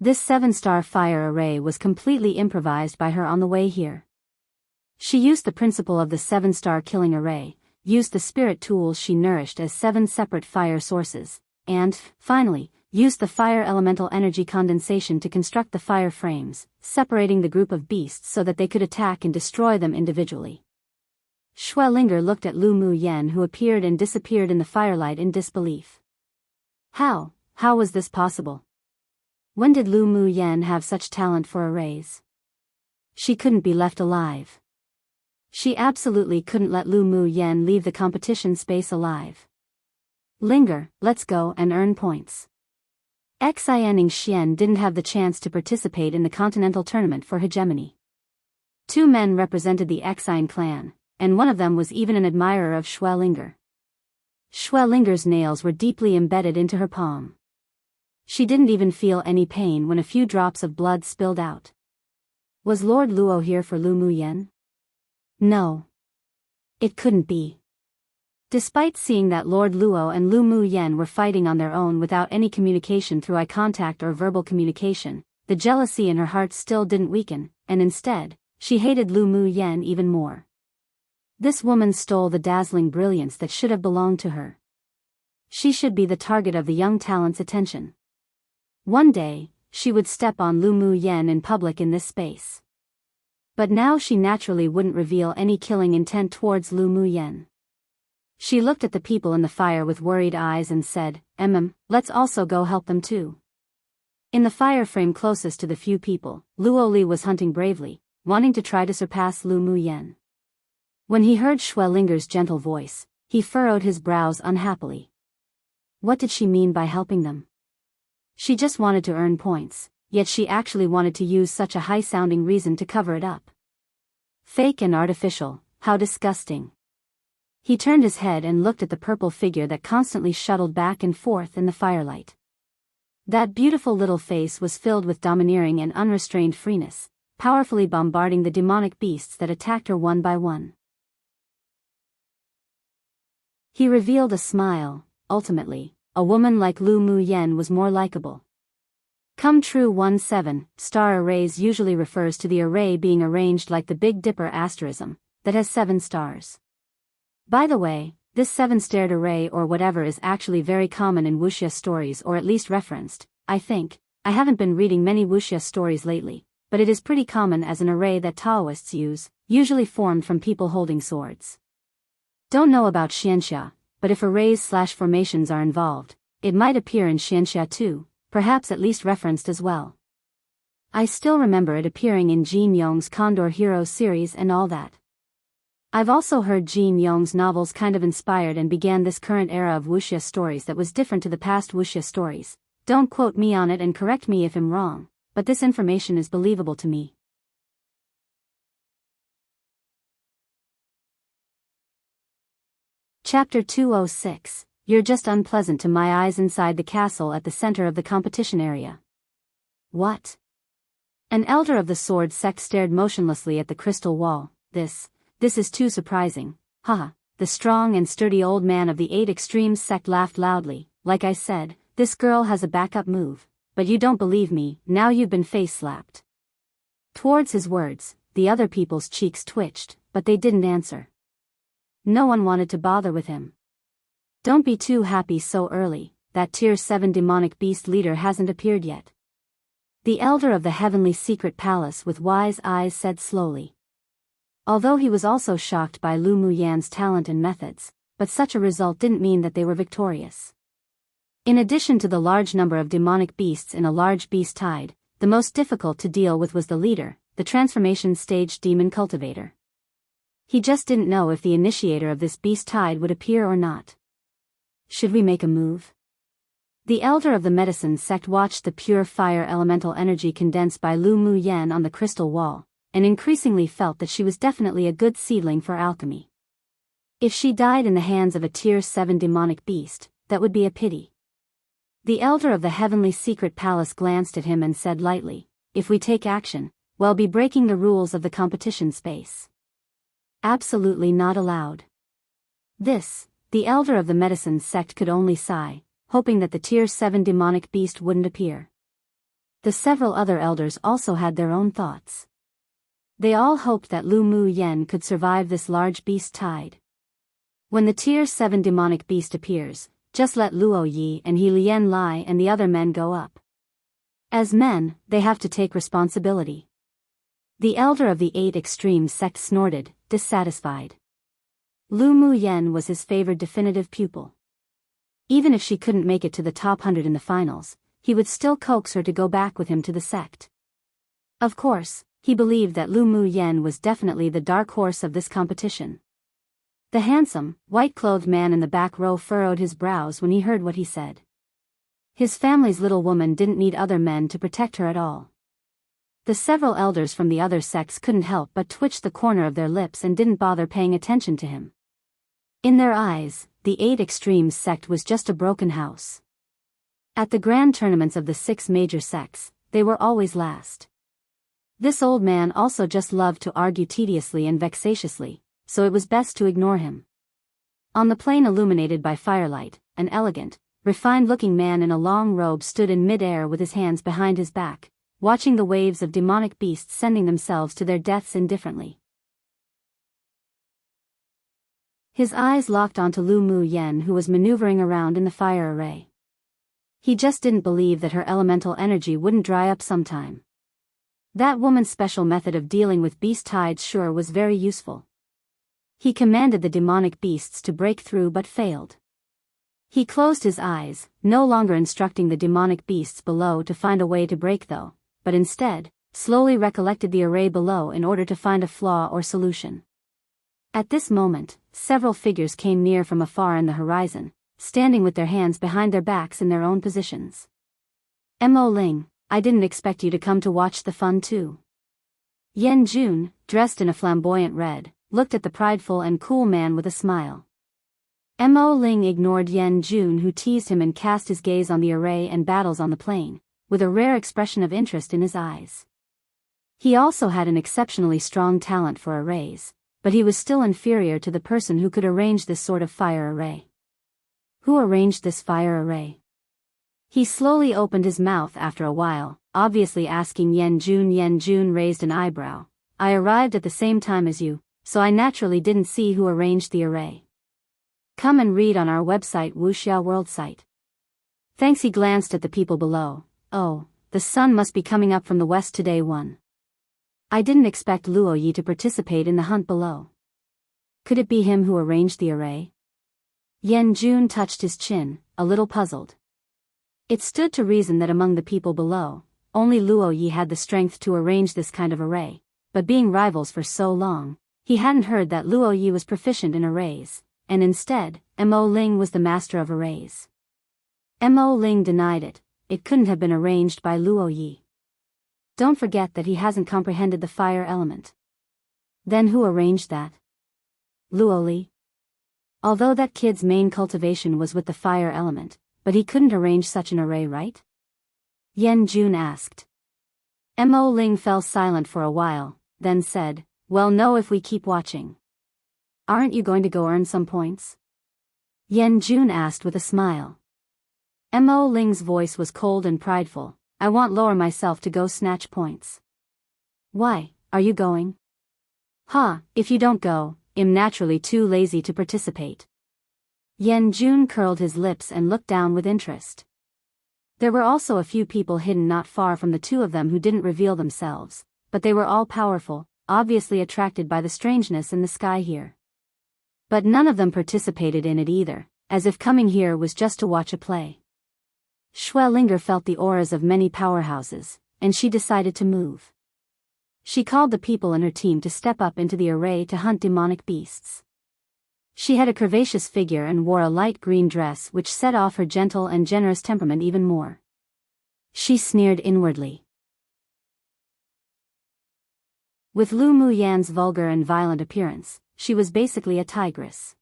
[SPEAKER 1] This 7-star fire array was completely improvised by her on the way here. She used the principle of the 7-star killing array, used the spirit tools she nourished as 7 separate fire sources, and, finally, used the fire elemental energy condensation to construct the fire frames, separating the group of beasts so that they could attack and destroy them individually. Shue Linger looked at Lu Mu Yen, who appeared and disappeared in the firelight, in disbelief. How was this possible? When did Lu Mu Yen have such talent for arrays? She couldn't be left alive. She absolutely couldn't let Lu Mu Yen leave the competition space alive. "Linger, let's go and earn points." Xianing Xian didn't have the chance to participate in the continental tournament for hegemony. 2 men represented the Xian clan, and one of them was even an admirer of Shue Linger. Shue Linger's nails were deeply embedded into her palm. She didn't even feel any pain when a few drops of blood spilled out. Was Lord Luo here for Lu Mu Yen? No. It couldn't be. Despite seeing that Lord Luo and Lu Mu Yen were fighting on their own without any communication through eye contact or verbal communication, the jealousy in her heart still didn't weaken, and instead, she hated Lu Mu Yen even more. This woman stole the dazzling brilliance that should have belonged to her. She should be the target of the young talent's attention. One day, she would step on Lu Mu Yen in public in this space. But now she naturally wouldn't reveal any killing intent towards Lu Mu Yen. She looked at the people in the fire with worried eyes and said, let's also go help them too." In the fire frame closest to the few people, Luo Li was hunting bravely, wanting to try to surpass Lu Mu Yen. When he heard Shue Linger's gentle voice, he furrowed his brows unhappily. What did she mean by helping them? She just wanted to earn points, yet she actually wanted to use such a high-sounding reason to cover it up. Fake and artificial, how disgusting. He turned his head and looked at the purple figure that constantly shuttled back and forth in the firelight. That beautiful little face was filled with domineering and unrestrained freeness, powerfully bombarding the demonic beasts that attacked her one by one. He revealed a smile. Ultimately, a woman like Lu Mu Yen was more likable. Come true 1-7 star arrays usually refers to the array being arranged like the Big Dipper asterism, that has 7 stars. By the way, this 7-starred array or whatever is actually very common in Wuxia stories, or at least referenced, I think. I haven't been reading many Wuxia stories lately, but it is pretty common as an array that Taoists use, usually formed from people holding swords. Don't know about Xianxia, but if arrays/formations are involved, it might appear in Xianxia too, perhaps at least referenced as well. I still remember it appearing in Jin Yong's Condor Heroes series and all that. I've also heard Jin Yong's novels kind of inspired and began this current era of Wuxia stories that was different to the past Wuxia stories. Don't quote me on it and correct me if I'm wrong, but this information is believable to me. Chapter 206. You're just unpleasant to my eyes. Inside the castle at the center of the competition area. What? An elder of the sword sect stared motionlessly at the crystal wall. This is too surprising. Haha. The strong and sturdy old man of the 8 Extremes sect laughed loudly. Like I said, this girl has a backup move. But you don't believe me, now you've been face-slapped. Towards his words, the other people's cheeks twitched, but they didn't answer. No one wanted to bother with him. Don't be too happy so early, that Tier 7 demonic beast leader hasn't appeared yet. The elder of the heavenly secret palace with wise eyes said slowly. Although he was also shocked by Lu Mu Yan's talent and methods, but such a result didn't mean that they were victorious. In addition to the large number of demonic beasts in a large beast tide, the most difficult to deal with was the leader, the transformation stage demon cultivator. He just didn't know if the initiator of this beast tide would appear or not. Should we make a move? The elder of the medicine sect watched the pure fire elemental energy condensed by Lu Mu Yan on the crystal wall, and increasingly felt that she was definitely a good seedling for alchemy. If she died in the hands of a Tier 7 demonic beast, that would be a pity. The elder of the heavenly secret palace glanced at him and said lightly, if we take action, we'll be breaking the rules of the competition space. Absolutely not allowed. The elder of the medicine sect could only sigh, hoping that the Tier 7 demonic beast wouldn't appear. The several other elders also had their own thoughts. They all hoped that Lu Mu Yen could survive this large beast tide. When the Tier 7 demonic beast appears, just let Luo Yi and He Lian Lai and the other men go up. As men, they have to take responsibility. The elder of the 8 Extremes sect snorted, dissatisfied. Lu Mu Yen was his favored definitive pupil. Even if she couldn't make it to the top 100 in the finals, he would still coax her to go back with him to the sect. Of course, he believed that Lu Mu Yen was definitely the dark horse of this competition. The handsome, white-clothed man in the back row furrowed his brows when he heard what he said. His family's little woman didn't need other men to protect her at all. The several elders from the other sects couldn't help but twitch the corner of their lips and didn't bother paying attention to him. In their eyes, the 8 Extremes sect was just a broken house. At the grand tournaments of the 6 major sects, they were always last. This old man also just loved to argue tediously and vexatiously, so it was best to ignore him. On the plain illuminated by firelight, an elegant, refined-looking man in a long robe stood in mid-air with his hands behind his back, watching the waves of demonic beasts sending themselves to their deaths indifferently. His eyes locked onto Lu Mu Yen, who was maneuvering around in the fire array. He just didn't believe that her elemental energy wouldn't dry up sometime. That woman's special method of dealing with beast tides sure was very useful. He commanded the demonic beasts to break through but failed. He closed his eyes, no longer instructing the demonic beasts below to find a way to break though, but instead, slowly recollected the array below in order to find a flaw or solution. At this moment, several figures came near from afar in the horizon, standing with their hands behind their backs in their own positions. Mo Ling, I didn't expect you to come to watch the fun too. Yan Jun, dressed in a flamboyant red, looked at the prideful and cool man with a smile. Mo Ling ignored Yan Jun, who teased him, and cast his gaze on the array and battles on the plain, with a rare expression of interest in his eyes. He also had an exceptionally strong talent for arrays, but he was still inferior to the person who could arrange this sort of fire array. Who arranged this fire array? He slowly opened his mouth after a while, obviously asking Yan Jun. Yan Jun raised an eyebrow. I arrived at the same time as you, so I naturally didn't see who arranged the array. Come and read on our website, Wuxia World site. Thanks. He glanced at the people below. Oh, the sun must be coming up from the west today. I didn't expect Luo Yi to participate in the hunt below. Could it be him who arranged the array? Yan Jun touched his chin, a little puzzled. It stood to reason that among the people below, only Luo Yi had the strength to arrange this kind of array, but being rivals for so long, he hadn't heard that Luo Yi was proficient in arrays, and instead, Mo Ling was the master of arrays. Mo Ling denied it. It couldn't have been arranged by Luo Yi. Don't forget that he hasn't comprehended the fire element. Then who arranged that? Luo Li? Although that kid's main cultivation was with the fire element, but he couldn't arrange such an array, right? Yan Jun asked. Mo Ling fell silent for a while, then said, well, no, if we keep watching. Aren't you going to go earn some points? Yan Jun asked with a smile. Mo Ling's voice was cold and prideful. I won't lower myself to go snatch points. Why, are you going? If you don't go, I'm naturally too lazy to participate. Yan Jun curled his lips and looked down with interest. There were also a few people hidden not far from the two of them who didn't reveal themselves, but they were all powerful, obviously attracted by the strangeness in the sky here. But none of them participated in it either, as if coming here was just to watch a play. Schwellinger felt the auras of many powerhouses, and she decided to move. She called the people in her team to step up into the array to hunt demonic beasts. She had a curvaceous figure and wore a light green dress which set off her gentle and generous temperament even more. She sneered inwardly. With Lu Muyan's vulgar and violent appearance, she was basically a tigress.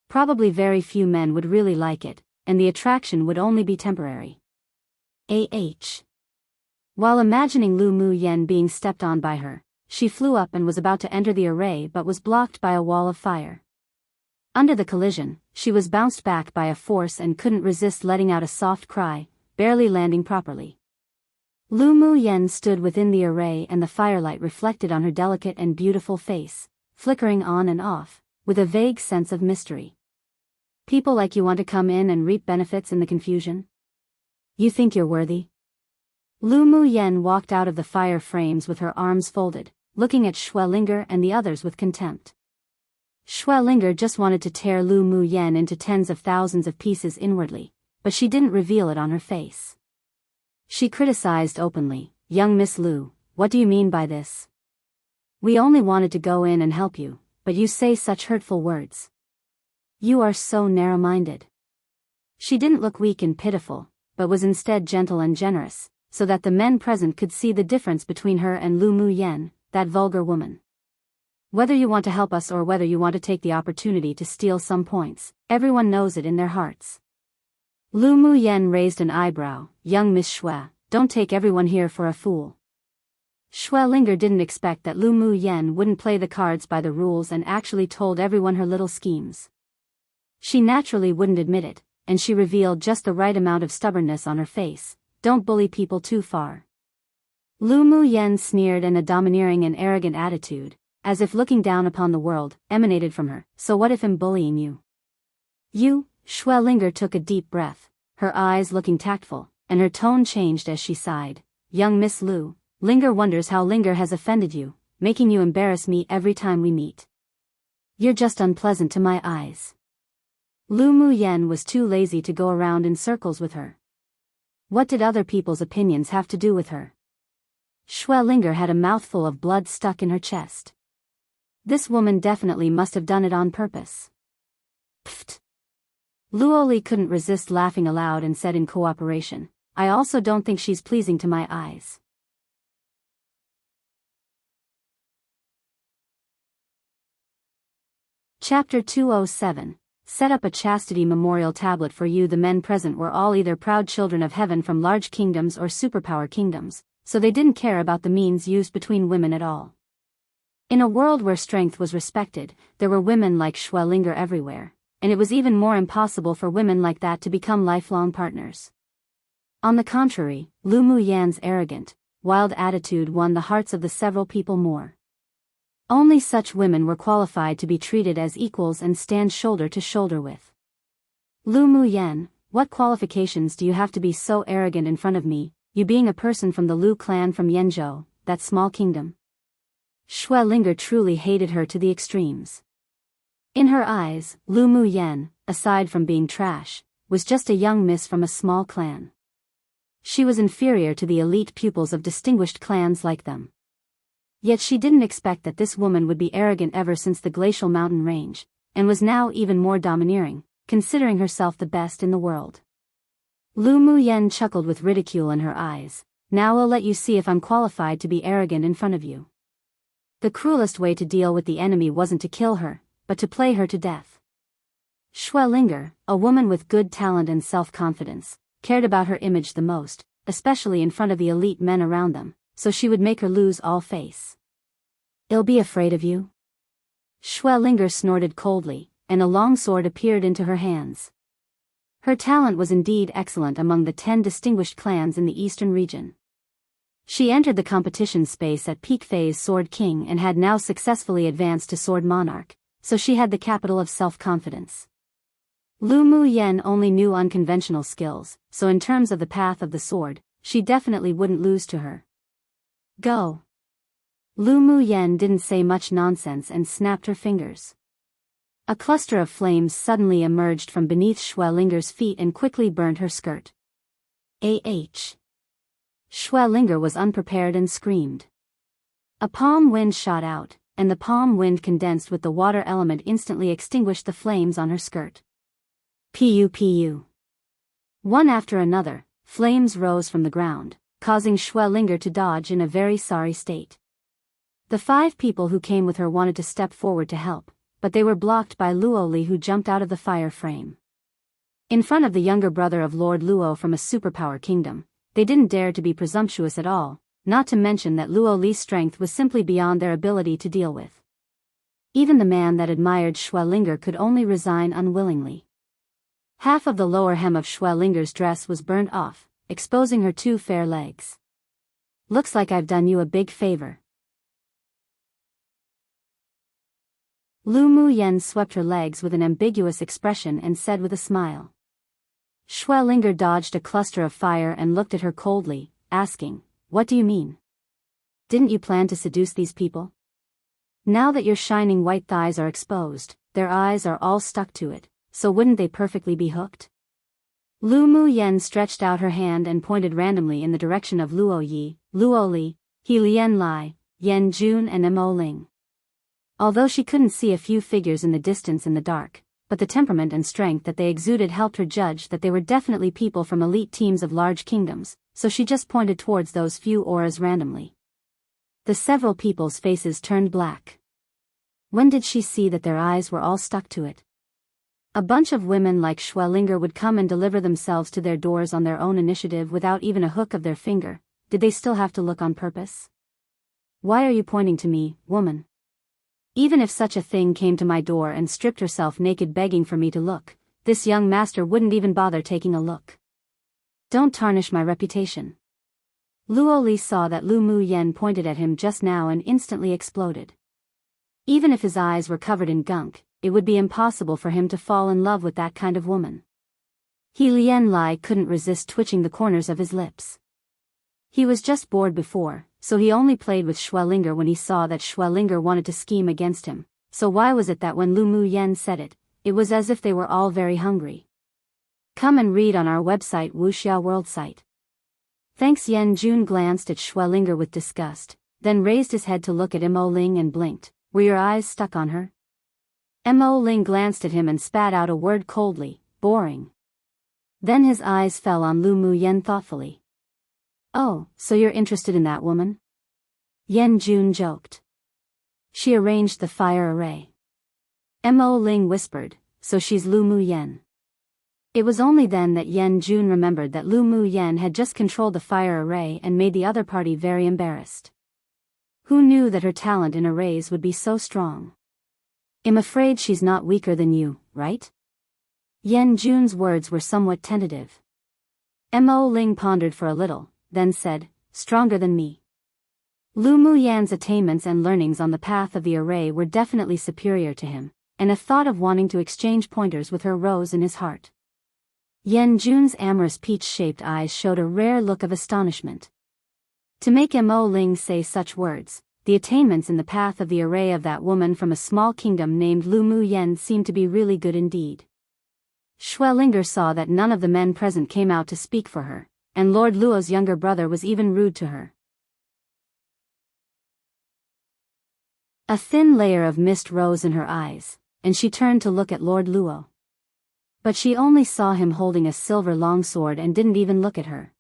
[SPEAKER 1] Probably very few men would really like it, and the attraction would only be temporary. While imagining Lu Muyan being stepped on by her, she flew up and was about to enter the array but was blocked by a wall of fire. Under the collision, she was bounced back by a force and couldn't resist letting out a soft cry, barely landing properly. Lu Muyan stood within the array and the firelight reflected on her delicate and beautiful face, flickering on and off, with a vague sense of mystery. People like you want to come in and reap benefits in the confusion? You think you're worthy? Lu Muyan walked out of the fire frames with her arms folded, looking at Schwellinger and the others with contempt. Schwellinger just wanted to tear Lu Muyan into tens of thousands of pieces inwardly, but she didn't reveal it on her face. She criticized openly, young Miss Lu, what do you mean by this? We only wanted to go in and help you, but you say such hurtful words. You are so narrow-minded. She didn't look weak and pitiful, but was instead gentle and generous, so that the men present could see the difference between her and Lu Muyan, that vulgar woman. Whether you want to help us or whether you want to take the opportunity to steal some points, everyone knows it in their hearts. Lu Muyan raised an eyebrow. Young Miss Xue, don't take everyone here for a fool. Schwellinger didn't expect that Lu Muyan wouldn't play the cards by the rules and actually told everyone her little schemes. She naturally wouldn't admit it, and she revealed just the right amount of stubbornness on her face. Don't bully people too far. Lu Muyan sneered, and a domineering and arrogant attitude, as if looking down upon the world, emanated from her. So what if I'm bullying you? You? Schwellinger took a deep breath, her eyes looking tactful, and her tone changed as she sighed. Young Miss Lu, Linger wonders how Linger has offended you, making you embarrass me every time we meet. You're just unpleasant to my eyes. Lu Muyan was too lazy to go around in circles with her. What did other people's opinions have to do with her? Schwellinger had a mouthful of blood stuck in her chest. This woman definitely must have done it on purpose. Pfft. Luoli couldn't resist laughing aloud and said in cooperation, I also don't think she's pleasing to my eyes. Chapter 207, set up a chastity memorial tablet for you. The men present were all either proud children of heaven from large kingdoms or superpower kingdoms, so they didn't care about the means used between women at all. In a world where strength was respected, there were women like Schwellinger everywhere, and it was even more impossible for women like that to become lifelong partners. On the contrary, Lu Muyan's arrogant, wild attitude won the hearts of the several people more. Only such women were qualified to be treated as equals and stand shoulder to shoulder with. Lu Muyan, what qualifications do you have to be so arrogant in front of me, you being a person from the Lu clan from Yanzhou, that small kingdom? Schwellinger truly hated her to the extremes. In her eyes, Lu Muyan, aside from being trash, was just a young miss from a small clan. She was inferior to the elite pupils of distinguished clans like them. Yet she didn't expect that this woman would be arrogant ever since the glacial mountain range, and was now even more domineering, considering herself the best in the world. Lu Muyan chuckled with ridicule in her eyes. Now I'll let you see if I'm qualified to be arrogant in front of you. The cruelest way to deal with the enemy wasn't to kill her, but to play her to death. Schwellinger, a woman with good talent and self-confidence, cared about her image the most, especially in front of the elite men around them, so she would make her lose all face. "I'll be afraid of you?" Schwellinger snorted coldly, and a long sword appeared into her hands. Her talent was indeed excellent among the 10 distinguished clans in the eastern region. She entered the competition space at peak phase Sword King and had now successfully advanced to Sword Monarch, so she had the capital of self-confidence. Lu Muyan only knew unconventional skills, so in terms of the path of the sword, she definitely wouldn't lose to her. "Go." Lu Muyan didn't say much nonsense and snapped her fingers. A cluster of flames suddenly emerged from beneath Schwellinger's feet and quickly burned her skirt. Schwellinger was unprepared and screamed. A palm wind shot out, and the palm wind condensed with the water element instantly extinguished the flames on her skirt. Pu. One after another, flames rose from the ground, causing Schwellinger to dodge in a very sorry state. The 5 people who came with her wanted to step forward to help, but they were blocked by Luoli, who jumped out of the fire frame. In front of the younger brother of Lord Luo from a superpower kingdom, they didn't dare to be presumptuous at all, not to mention that Luoli's strength was simply beyond their ability to deal with. Even the man that admired Schwellinger could only resign unwillingly. Half of the lower hem of Schwellinger's dress was burned off, exposing her 2 fair legs. "Looks like I've done you a big favor." Lu Muyan swept her legs with an ambiguous expression and said with a smile. Schwellinger dodged a cluster of fire and looked at her coldly, asking, "What do you mean? Didn't you plan to seduce these people? Now that your shining white thighs are exposed, their eyes are all stuck to it, so wouldn't they perfectly be hooked?" Lu Muyan stretched out her hand and pointed randomly in the direction of Luo Yi, Luo Li, He Lian Lai, Yan Jun and Mo Ling. Although she couldn't see a few figures in the distance in the dark, but the temperament and strength that they exuded helped her judge that they were definitely people from elite teams of large kingdoms, so she just pointed towards those few auras randomly. The several people's faces turned black. When did she see that their eyes were all stuck to it? A bunch of women like Schwellinger would come and deliver themselves to their doors on their own initiative without even a hook of their finger. Did they still have to look on purpose? "Why are you pointing to me, woman? Even if such a thing came to my door and stripped herself naked begging for me to look, this young master wouldn't even bother taking a look. Don't tarnish my reputation." Luo Li saw that Lu Muyan pointed at him just now and instantly exploded. Even if his eyes were covered in gunk, it would be impossible for him to fall in love with that kind of woman. He Lian Lai couldn't resist twitching the corners of his lips. He was just bored before, so he only played with Schwellinger when he saw that Schwellinger wanted to scheme against him, so why was it that when Lu Muyan said it, it was as if they were all very hungry? Come and read on our website Wuxia World site. Thanks. Yan Jun glanced at Schwellinger with disgust, then raised his head to look at Mo Ling and blinked. "Were your eyes stuck on her?" Mo Ling glanced at him and spat out a word coldly, "Boring." Then his eyes fell on Lu Muyan thoughtfully. "Oh, so you're interested in that woman?" Yan Jun joked. "She arranged the fire array." Mo Ling whispered, so she's Lu Mu Yen. It was only then that Yan Jun remembered that Lu Mu Yen had just controlled the fire array and made the other party very embarrassed. Who knew that her talent in arrays would be so strong? I'm afraid she's not weaker than you, right? Yan Jun's words were somewhat tentative. Mo Ling pondered for a little, then said, stronger than me. Lu Mu Yan's attainments and learnings on the path of the array were definitely superior to him, and a thought of wanting to exchange pointers with her rose in his heart. Yan Jun's amorous peach-shaped eyes showed a rare look of astonishment. To make Mo Ling say such words, the attainments in the path of the array of that woman from a small kingdom named Lu Mu Yen seemed to be really good indeed. Schwellinger saw that none of the men present came out to speak for her, and Lord Luo's younger brother was even rude to her. A thin layer of mist rose in her eyes, and she turned to look at Lord Luo. But she only saw him holding a silver longsword and didn't even look at her.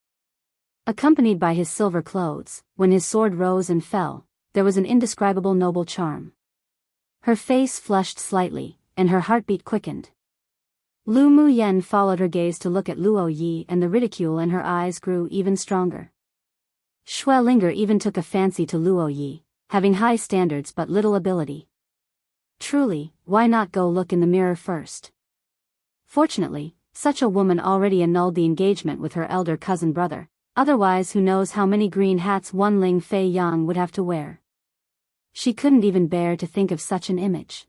[SPEAKER 1] Accompanied by his silver clothes, when his sword rose and fell, there was an indescribable noble charm. Her face flushed slightly, and her heartbeat quickened. Lu Mu Yen followed her gaze to look at Luo Yi, and the ridicule in her eyes grew even stronger. Schwellinger even took a fancy to Luo Yi, having high standards but little ability. Truly, why not go look in the mirror first? Fortunately, such a woman already annulled the engagement with her elder cousin brother, otherwise who knows how many green hats one Ling Fei Yang would have to wear. She couldn't even bear to think of such an image.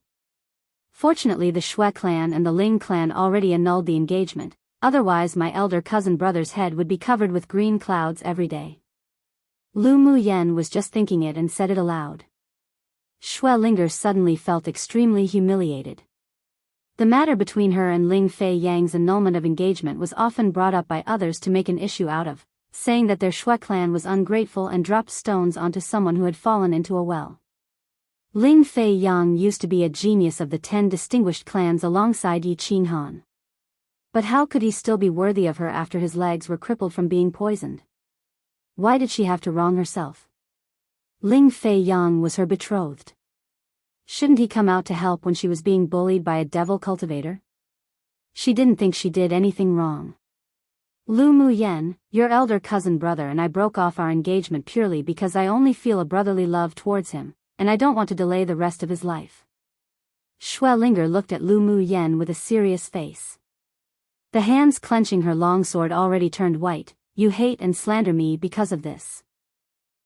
[SPEAKER 1] Fortunately the Shui clan and the Ling clan already annulled the engagement, otherwise my elder cousin brother's head would be covered with green clouds every day. Lu Mu Yen was just thinking it and said it aloud. Schwellinger suddenly felt extremely humiliated. The matter between her and Ling Fei Yang's annulment of engagement was often brought up by others to make an issue out of, saying that their Shui clan was ungrateful and dropped stones onto someone who had fallen into a well. Ling Fei Yang used to be a genius of the 10 distinguished clans alongside Yi Qinghan. But how could he still be worthy of her after his legs were crippled from being poisoned? Why did she have to wrong herself? Ling Fei Yang was her betrothed. Shouldn't he come out to help when she was being bullied by a devil cultivator? She didn't think she did anything wrong. Lu Mu Yen, your elder cousin brother and I broke off our engagement purely because I only feel a brotherly love towards him, and I don't want to delay the rest of his life. Schwellinger looked at Lu Mu Yen with a serious face. The hands clenching her longsword already turned white. You hate and slander me because of this.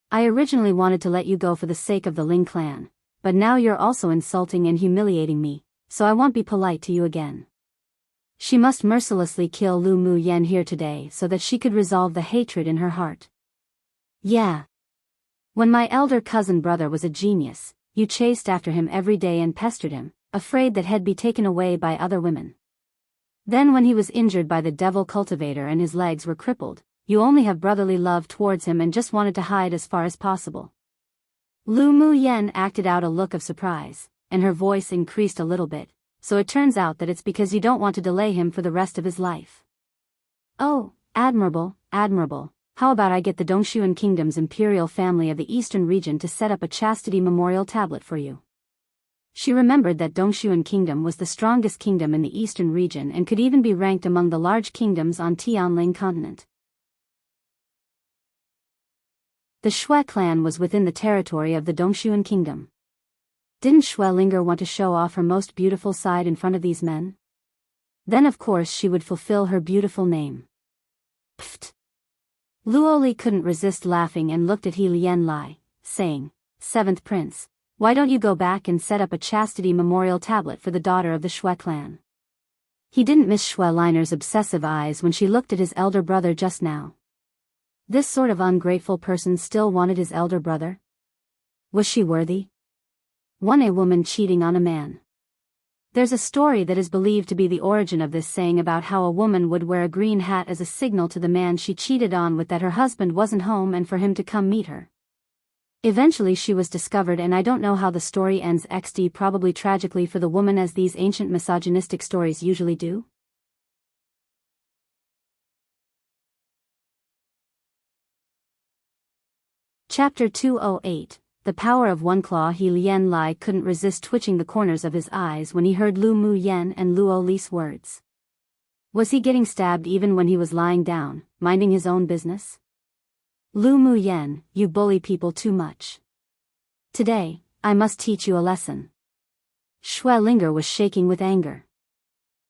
[SPEAKER 1] I originally wanted to let you go for the sake of the Ling clan, but now you're also insulting and humiliating me, so I won't be polite to you again. She must mercilessly kill Lu Mu Yen here today so that she could resolve the hatred in her heart. Yeah. When my elder cousin brother was a genius, you chased after him every day and pestered him, afraid that he'd be taken away by other women. Then when he was injured by the devil cultivator and his legs were crippled, you only have brotherly love towards him and just wanted to hide as far as possible. Lu Mu Yen acted out a look of surprise, and her voice increased a little bit, so it turns out that it's because you don't want to delay him for the rest of his life. Oh, admirable, admirable. How about I get the Dongshuan Kingdom's imperial family of the eastern region to set up a chastity memorial tablet for you? She remembered that Dongshuan Kingdom was the strongest kingdom in the eastern region and could even be ranked among the large kingdoms on Tianling continent. The Shui clan was within the territory of the Dongshuan Kingdom. Didn't Schwellinger want to show off her most beautiful side in front of these men? Then of course she would fulfill her beautiful name. Pfft. Luoli couldn't resist laughing and looked at He Lien Lai, saying, "Seventh Prince, why don't you go back and set up a chastity memorial tablet for the daughter of the Shui clan?" He didn't miss Schwellinger's obsessive eyes when she looked at his elder brother just now. This sort of ungrateful person still wanted his elder brother? Was she worthy? A woman cheating on a man. There's a story that is believed to be the origin of this saying about how a woman would wear a green hat as a signal to the man she cheated on with that her husband wasn't home and for him to come meet her. Eventually she was discovered, and I don't know how the story ends, XD, probably tragically for the woman, as these ancient misogynistic stories usually do. Chapter 208, the power of one claw. He Lien Lai couldn't resist twitching the corners of his eyes when he heard Lu Mu Yen and Luo Li's words. Was he getting stabbed even when he was lying down, minding his own business? Lu Mu Yen, you bully people too much. Today, I must teach you a lesson. Xue Linger was shaking with anger.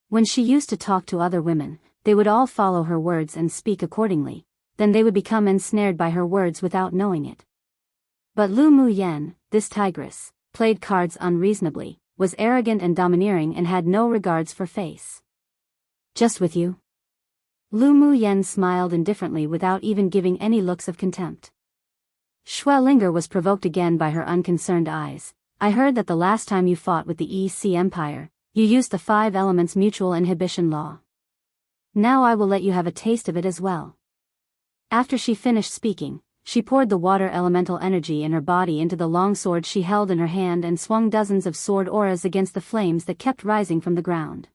[SPEAKER 1] When she used to talk to other women, they would all follow her words and speak accordingly, then they would become ensnared by her words without knowing it. But Lu Mu Yen, this tigress, played cards unreasonably, was arrogant and domineering and had no regards for face. Just with you? Lu Mu Yen smiled indifferently without even giving any looks of contempt. Xue Linger was provoked again by her unconcerned eyes. I heard that the last time you fought with the EC Empire, you used the 5 elements mutual inhibition law. Now I will let you have a taste of it as well. After she finished speaking, she poured the water elemental energy in her body into the long sword she held in her hand and swung dozens of sword auras against the flames that kept rising from the ground.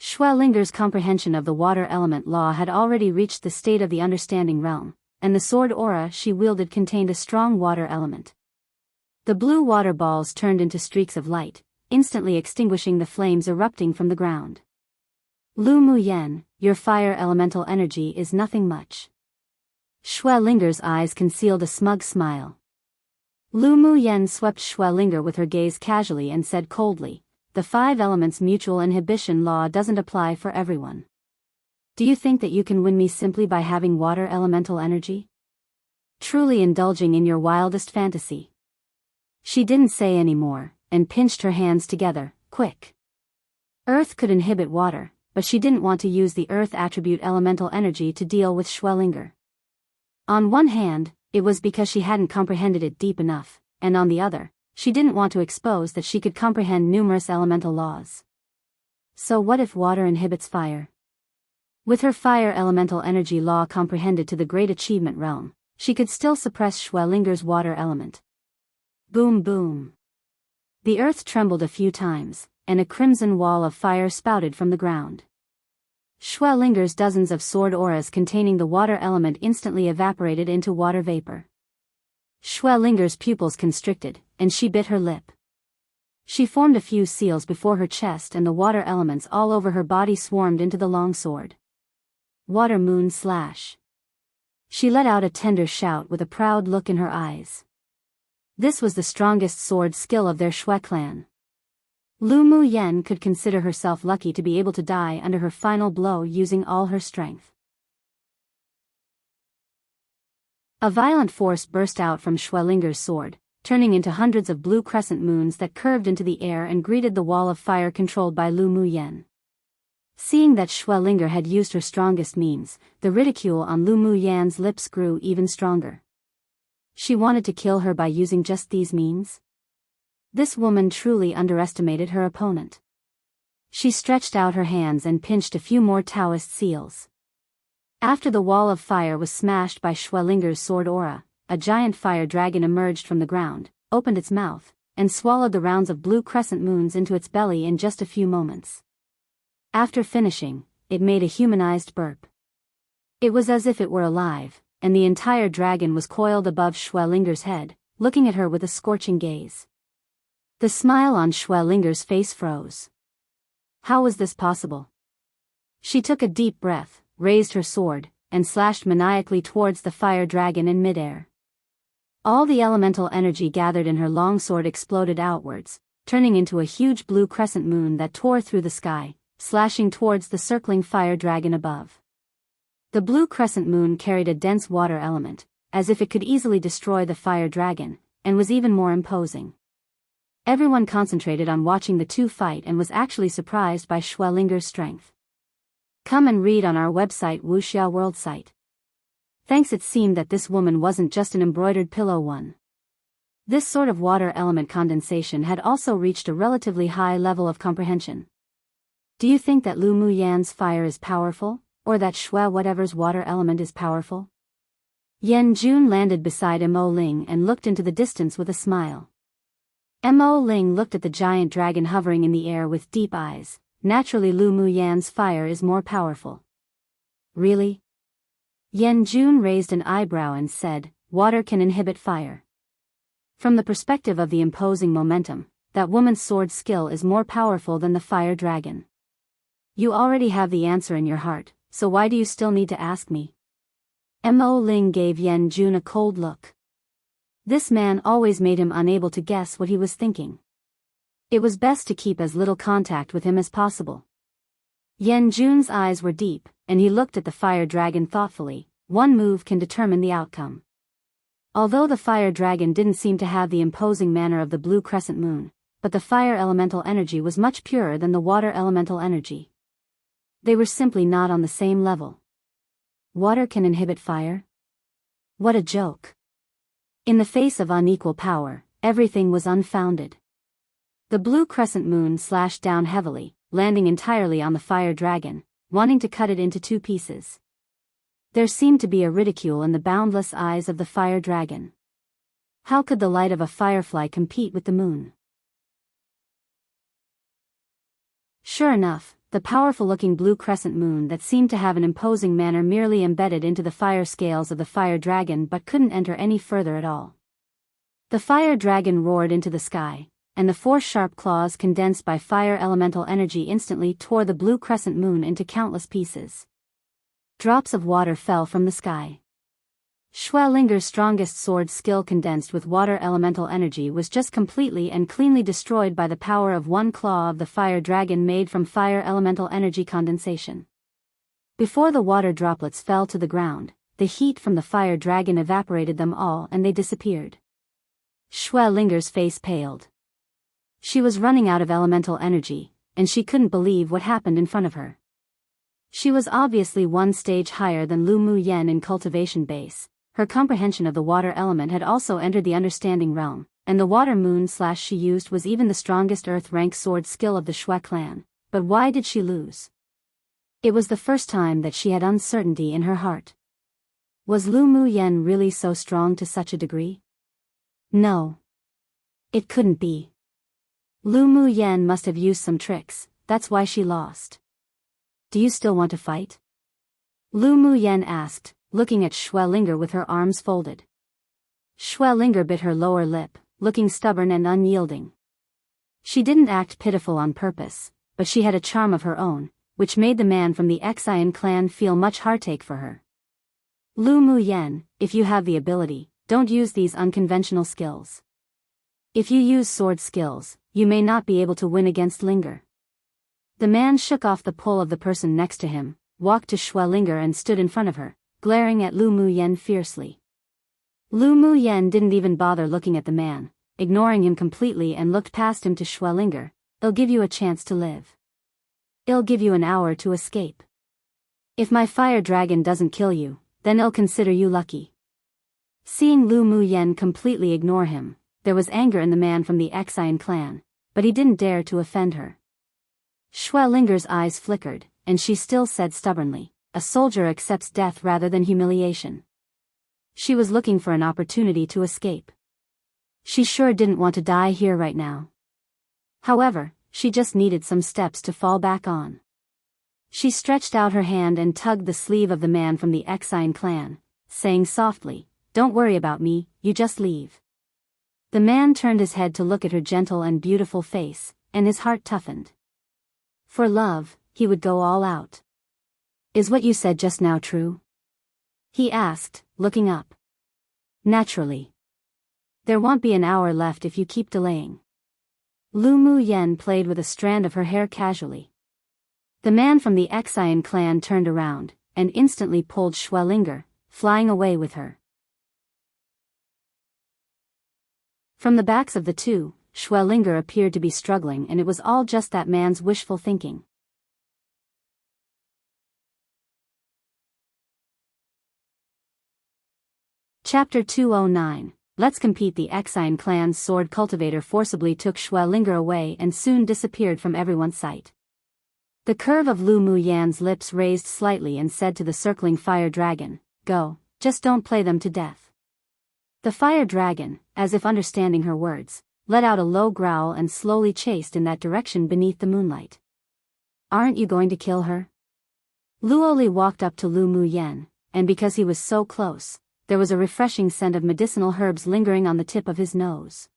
[SPEAKER 1] Xue Linger's comprehension of the water element law had already reached the state of the understanding realm, and the sword aura she wielded contained a strong water element. The blue water balls turned into streaks of light, instantly extinguishing the flames erupting from the ground. Lu Mu Yen, your fire elemental energy is nothing much. Xue Linger's eyes concealed a smug smile. Lu Mu Yen swept Xue Linger with her gaze casually and said coldly, the 5 elements mutual inhibition law doesn't apply for everyone. Do you think that you can win me simply by having water elemental energy? Truly indulging in your wildest fantasy. She didn't say any more, and pinched her hands together, quick. Earth could inhibit water, but she didn't want to use the earth attribute elemental energy to deal with Xue Linger. On one hand, it was because she hadn't comprehended it deep enough, and on the other, she didn't want to expose that she could comprehend numerous elemental laws. So what if water inhibits fire? With her fire elemental energy law comprehended to the great achievement realm, she could still suppress Xue Linger's water element. Boom boom. The earth trembled a few times, and a crimson wall of fire spouted from the ground. Xue Linger's dozens of sword auras containing the water element instantly evaporated into water vapor. Xue Linger's pupils constricted, and she bit her lip. She formed a few seals before her chest and the water elements all over her body swarmed into the long sword. Water moon slash. She let out a tender shout with a proud look in her eyes. This was the strongest sword skill of their Xue clan. Lu Mu Yen could consider herself lucky to be able to die under her final blow using all her strength. A violent force burst out from Xue Linger's sword, turning into hundreds of blue crescent moons that curved into the air and greeted the wall of fire controlled by Lu Mu Yen. Seeing that Xue Linger had used her strongest means, the ridicule on Lu Mu Yan's lips grew even stronger. She wanted to kill her by using just these means? This woman truly underestimated her opponent. She stretched out her hands and pinched a few more Taoist seals. After the wall of fire was smashed by Xue Linger's sword aura, a giant fire dragon emerged from the ground, opened its mouth, and swallowed the rounds of blue crescent moons into its belly in just a few moments. After finishing, it made a humanized burp. It was as if it were alive, and the entire dragon was coiled above Xue Linger's head, looking at her with a scorching gaze. The smile on Xue Linger's face froze. How was this possible? She took a deep breath, raised her sword, and slashed maniacally towards the fire dragon in midair. All the elemental energy gathered in her long sword exploded outwards, turning into a huge blue crescent moon that tore through the sky, slashing towards the circling fire dragon above. The blue crescent moon carried a dense water element, as if it could easily destroy the fire dragon, and was even more imposing. Everyone concentrated on watching the two fight and was actually surprised by Xue Linger's strength. Come and read on our website Wuxia World site. Thanks. It seemed that this woman wasn't just an embroidered pillow one. This sort of water element condensation had also reached a relatively high level of comprehension. Do you think that Lu Mu Yan's fire is powerful, or that Xue whatever's water element is powerful? Yan Jun landed beside Mo Ling and looked into the distance with a smile. Mo Ling looked at the giant dragon hovering in the air with deep eyes. Naturally Lu Mu Yan's fire is more powerful. Really? Yan Jun raised an eyebrow and said, water can inhibit fire. From the perspective of the imposing momentum, that woman's sword skill is more powerful than the fire dragon. You already have the answer in your heart, so why do you still need to ask me? Mo Ling gave Yan Jun a cold look. This man always made him unable to guess what he was thinking. It was best to keep as little contact with him as possible. Yan Jun's eyes were deep, and he looked at the fire dragon thoughtfully. One move can determine the outcome. Although the fire dragon didn't seem to have the imposing manner of the blue crescent moon, but the fire elemental energy was much purer than the water elemental energy. They were simply not on the same level. Water can inhibit fire? What a joke. In the face of unequal power, everything was unfounded. The blue crescent moon slashed down heavily, landing entirely on the fire dragon, wanting to cut it into two pieces. There seemed to be a ridicule in the boundless eyes of the fire dragon. How could the light of a firefly compete with the moon? Sure enough, the powerful-looking blue crescent moon that seemed to have an imposing manner merely embedded into the fire scales of the fire dragon but couldn't enter any further at all. The fire dragon roared into the sky, and the four sharp claws condensed by fire elemental energy instantly tore the blue crescent moon into countless pieces. Drops of water fell from the sky. Schwelinger's strongest sword skill condensed with water elemental energy was just completely and cleanly destroyed by the power of one claw of the fire dragon made from fire elemental energy condensation. Before the water droplets fell to the ground, the heat from the fire dragon evaporated them all and they disappeared. Schwelinger's face paled. She was running out of elemental energy, and she couldn't believe what happened in front of her. She was obviously one stage higher than Lu Mu Yen in cultivation base. Her comprehension of the water element had also entered the understanding realm, and the water moon / she used was even the strongest earth-rank sword skill of the Shui clan. But why did she lose? It was the first time that she had uncertainty in her heart. Was Lu Mu Yen really so strong to such a degree? No. It couldn't be. Lu Mu Yen must have used some tricks, that's why she lost. Do you still want to fight? Lu Mu Yen asked, looking at Schwelinger with her arms folded. Schwelinger bit her lower lip, looking stubborn and unyielding. She didn't act pitiful on purpose, but she had a charm of her own, which made the man from the Xian clan feel much heartache for her. Lu Mu Yen, if you have the ability, don't use these unconventional skills. If you use sword skills, you may not be able to win against Linger. The man shook off the pull of the person next to him, walked to Schwelinger and stood in front of her, glaring at Lu Mu Yen fiercely. Lu Mu Yen didn't even bother looking at the man, ignoring him completely and looked past him to Schwelinger. I'll give you a chance to live. I'll give you an hour to escape. If my fire dragon doesn't kill you, then I'll consider you lucky. Seeing Lu Mu Yen completely ignore him, there was anger in the man from the Xian clan, but he didn't dare to offend her. Schwelinger's eyes flickered, and she still said stubbornly, a soldier accepts death rather than humiliation. She was looking for an opportunity to escape. She sure didn't want to die here right now. However, she just needed some steps to fall back on. She stretched out her hand and tugged the sleeve of the man from the Xian clan, saying softly, "Don't worry about me, you just leave." The man turned his head to look at her gentle and beautiful face, and his heart toughened. For love, he would go all out. Is what you said just now true? He asked, looking up. Naturally. There won't be an hour left if you keep delaying. Lu Mu Yen played with a strand of her hair casually. The man from the Xian clan turned around, and instantly pulled Schwelinger, flying away with her. From the backs of the two, Schwelinger appeared to be struggling, and it was all just that man's wishful thinking. Chapter 209. Let's compete. The Xian clan's sword cultivator forcibly took Schwelinger away and soon disappeared from everyone's sight. The curve of Lu Mu Yan's lips raised slightly and said to the circling fire dragon, "Go, just don't play them to death." The fire dragon, as if understanding her words, let out a low growl and slowly chased in that direction beneath the moonlight. Aren't you going to kill her? Luoli walked up to Lu Mu Yen, and because he was so close, there was a refreshing scent of medicinal herbs lingering on the tip of his nose.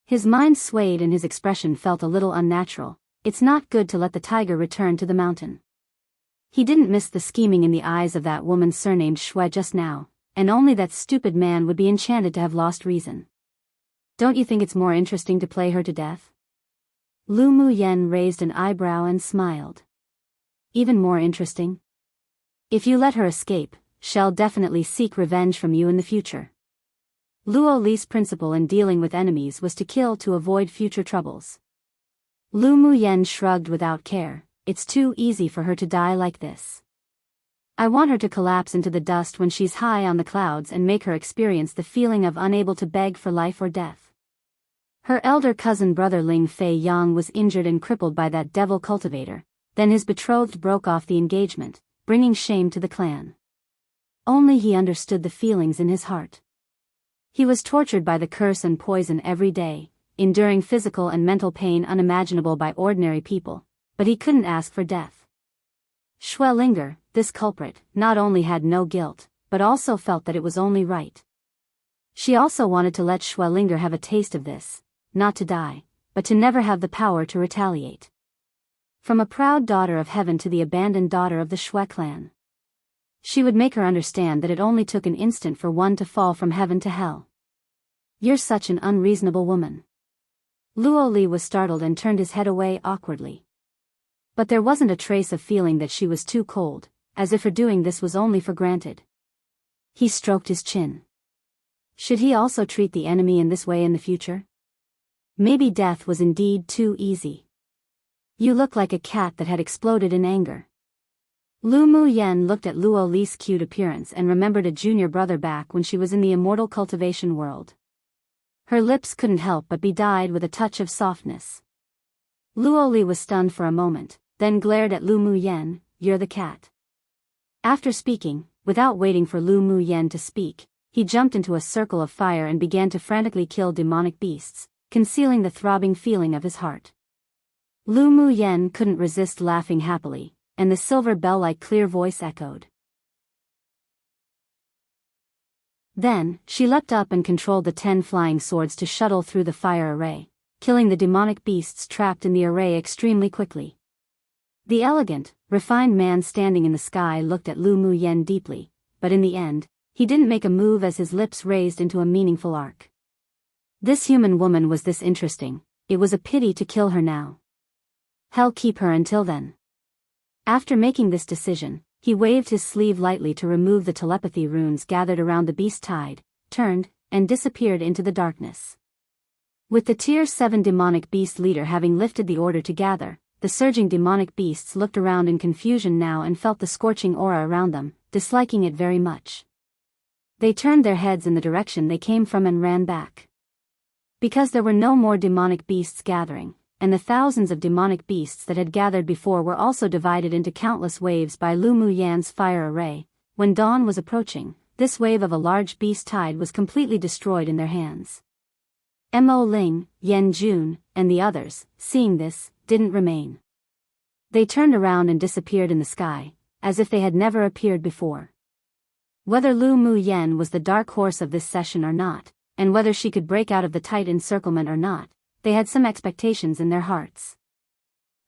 [SPEAKER 1] His mind swayed and his expression felt a little unnatural. It's not good to let the tiger return to the mountain. He didn't miss the scheming in the eyes of that woman surnamed Shui just now, and only that stupid man would be enchanted to have lost reason. Don't you think it's more interesting to play her to death? Lu Muyen raised an eyebrow and smiled. Even more interesting? If you let her escape, she'll definitely seek revenge from you in the future. Luo Li's principle in dealing with enemies was to kill to avoid future troubles. Lu Muyen shrugged without care. It's too easy for her to die like this. I want her to collapse into the dust when she's high on the clouds and make her experience the feeling of unable to beg for life or death. Her elder cousin brother Ling Fei Yang was injured and crippled by that devil cultivator, then his betrothed broke off the engagement, bringing shame to the clan. Only he understood the feelings in his heart. He was tortured by the curse and poison every day, enduring physical and mental pain unimaginable by ordinary people, but he couldn't ask for death. Schwellinger, this culprit, not only had no guilt, but also felt that it was only right. She also wanted to let Schwellinger have a taste of this, not to die, but to never have the power to retaliate. From a proud daughter of heaven to the abandoned daughter of the Shui clan. She would make her understand that it only took an instant for one to fall from heaven to hell. You're such an unreasonable woman. Luo Li was startled and turned his head away awkwardly. But there wasn't a trace of feeling that she was too cold, as if her doing this was only for granted. He stroked his chin. Should he also treat the enemy in this way in the future? Maybe death was indeed too easy. You look like a cat that had exploded in anger. Lu Muyen looked at Luo Li's cute appearance and remembered a junior brother back when she was in the immortal cultivation world. Her lips couldn't help but be dyed with a touch of softness. Luo Li was stunned for a moment, then glared at Lu Muyen. You're the cat. After speaking, without waiting for Lu Muyen to speak, he jumped into a circle of fire and began to frantically kill demonic beasts, concealing the throbbing feeling of his heart. Lu Muyen couldn't resist laughing happily, and the silver bell-like clear voice echoed. Then, she leapt up and controlled the 10 flying swords to shuttle through the fire array, killing the demonic beasts trapped in the array extremely quickly. The elegant, refined man standing in the sky looked at Lu Muyen deeply, but in the end, he didn't make a move as his lips raised into a meaningful arc. This human woman was this interesting, it was a pity to kill her now. Hell keep her until then. After making this decision, he waved his sleeve lightly to remove the telepathy runes gathered around the beast tide, turned, and disappeared into the darkness. With the Tier 7 demonic beast leader having lifted the order to gather, the surging demonic beasts looked around in confusion now and felt the scorching aura around them, disliking it very much. They turned their heads in the direction they came from and ran back. Because there were no more demonic beasts gathering, and the thousands of demonic beasts that had gathered before were also divided into countless waves by Lu Muyen's fire array, when dawn was approaching, this wave of a large beast tide was completely destroyed in their hands. Mo Ling, Yan Jun, and the others, seeing this, didn't remain. They turned around and disappeared in the sky, as if they had never appeared before. Whether Lu Muyen was the dark horse of this session or not, and whether she could break out of the tight encirclement or not, they had some expectations in their hearts.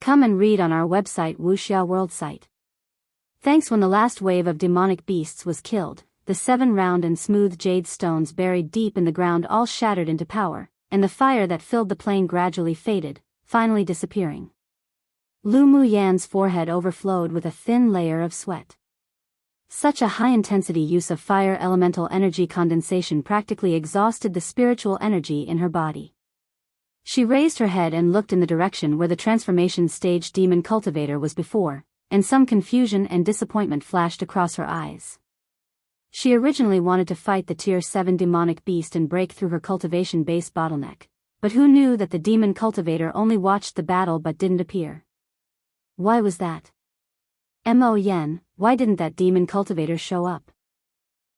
[SPEAKER 1] Come and read on our website Wuxia World site. Thanks. When the last wave of demonic beasts was killed, the 7 round and smooth jade stones buried deep in the ground all shattered into powder, and the fire that filled the plain gradually faded, finally disappearing. Lu Muyen's forehead overflowed with a thin layer of sweat. Such a high-intensity use of fire elemental energy condensation practically exhausted the spiritual energy in her body. She raised her head and looked in the direction where the transformation stage demon cultivator was before, and some confusion and disappointment flashed across her eyes. She originally wanted to fight the Tier 7 demonic beast and break through her cultivation base bottleneck, but who knew that the demon cultivator only watched the battle but didn't appear? Why was that? Mo Yen, why didn't that demon cultivator show up?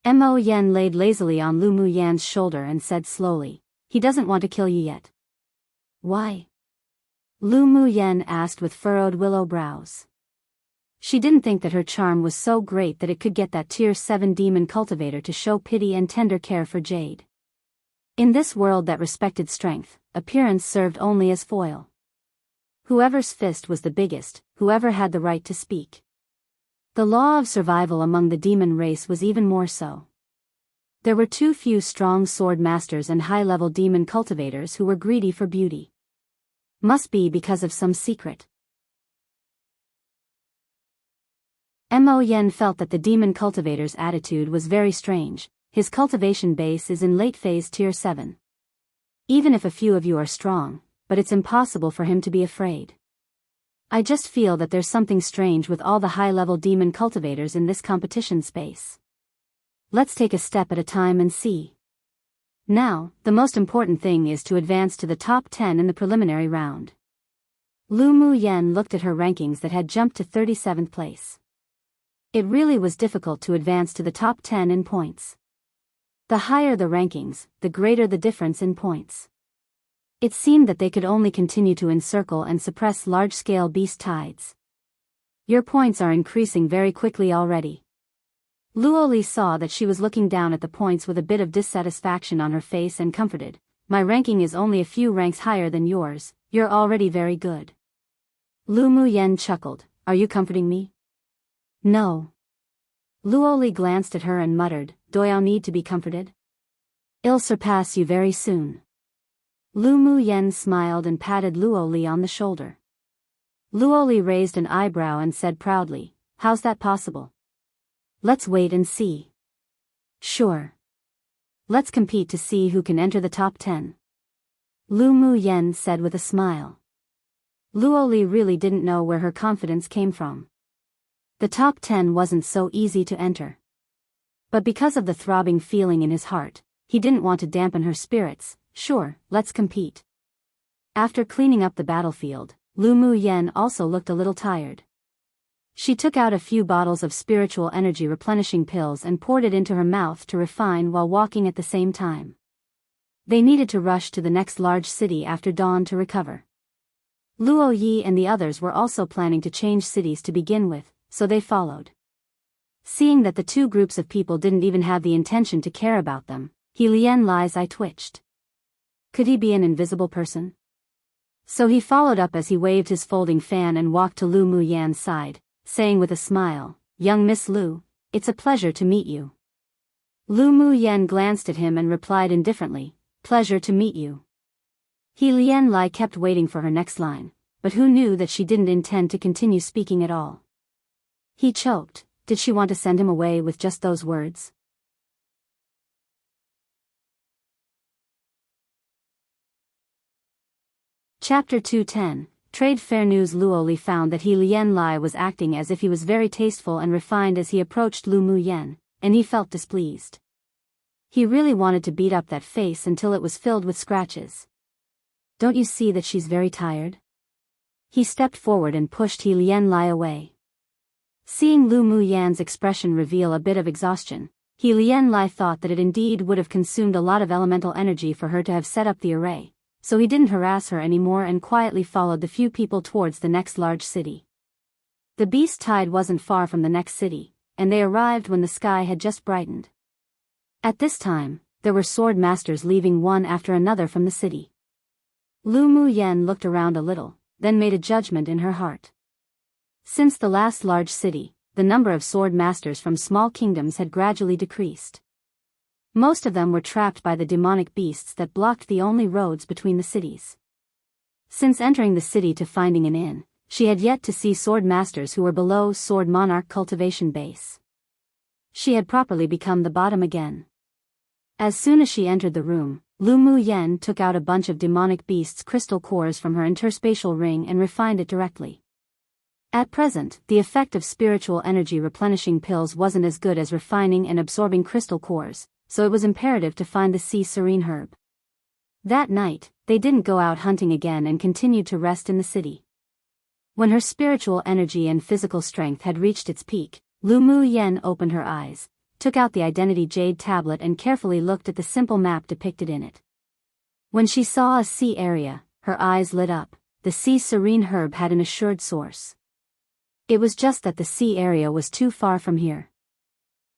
[SPEAKER 1] Mo Yen laid lazily on Lu Muyen's shoulder and said slowly, he doesn't want to kill you yet. Why? Lu Muyen asked with furrowed willow brows. She didn't think that her charm was so great that it could get that Tier 7 demon cultivator to show pity and tender care for Jade. In this world that respected strength, appearance served only as foil. Whoever's fist was the biggest, whoever had the right to speak. The law of survival among the demon race was even more so. There were too few strong sword masters and high-level demon cultivators who were greedy for beauty. Must be because of some secret. Mo Yen felt that the demon cultivator's attitude was very strange. His cultivation base is in late phase Tier 7. Even if a few of you are strong, but it's impossible for him to be afraid. I just feel that there's something strange with all the high-level demon cultivators in this competition space. Let's take a step at a time and see. Now, the most important thing is to advance to the top 10 in the preliminary round. Lu Mu Yen looked at her rankings that had jumped to 37th place. It really was difficult to advance to the top 10 in points. The higher the rankings, the greater the difference in points. It seemed that they could only continue to encircle and suppress large-scale beast tides. Your points are increasing very quickly already. Luoli saw that she was looking down at the points with a bit of dissatisfaction on her face and comforted. My ranking is only a few ranks higher than yours, you're already very good. Lu Mu Yen chuckled, are you comforting me? No. Luoli glanced at her and muttered, do I need to be comforted? I'll surpass you very soon. Lu Mu Yen smiled and patted Luoli on the shoulder. Luoli raised an eyebrow and said proudly, how's that possible? Let's wait and see. Sure. Let's compete to see who can enter the top 10. Lu Mu Yen said with a smile. Luoli really didn't know where her confidence came from. The top 10 wasn't so easy to enter. But because of the throbbing feeling in his heart, he didn't want to dampen her spirits. Sure, let's compete. After cleaning up the battlefield, Lu Mu Yen also looked a little tired. She took out a few bottles of spiritual energy replenishing pills and poured it into her mouth to refine while walking at the same time. They needed to rush to the next large city after dawn to recover. Luo Yi and the others were also planning to change cities to begin with, so they followed. Seeing that the two groups of people didn't even have the intention to care about them, He Lian Lai's eye twitched. Could he be an invisible person? So he followed up as he waved his folding fan and walked to Lu Mu Yan's side, saying with a smile, young Miss Lu, it's a pleasure to meet you. Lu Mu Yan glanced at him and replied indifferently, pleasure to meet you. He Lian Lai kept waiting for her next line, but who knew that she didn't intend to continue speaking at all. He choked. Did she want to send him away with just those words? Chapter 210, Trade Fair News. Luoli found that He Lian Lai was acting as if he was very tasteful and refined as he approached Lu Mu Yan, and he felt displeased. He really wanted to beat up that face until it was filled with scratches. Don't you see that she's very tired? He stepped forward and pushed He Lian Lai away. Seeing Lu Mu Yan's expression reveal a bit of exhaustion, He Lian Lai thought that it indeed would have consumed a lot of elemental energy for her to have set up the array, so he didn't harass her anymore and quietly followed the few people towards the next large city. The beast tide wasn't far from the next city, and they arrived when the sky had just brightened. At this time, there were sword masters leaving one after another from the city. Lu Mu Yan looked around a little, then made a judgment in her heart. Since the last large city, the number of sword masters from small kingdoms had gradually decreased. Most of them were trapped by the demonic beasts that blocked the only roads between the cities. Since entering the city to finding an inn, she had yet to see sword masters who were below sword monarch cultivation base. She had properly become the bottom again. As soon as she entered the room, Lu Mu Yan took out a bunch of demonic beasts' crystal cores from her interspatial ring and refined it directly. At present, the effect of spiritual energy replenishing pills wasn't as good as refining and absorbing crystal cores, so it was imperative to find the sea serene herb. That night, they didn't go out hunting again and continued to rest in the city. When her spiritual energy and physical strength had reached its peak, Lu Mu Yan opened her eyes, took out the identity jade tablet and carefully looked at the simple map depicted in it. When she saw a sea area, her eyes lit up. The sea serene herb had an assured source. It was just that the sea area was too far from here.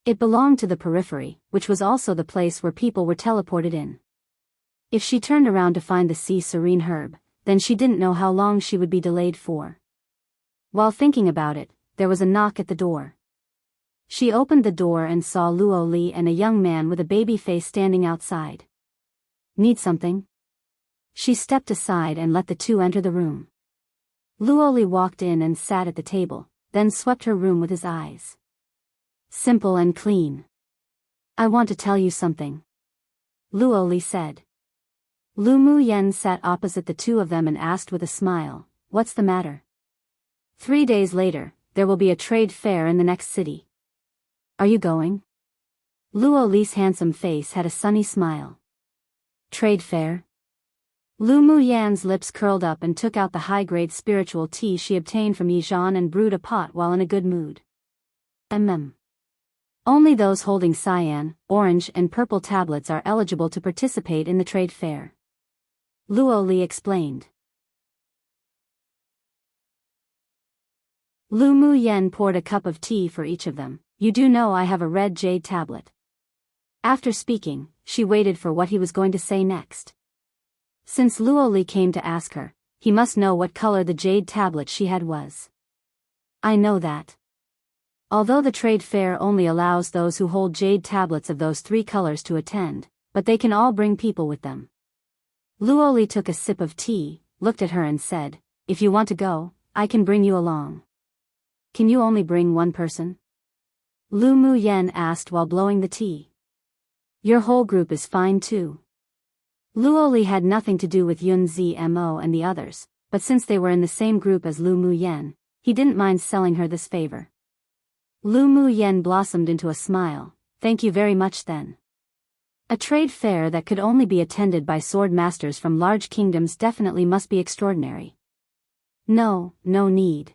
[SPEAKER 1] It belonged to the periphery, which was also the place where people were teleported in. If she turned around to find the sea serene herb, then she didn't know how long she would be delayed for. While thinking about it, there was a knock at the door. She opened the door and saw Luo Li and a young man with a baby face standing outside. Need something? She stepped aside and let the two enter the room. Luo Li walked in and sat at the table, then swept her room with his eyes. Simple and clean. I want to tell you something, Luo Li said. Lu Mu Yen sat opposite the two of them and asked with a smile, what's the matter? 3 days later, there will be a trade fair in the next city. Are you going? Luo Li's handsome face had a sunny smile. Trade fair? Lu Mu Yan's lips curled up and took out the high-grade spiritual tea she obtained from Yijan and brewed a pot while in a good mood. Only those holding cyan, orange and purple tablets are eligible to participate in the trade fair. Luo Li explained. Lu Mu Yen poured a cup of tea for each of them. You do know I have a red jade tablet. After speaking, she waited for what he was going to say next. Since Luo Li came to ask her, he must know what color the jade tablet she had was. I know that. Although the trade fair only allows those who hold jade tablets of those 3 colors to attend, but they can all bring people with them. Luo Li took a sip of tea, looked at her and said, if you want to go, I can bring you along. Can you only bring one person? Lu Mu Yen asked while blowing the tea. Your whole group is fine too. Luo Li had nothing to do with Yun Zmo and the others, but since they were in the same group as Lu Mu Yen, he didn't mind selling her this favor. Lu Mu Yen blossomed into a smile. Thank you very much then. A trade fair that could only be attended by sword masters from large kingdoms definitely must be extraordinary. No need.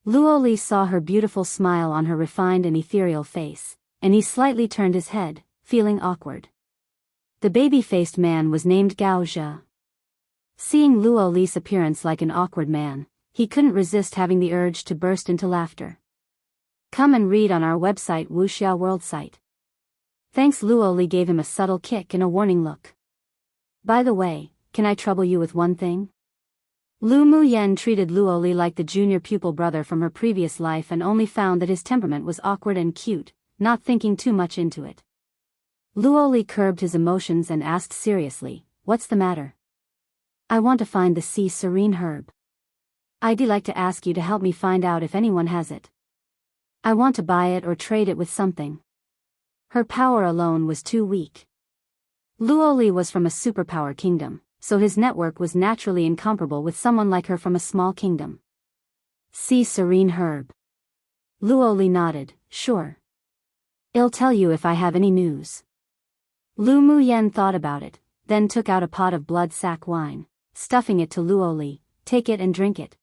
[SPEAKER 1] Luo Li saw her beautiful smile on her refined and ethereal face, and he slightly turned his head, feeling awkward. The baby-faced man was named Gao Zhe. Seeing Luo Li's appearance like an awkward man, he couldn't resist having the urge to burst into laughter. Come and read on our website Wuxia World site. Thanks. Luo Li gave him a subtle kick and a warning look. By the way, can I trouble you with one thing? Lu Mu Yen treated Luo Li like the junior pupil brother from her previous life and only found that his temperament was awkward and cute, not thinking too much into it. Luo Li curbed his emotions and asked seriously, what's the matter? I want to find the sea serene herb. I'd like to ask you to help me find out if anyone has it. I want to buy it or trade it with something. Her power alone was too weak. Luo Li was from a superpower kingdom, so his network was naturally incomparable with someone like her from a small kingdom. Sea serene herb. Luo Li nodded, sure. I'll tell you if I have any news. Lu Mu Yen thought about it, then took out a pot of blood sack wine, stuffing it to Luo Li. Take it and drink it.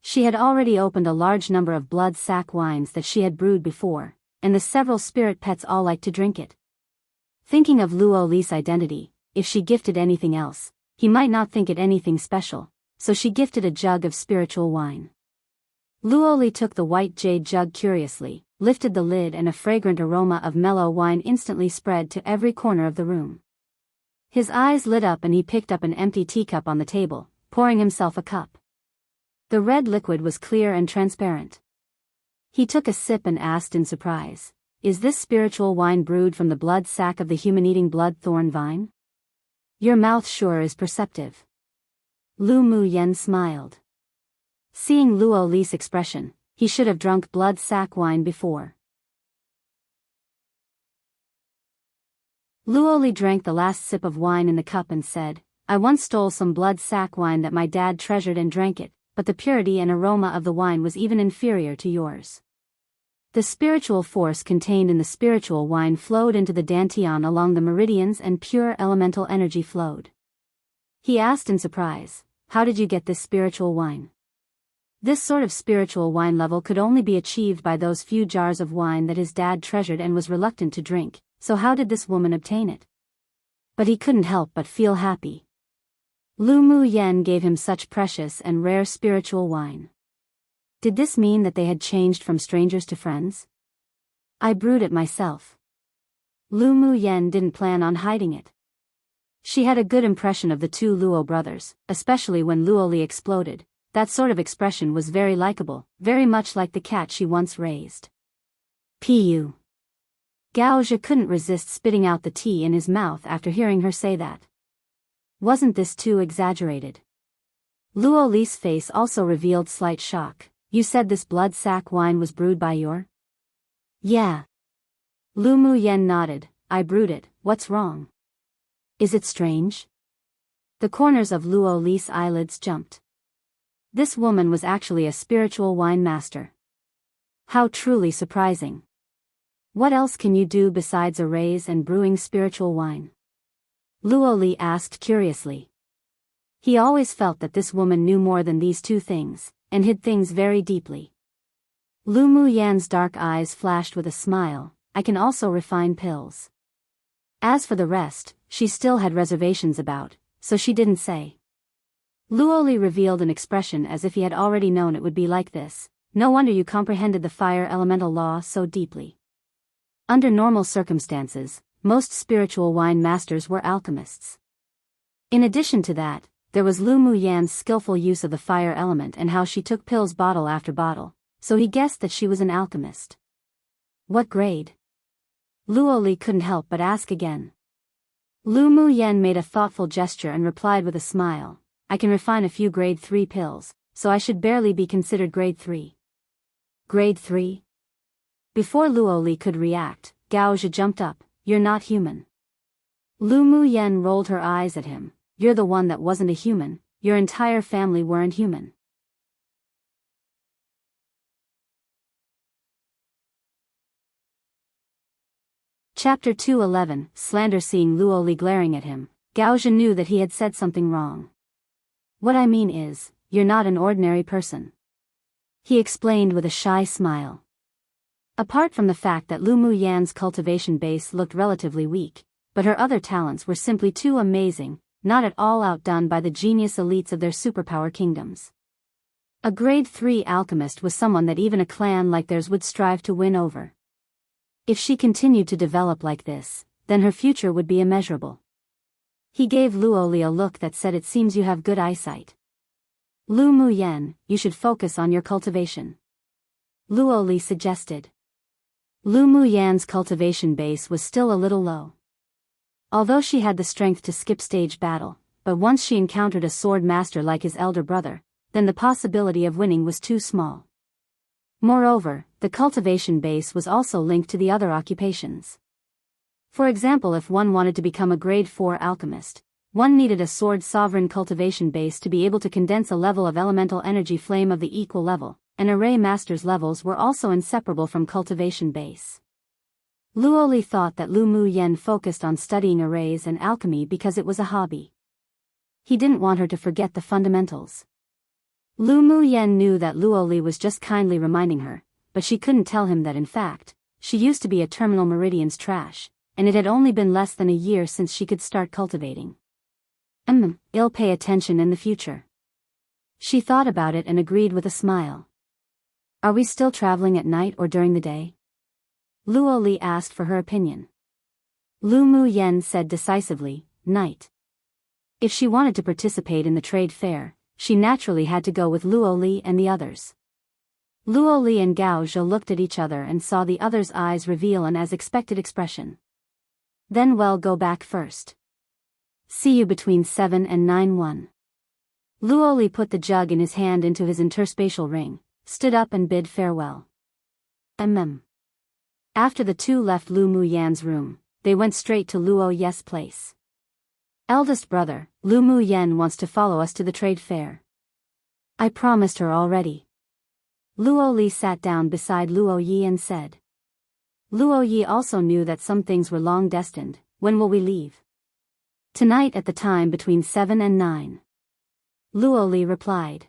[SPEAKER 1] She had already opened a large number of blood sack wines that she had brewed before, and the several spirit pets all liked to drink it. Thinking of Luo Li's identity, if she gifted anything else, he might not think it anything special, so she gifted a jug of spiritual wine. Luo Li took the white jade jug curiously, lifted the lid and a fragrant aroma of mellow wine instantly spread to every corner of the room. His eyes lit up and he picked up an empty teacup on the table, pouring himself a cup. The red liquid was clear and transparent. He took a sip and asked in surprise, is this spiritual wine brewed from the blood sac of the human-eating blood thorn vine? Your mouth sure is perceptive. Lu Mu Yen smiled. Seeing Luo Li's expression, he should have drunk blood sac wine before. Luo Li drank the last sip of wine in the cup and said, I once stole some blood sac wine that my dad treasured and drank it, but the purity and aroma of the wine was even inferior to yours. The spiritual force contained in the spiritual wine flowed into the dantian along the meridians and pure elemental energy flowed. He asked in surprise, how did you get this spiritual wine? This sort of spiritual wine level could only be achieved by those few jars of wine that his dad treasured and was reluctant to drink, so how did this woman obtain it? But he couldn't help but feel happy. Lu Mu Yen gave him such precious and rare spiritual wine. Did this mean that they had changed from strangers to friends? I brewed it myself. Lu Mu Yen didn't plan on hiding it. She had a good impression of the two Luo brothers, especially when Luo Li exploded. That sort of expression was very likable, very much like the cat she once raised. Pu. Gao Zhi couldn't resist spitting out the tea in his mouth after hearing her say that. Wasn't this too exaggerated? Luo Li's face also revealed slight shock. You said this blood sack wine was brewed by your? Yeah. Lu Mu Yen nodded. I brewed it. What's wrong? Is it strange? The corners of Luo Li's eyelids jumped. This woman was actually a spiritual wine master. How truly surprising. What else can you do besides raise and brewing spiritual wine? Luo Li asked curiously. He always felt that this woman knew more than these two things, and hid things very deeply. Lu Mu Yan's dark eyes flashed with a smile. I can also refine pills. As for the rest, she still had reservations about, so she didn't say. Luo Li revealed an expression as if he had already known it would be like this. No wonder you comprehended the fire elemental law so deeply. Under normal circumstances, most spiritual wine masters were alchemists. In addition to that, there was Lu Mu Yan's skillful use of the fire element and how she took pills bottle after bottle, so he guessed that she was an alchemist. What grade? Luo Li couldn't help but ask again. Lu Mu Yan made a thoughtful gesture and replied with a smile. I can refine a few grade 3 pills, so I should barely be considered grade 3. Grade 3? Before Luo Li could react, Gao Zhi jumped up. You're not human. Lu Mu Yan rolled her eyes at him. You're the one that wasn't a human, your entire family weren't human. Chapter 211, Slander. Seeing Luo Li glaring at him, Gao Zhi knew that he had said something wrong. What I mean is, you're not an ordinary person. He explained with a shy smile. Apart from the fact that Lu Mu Yan's cultivation base looked relatively weak, but her other talents were simply too amazing, not at all outdone by the genius elites of their superpower kingdoms. A grade 3 alchemist was someone that even a clan like theirs would strive to win over. If she continued to develop like this, then her future would be immeasurable. He gave Luo Li a look that said it seems you have good eyesight. Lu Mu Yan, you should focus on your cultivation. Luo Li suggested. Lu Mu Yan's cultivation base was still a little low. Although she had the strength to skip stage battle, but once she encountered a sword master like his elder brother, then the possibility of winning was too small. Moreover, the cultivation base was also linked to the other occupations. For example, if one wanted to become a grade 4 alchemist, one needed a sword sovereign cultivation base to be able to condense a level of elemental energy flame of the equal level, and array master's levels were also inseparable from cultivation base. Luo Li thought that Lu Mu Yan focused on studying arrays and alchemy because it was a hobby. He didn't want her to forget the fundamentals. Lu Mu Yan knew that Luo Li was just kindly reminding her, but she couldn't tell him that in fact, she used to be a terminal meridian's trash, and it had only been less than a year since she could start cultivating. I'll pay attention in the future. She thought about it and agreed with a smile. Are we still traveling at night or during the day? Luo Li asked for her opinion. Lu Mu Yan said decisively, night. If she wanted to participate in the trade fair, she naturally had to go with Luo Li and the others. Luo Li and Gao Zhi looked at each other and saw the other's eyes reveal an as expected expression. Then we'll go back first. See you between 7 and 9:1. Luo Li put the jug in his hand into his interspatial ring, stood up and bid farewell. After the two left Lu Mu Yan's room, they went straight to Luo Ye's place. Eldest brother, Lu Mu Yan wants to follow us to the trade fair. I promised her already. Luo Li sat down beside Luo Yi and said. Luo Yi also knew that some things were long destined. When will we leave? Tonight at the time between 7 and 9. Luo Li replied.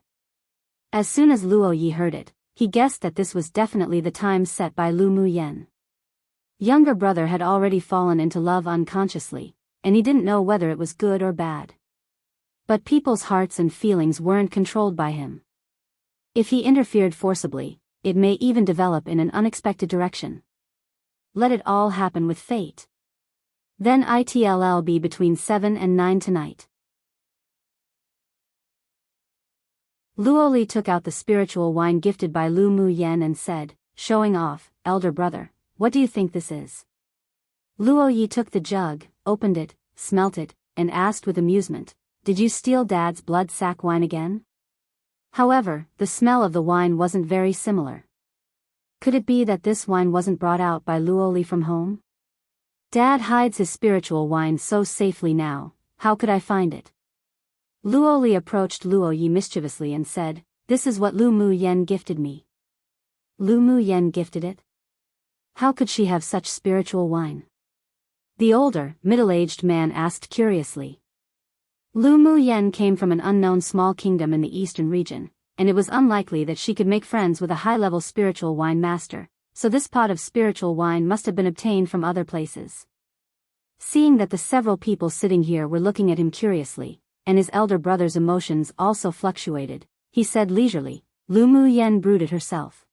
[SPEAKER 1] As soon as Luo Yi heard it, he guessed that this was definitely the time set by Lu Mu Yan. Younger brother had already fallen into love unconsciously, and he didn't know whether it was good or bad. But people's hearts and feelings weren't controlled by him. If he interfered forcibly, it may even develop in an unexpected direction. Let it all happen with fate. Then it'll be between 7 and 9 tonight. Luoli took out the spiritual wine gifted by Lu Mu Yen and said, showing off, elder brother, what do you think this is? Luo Yi took the jug, opened it, smelt it, and asked with amusement, did you steal Dad's blood sack wine again? However, the smell of the wine wasn't very similar. Could it be that this wine wasn't brought out by Luoli from home? Dad hides his spiritual wine so safely now, how could I find it? Luoli approached Luo Yi mischievously and said, this is what Lu Mu Yen gifted me. Lu Mu Yen gifted it? How could she have such spiritual wine? The older, middle-aged man asked curiously. Lu Mu Yen came from an unknown small kingdom in the eastern region, and it was unlikely that she could make friends with a high-level spiritual wine master, so this pot of spiritual wine must have been obtained from other places. Seeing that the several people sitting here were looking at him curiously, and his elder brother's emotions also fluctuated, he said leisurely, Lu Mu Yen brewed it herself.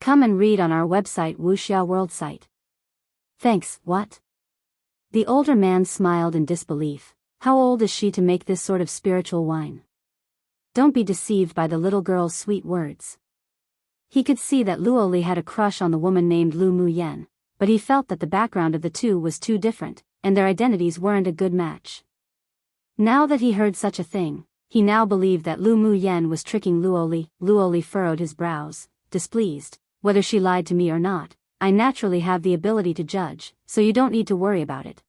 [SPEAKER 1] Come and read on our website Wuxia World site. Thanks, what? The older man smiled in disbelief. How old is she to make this sort of spiritual wine? Don't be deceived by the little girl's sweet words. He could see that Luoli had a crush on the woman named Lu Mu Yen, but he felt that the background of the two was too different, and their identities weren't a good match. Now that he heard such a thing, he now believed that Lu Mu Yen was tricking Luoli. Luoli furrowed his brows, displeased. Whether she lied to me or not, I naturally have the ability to judge, so you don't need to worry about it.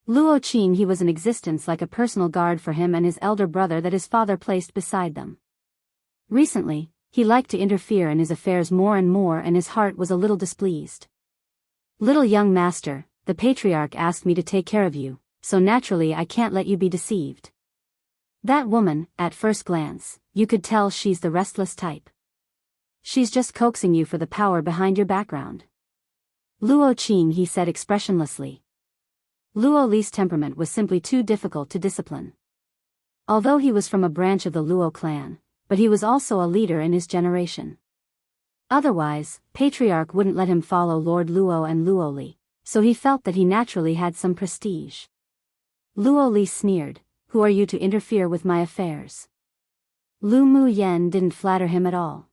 [SPEAKER 1] Luo Qing he was in existence like a personal guard for him and his elder brother that his father placed beside them. Recently, he liked to interfere in his affairs more and more and his heart was a little displeased. Little young master, the patriarch asked me to take care of you, so naturally I can't let you be deceived. That woman, at first glance, you could tell she's the restless type. She's just coaxing you for the power behind your background. Luo Qing he said expressionlessly. Luo Li's temperament was simply too difficult to discipline. Although he was from a branch of the Luo clan, but he was also a leader in his generation. Otherwise, Patriarch wouldn't let him follow Lord Luo and Luo Li, so he felt that he naturally had some prestige. Luo Li sneered, who are you to interfere with my affairs? Lu Mu Yen didn't flatter him at all.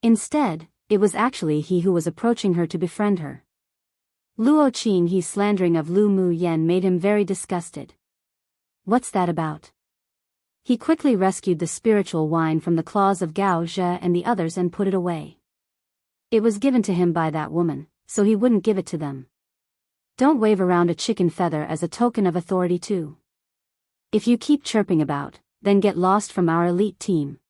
[SPEAKER 1] Instead, it was actually he who was approaching her to befriend her. Luo Qing he's slandering of Lu Mu Yen made him very disgusted. What's that about? He quickly rescued the spiritual wine from the claws of Gao Zhe and the others and put it away. It was given to him by that woman, so he wouldn't give it to them. Don't wave around a chicken feather as a token of authority too. If you keep chirping about, then get lost from our elite team.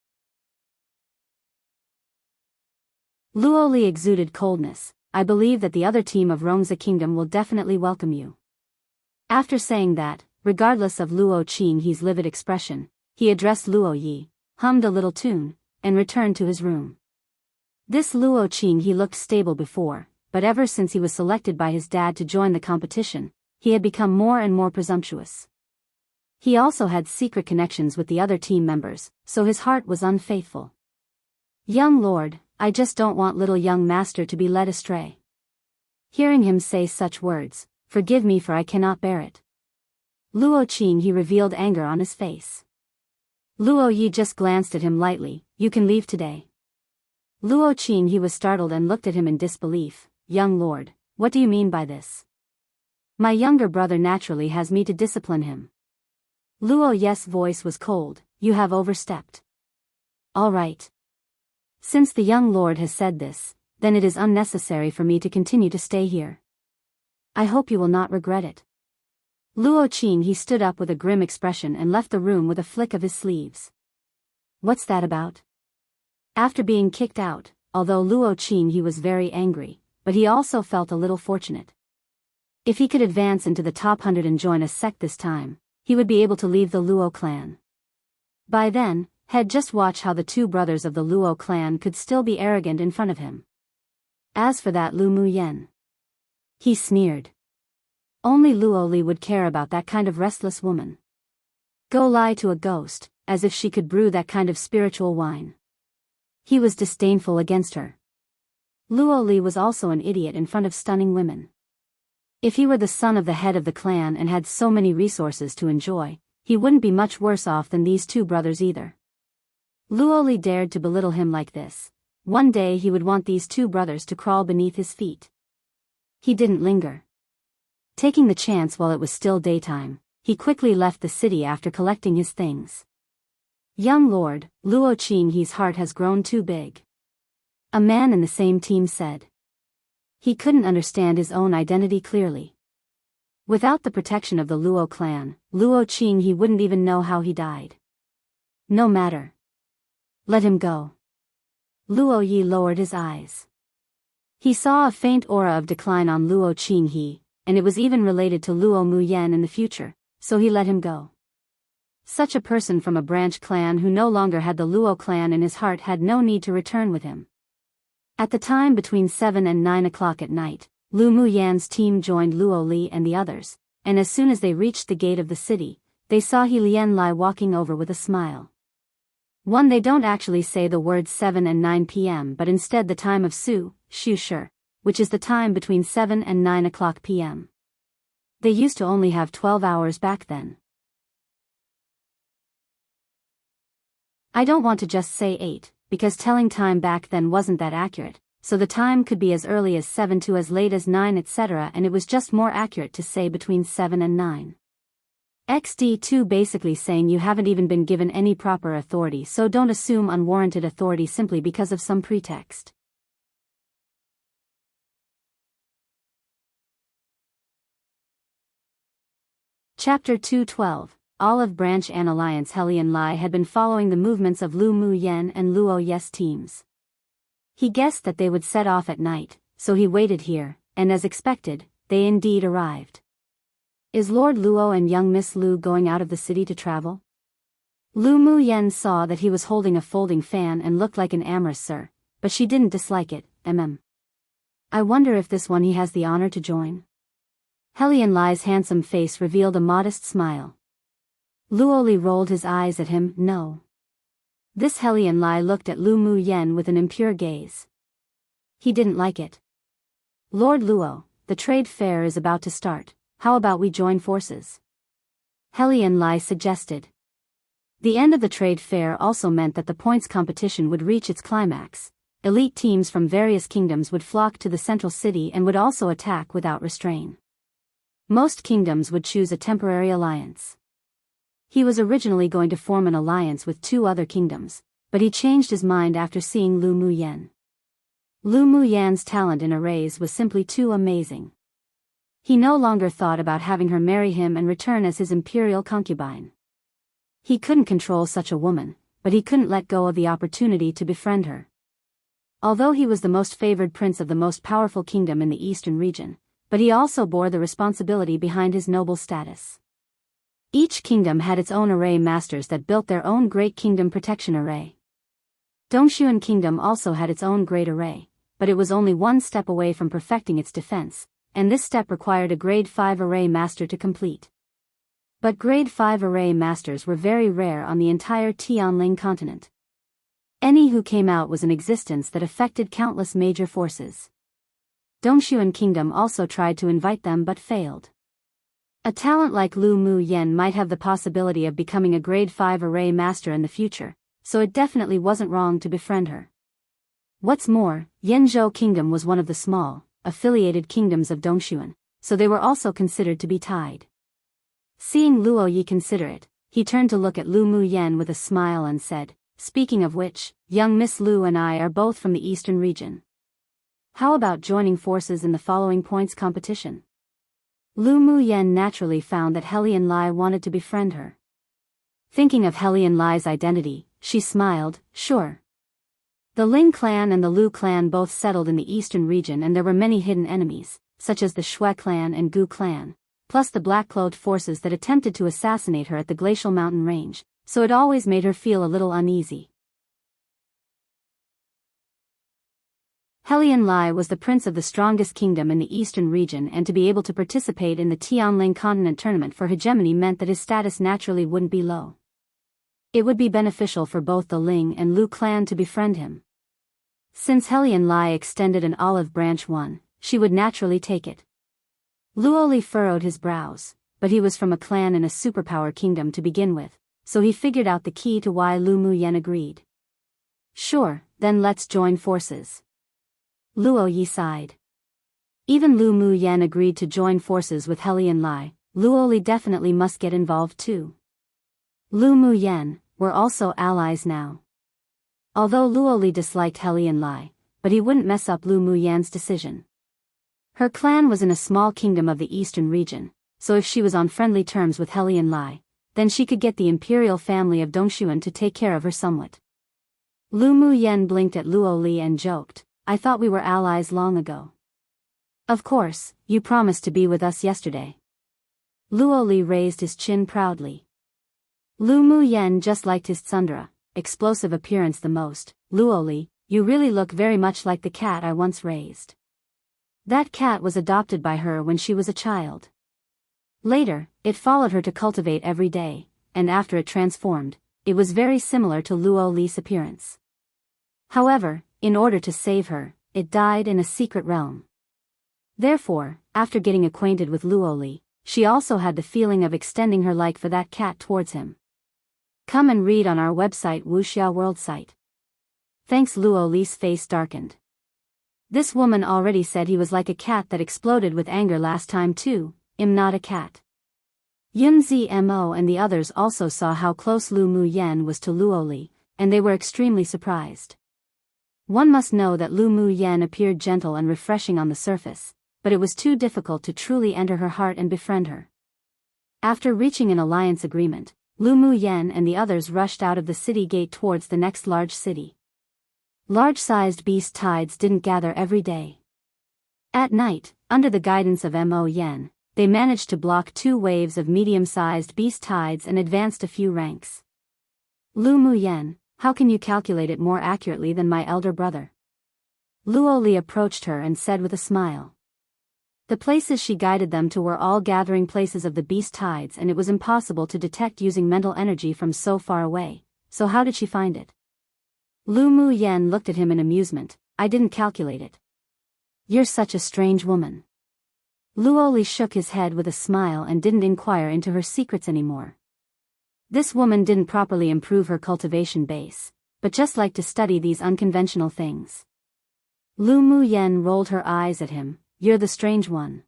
[SPEAKER 1] Luo Li exuded coldness. I believe that the other team of Rongzi Kingdom will definitely welcome you. After saying that, regardless of Luo Qing he's livid expression, he addressed Luo Yi, hummed a little tune, and returned to his room. This Luo Qing he looked stable before, but ever since he was selected by his dad to join the competition, he had become more and more presumptuous. He also had secret connections with the other team members, so his heart was unfaithful. Young lord, I just don't want little young master to be led astray. Hearing him say such words, forgive me for I cannot bear it. Luo Qing he revealed anger on his face. Luo Yi just glanced at him lightly, you can leave today. Luo Qing he was startled and looked at him in disbelief, young lord, what do you mean by this? My younger brother naturally has me to discipline him. Luo Yi's voice was cold, you have overstepped. All right. Since the young lord has said this, then it is unnecessary for me to continue to stay here. I hope you will not regret it. Luo Qing he stood up with a grim expression and left the room with a flick of his sleeves. What's that about? After being kicked out, although Luo Qing he was very angry, but he also felt a little fortunate. If he could advance into the top 100 and join a sect this time, he would be able to leave the Luo clan. By then, he'd just watch how the two brothers of the Luo clan could still be arrogant in front of him. As for that Lu Mu Yen, he sneered. Only Luo Li would care about that kind of restless woman. Go lie to a ghost, as if she could brew that kind of spiritual wine. He was disdainful against her. Luo Li was also an idiot in front of stunning women. If he were the son of the head of the clan and had so many resources to enjoy, he wouldn't be much worse off than these two brothers either. Luo Li dared to belittle him like this. One day he would want these two brothers to crawl beneath his feet. He didn't linger. Taking the chance while it was still daytime, he quickly left the city after collecting his things. Young Lord, Luo Qinghe's heart has grown too big. A man in the same team said. He couldn't understand his own identity clearly. Without the protection of the Luo clan, Luo Qinghe wouldn't even know how he died. No matter. Let him go. Luo Yi lowered his eyes. He saw a faint aura of decline on Luo Qinghe, and it was even related to Luo Muyan in the future, so he let him go. Such a person from a branch clan who no longer had the Luo clan in his heart had no need to return with him. At the time between 7 and 9 o'clock at night, Lu Muyan's team joined Luo Li and the others, and as soon as they reached the gate of the city, they saw He Lianlai walking over with a smile. They don't actually say the words 7 and 9 p.m. but instead the time of Su, Shu Shi, which is the time between 7 and 9 o'clock p.m. They used to only have 12 hours back then. I don't want to just say 8, because telling time back then wasn't that accurate, so the time could be as early as 7 to as late as 9 etc., and it was just more accurate to say between 7 and 9. XD2 basically saying you haven't even been given any proper authority, so don't assume unwarranted authority simply because of some pretext. Chapter 212. Olive Branch An Alliance. He Lianlai had been following the movements of Lu Muyan and Luo Yi's teams. He guessed that they would set off at night, so he waited here, and as expected, they indeed arrived. Is Lord Luo and young Miss Lu going out of the city to travel? Lu Muyan saw that he was holding a folding fan and looked like an Empress, sir, but she didn't dislike it. I wonder if this one he has the honor to join? He Lianlai's handsome face revealed a modest smile. Luo Li rolled his eyes at him. No. This He Lianlai looked at Lu Muyan with an impure gaze. He didn't like it. Lord Luo, the trade fair is about to start. How about we join forces? He Lianlai suggested. The end of the trade fair also meant that the points competition would reach its climax. Elite teams from various kingdoms would flock to the central city and would also attack without restraint. Most kingdoms would choose a temporary alliance. He was originally going to form an alliance with 2 other kingdoms, but he changed his mind after seeing Lu Muyan. Lu Muyan's talent in arrays was simply too amazing. He no longer thought about having her marry him and return as his imperial concubine. He couldn't control such a woman, but he couldn't let go of the opportunity to befriend her. Although he was the most favored prince of the most powerful kingdom in the eastern region, but he also bore the responsibility behind his noble status. Each kingdom had its own array masters that built their own great kingdom protection array. Dongshuan Kingdom also had its own great array, but it was only one step away from perfecting its defense, and this step required a grade 5 array master to complete. But grade 5 array masters were very rare on the entire Tianling continent. Any who came out was an existence that affected countless major forces. Dongshuan Kingdom also tried to invite them but failed. A talent like Lu Muyan might have the possibility of becoming a grade 5 array master in the future, so it definitely wasn't wrong to befriend her. What's more, Yanzhou Kingdom was one of the small, affiliated kingdoms of Dongshuan, so they were also considered to be tied. Seeing Luo Yi considerate, he turned to look at Lu Muyan with a smile and said, "Speaking of which, young Miss Lu and I are both from the eastern region. How about joining forces in the following points competition?" Lu Muyan naturally found that He Lianlai wanted to befriend her. Thinking of He Lianlai's identity, she smiled. Sure. The Ling clan and the Lu clan both settled in the eastern region, and there were many hidden enemies, such as the Shui clan and Gu clan, plus the black-clothed forces that attempted to assassinate her at the glacial mountain range, so it always made her feel a little uneasy. He Lianlai was the prince of the strongest kingdom in the eastern region, and to be able to participate in the Tianling continent tournament for hegemony meant that his status naturally wouldn't be low. It would be beneficial for both the Ling and Lu clan to befriend him. Since Helian Lai extended an olive branch she would naturally take it. Luoli furrowed his brows, but he was from a clan in a superpower kingdom to begin with, so he figured out the key to why Lu Muyen agreed. Sure, then let's join forces. Luo Yi sighed. Even Lu Muyen agreed to join forces with Helian Lai. Luoli definitely must get involved too. Lu Muyen, we're also allies now. Although Luoli disliked Helian Lai, but he wouldn't mess up Lu Muyen's decision. Her clan was in a small kingdom of the eastern region, so if she was on friendly terms with Helian Lai, then she could get the imperial family of Dongshuan to take care of her somewhat. Lu Muyen blinked at Luoli and joked, I thought we were allies long ago. Of course, you promised to be with us yesterday. Luoli raised his chin proudly. Lu Muyen just liked his tsundere, explosive appearance the most. Luoli, you really look very much like the cat I once raised. That cat was adopted by her when she was a child. Later, it followed her to cultivate every day, and after it transformed, it was very similar to Luoli's appearance. However, in order to save her, it died in a secret realm. Therefore, after getting acquainted with Luoli, she also had the feeling of extending her like for that cat towards him. Come and read on our website Wuxia World site. Thanks. Luoli's face darkened. This woman already said he was like a cat that exploded with anger last time too. I'm not a cat. Yunzi Mo and the others also saw how close Lu Muyen was to Luoli, and they were extremely surprised. One must know that Lu Muyen appeared gentle and refreshing on the surface, but it was too difficult to truly enter her heart and befriend her. After reaching an alliance agreement, Lu Muyen and the others rushed out of the city gate towards the next large city. Large-sized beast tides didn't gather every day. At night, under the guidance of Mo Yen, they managed to block 2 waves of medium-sized beast tides and advanced a few ranks. Lu Muyen, how can you calculate it more accurately than my elder brother? Luoli approached her and said with a smile. The places she guided them to were all gathering places of the beast tides, and it was impossible to detect using mental energy from so far away, so how did she find it? Lu Muyen looked at him in amusement. I didn't calculate it. You're such a strange woman. Luoli shook his head with a smile and didn't inquire into her secrets anymore. This woman didn't properly improve her cultivation base, but just liked to study these unconventional things. Lu Muyen rolled her eyes at him. You're the strange one.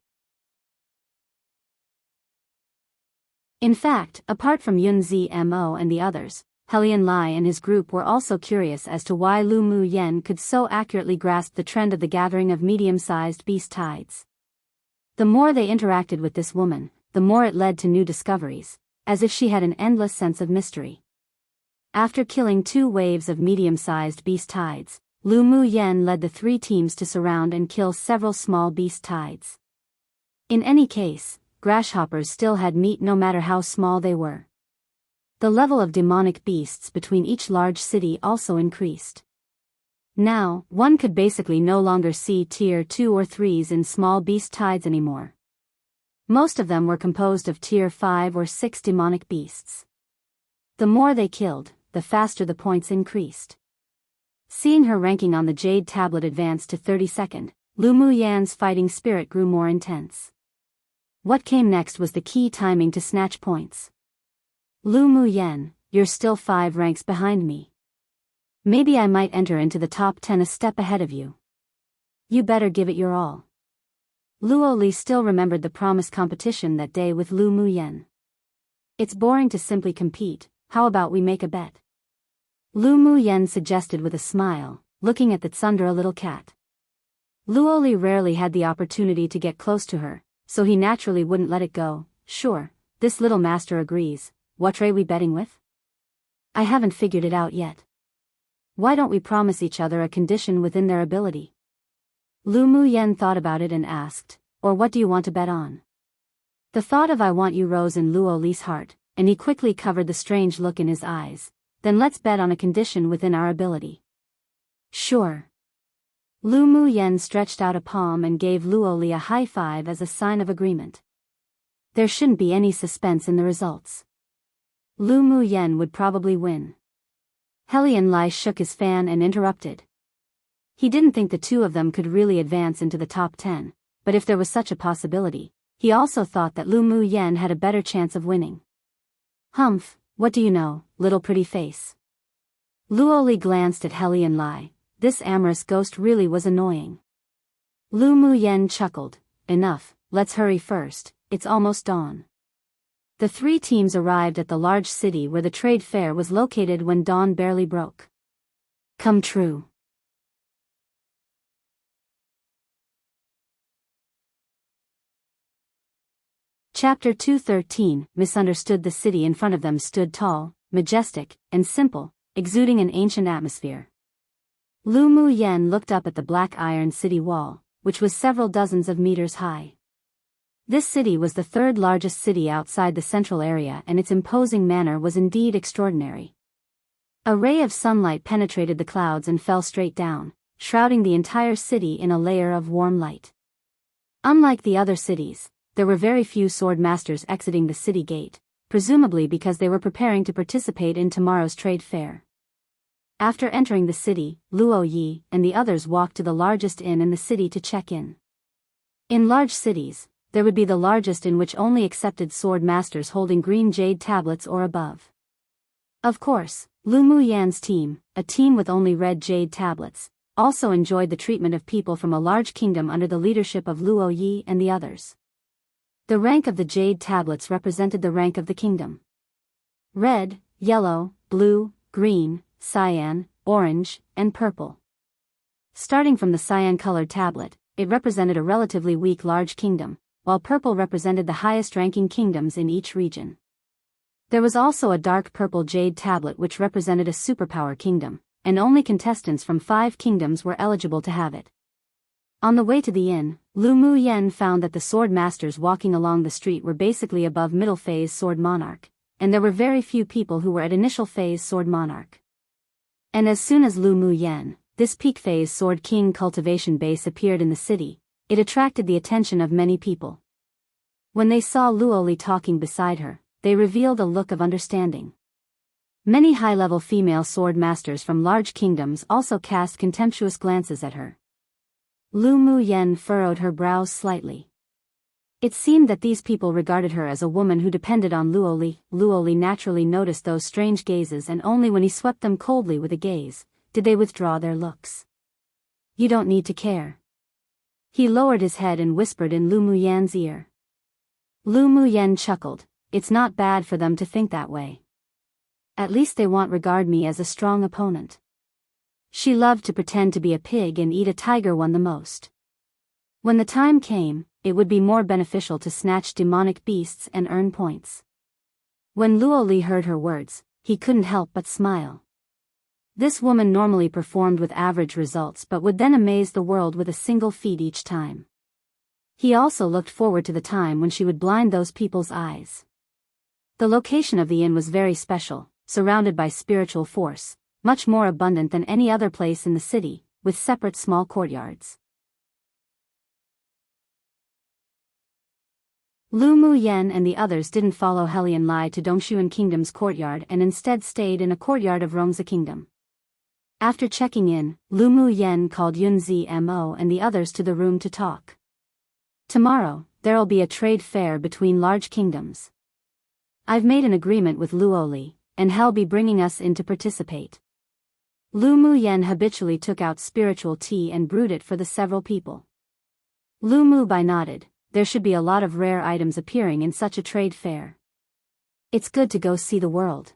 [SPEAKER 1] In fact, apart from Yunzi Mo and the others, Helian Lai and his group were also curious as to why Lu Muyen could so accurately grasp the trend of the gathering of medium-sized beast tides. The more they interacted with this woman, the more it led to new discoveries, as if she had an endless sense of mystery. After killing 2 waves of medium-sized beast tides, Lu Muyen led the 3 teams to surround and kill several small beast tides. In any case, grasshoppers still had meat no matter how small they were. The level of demonic beasts between each large city also increased. Now, one could basically no longer see tier 2 or 3s in small beast tides anymore. Most of them were composed of tier 5 or 6 demonic beasts. The more they killed, the faster the points increased. Seeing her ranking on the jade tablet advance to 32nd, Lu Muyen's fighting spirit grew more intense. What came next was the key timing to snatch points. Lu Muyen, you're still 5 ranks behind me. Maybe I might enter into the top 10 a step ahead of you. You better give it your all. Luoli still remembered the promised competition that day with Lu Muyen. It's boring to simply compete, how about we make a bet? Lu Muyen suggested with a smile, looking at the tsundere little cat. Luoli rarely had the opportunity to get close to her, so he naturally wouldn't let it go. Sure, this little master agrees. What are we betting with? I haven't figured it out yet. Why don't we promise each other a condition within their ability? Lu Muyen thought about it and asked, or what do you want to bet on? The thought of I want you rose in Luoli's heart, and he quickly covered the strange look in his eyes. Then let's bet on a condition within our ability. Sure. Lu Muyen stretched out a palm and gave Luoli a high five as a sign of agreement. There shouldn't be any suspense in the results. Lu Muyen would probably win. Helian Lai shook his fan and interrupted. He didn't think the two of them could really advance into the top 10, but if there was such a possibility, he also thought that Lu Mu Yen had a better chance of winning. Humph, what do you know, little pretty face? Luo Li glanced at Helian Lai. This amorous ghost really was annoying. Lu Mu Yen chuckled. Enough, let's hurry first, it's almost dawn. The three teams arrived at the large city where the trade fair was located when dawn barely broke. Come true. Chapter 213. Misunderstood. The city in front of them stood tall, majestic, and simple, exuding an ancient atmosphere. Lu Mu Yen looked up at the black iron city wall, which was several dozens of meters high. This city was the third largest city outside the central area, and its imposing manner was indeed extraordinary. A ray of sunlight penetrated the clouds and fell straight down, shrouding the entire city in a layer of warm light. Unlike the other cities, there were very few sword masters exiting the city gate, presumably because they were preparing to participate in tomorrow's trade fair. After entering the city, Luo Yi and the others walked to the largest inn in the city to check in. In large cities, there would be the largest inn which only accepted sword masters holding green jade tablets or above. Of course, Lu Mu Yan's team, a team with only red jade tablets, also enjoyed the treatment of people from a large kingdom under the leadership of Luo Yi and the others. The rank of the jade tablets represented the rank of the kingdom. Red, yellow, blue, green, cyan, orange, and purple. Starting from the cyan-colored tablet, it represented a relatively weak large kingdom, while purple represented the highest-ranking kingdoms in each region. There was also a dark purple jade tablet which represented a superpower kingdom, and only contestants from 5 kingdoms were eligible to have it. On the way to the inn, Lu Mu Yen found that the sword masters walking along the street were basically above middle phase sword monarch, and there were very few people who were at initial phase sword monarch. And as soon as Lu Mu Yen, this peak phase sword king cultivation base appeared in the city, it attracted the attention of many people. When they saw Luo Li talking beside her, they revealed a look of understanding. Many high-level female sword masters from large kingdoms also cast contemptuous glances at her. Lu Mu Yen furrowed her brows slightly. It seemed that these people regarded her as a woman who depended on Luo Li. Luo Li naturally noticed those strange gazes, and only when he swept them coldly with a gaze, did they withdraw their looks. You don't need to care. He lowered his head and whispered in Lu Mu Yan's ear. Lu Mu Yen chuckled. It's not bad for them to think that way. At least they won't regard me as a strong opponent. She loved to pretend to be a pig and eat a tiger one the most. When the time came, it would be more beneficial to snatch demonic beasts and earn points. When Luo Li heard her words, he couldn't help but smile. This woman normally performed with average results but would then amaze the world with a single feat each time. He also looked forward to the time when she would blind those people's eyes. The location of the inn was very special, surrounded by spiritual force, much more abundant than any other place in the city, with separate small courtyards. Lu Mu Yen and the others didn't follow Helian Lai to Dongshuan Kingdom's courtyard and instead stayed in a courtyard of Rongzi Kingdom. After checking in, Lu Mu Yen called Yunzi Mo and the others to the room to talk. Tomorrow, there'll be a trade fair between large kingdoms. I've made an agreement with Luo Li, and he'll be bringing us in to participate. Lu Mu Yen habitually took out spiritual tea and brewed it for the several people. Lu Mu Bai nodded. There should be a lot of rare items appearing in such a trade fair. It's good to go see the world.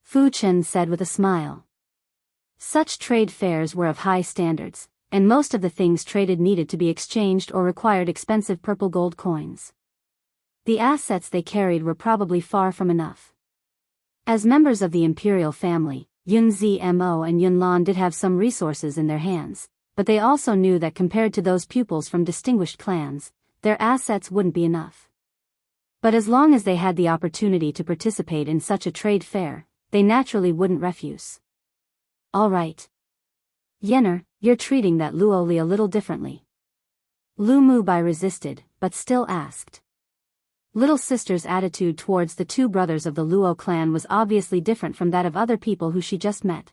[SPEAKER 1] Fu Chen said with a smile. Such trade fairs were of high standards, and most of the things traded needed to be exchanged or required expensive purple gold coins. The assets they carried were probably far from enough. As members of the imperial family, Yunzi Mo and Yunlan did have some resources in their hands, but they also knew that compared to those pupils from distinguished clans, their assets wouldn't be enough. But as long as they had the opportunity to participate in such a trade fair, they naturally wouldn't refuse. All right. Yenner, you're treating that Luo Li a little differently. Lu Mu Bai resisted, but still asked. Little sister's attitude towards the two brothers of the Luo clan was obviously different from that of other people who she just met.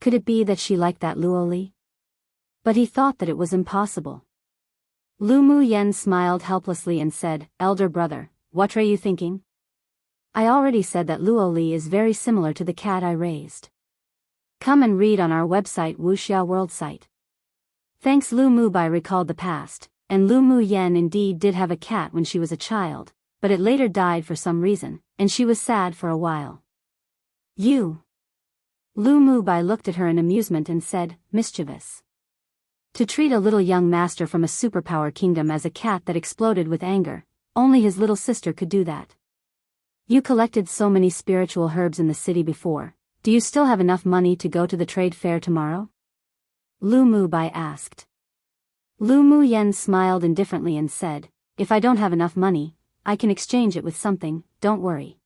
[SPEAKER 1] Could it be that she liked that Luo Li? But he thought that it was impossible. Lu Mu Yen smiled helplessly and said, "Elder brother, what are you thinking? I already said that Luo Li is very similar to the cat I raised. Come and read on our website Wuxia World site." Thanks Lu Mu Bai recalled the past, and Lu Mu Yen indeed did have a cat when she was a child, but it later died for some reason, and she was sad for a while. "You?" Lu Mu Bai looked at her in amusement and said, "Mischievous. To treat a little young master from a superpower kingdom as a cat that exploded with anger, only his little sister could do that. You collected so many spiritual herbs in the city before, do you still have enough money to go to the trade fair tomorrow?" Lu Mu Bai asked. Lu Mu Yen smiled indifferently and said, "If I don't have enough money, I can exchange it with something, don't worry."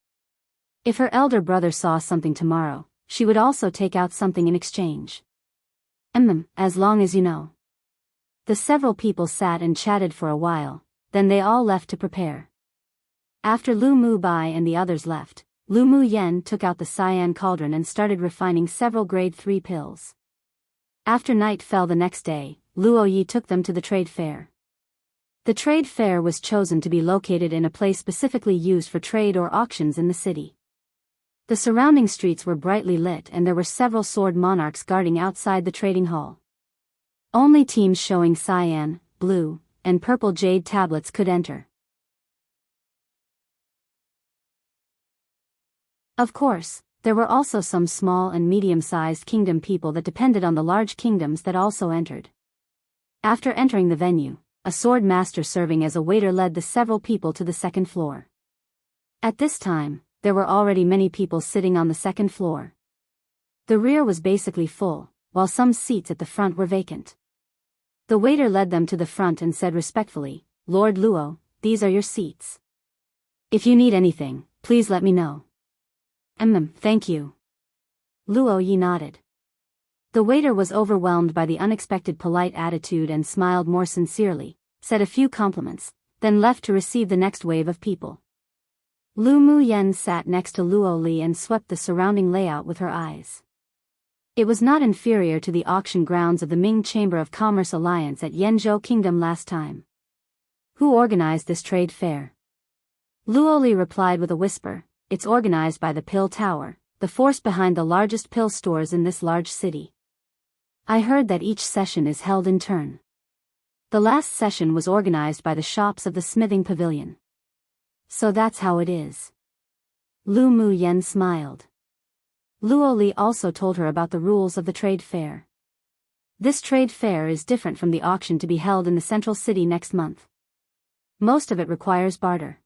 [SPEAKER 1] If her elder brother saw something tomorrow, she would also take out something in exchange. As long as you know." The several people sat and chatted for a while, then they all left to prepare. After Lu Mu Bai and the others left, Lu Mu Yen took out the cyan cauldron and started refining several grade 3 pills. After night fell the next day, Luo Yi took them to the trade fair. The trade fair was chosen to be located in a place specifically used for trade or auctions in the city. The surrounding streets were brightly lit and there were several sword monarchs guarding outside the trading hall. Only teams showing cyan, blue, and purple jade tablets could enter. Of course, there were also some small and medium-sized kingdom people that depended on the large kingdoms that also entered. After entering the venue, a sword master serving as a waiter led the several people to the second floor. At this time, there were already many people sitting on the second floor. The rear was basically full, while some seats at the front were vacant. The waiter led them to the front and said respectfully, "Lord Luo, these are your seats. If you need anything, please let me know." Thank you." Luo Yi nodded. The waiter was overwhelmed by the unexpected polite attitude and smiled more sincerely, said a few compliments, then left to receive the next wave of people. Lu Mu Yen sat next to Luo Li and swept the surrounding layout with her eyes. It was not inferior to the auction grounds of the Ming Chamber of Commerce Alliance at Yanzhou Kingdom last time. "Who organized this trade fair?" Luo Li replied with a whisper, "It's organized by the Pill Tower, the force behind the largest pill stores in this large city. I heard that each session is held in turn. The last session was organized by the shops of the smithing pavilion. So that's how it is." Lu Mu Yen smiled. Luo Li also told her about the rules of the trade fair. This trade fair is different from the auction to be held in the central city next month. Most of it requires barter.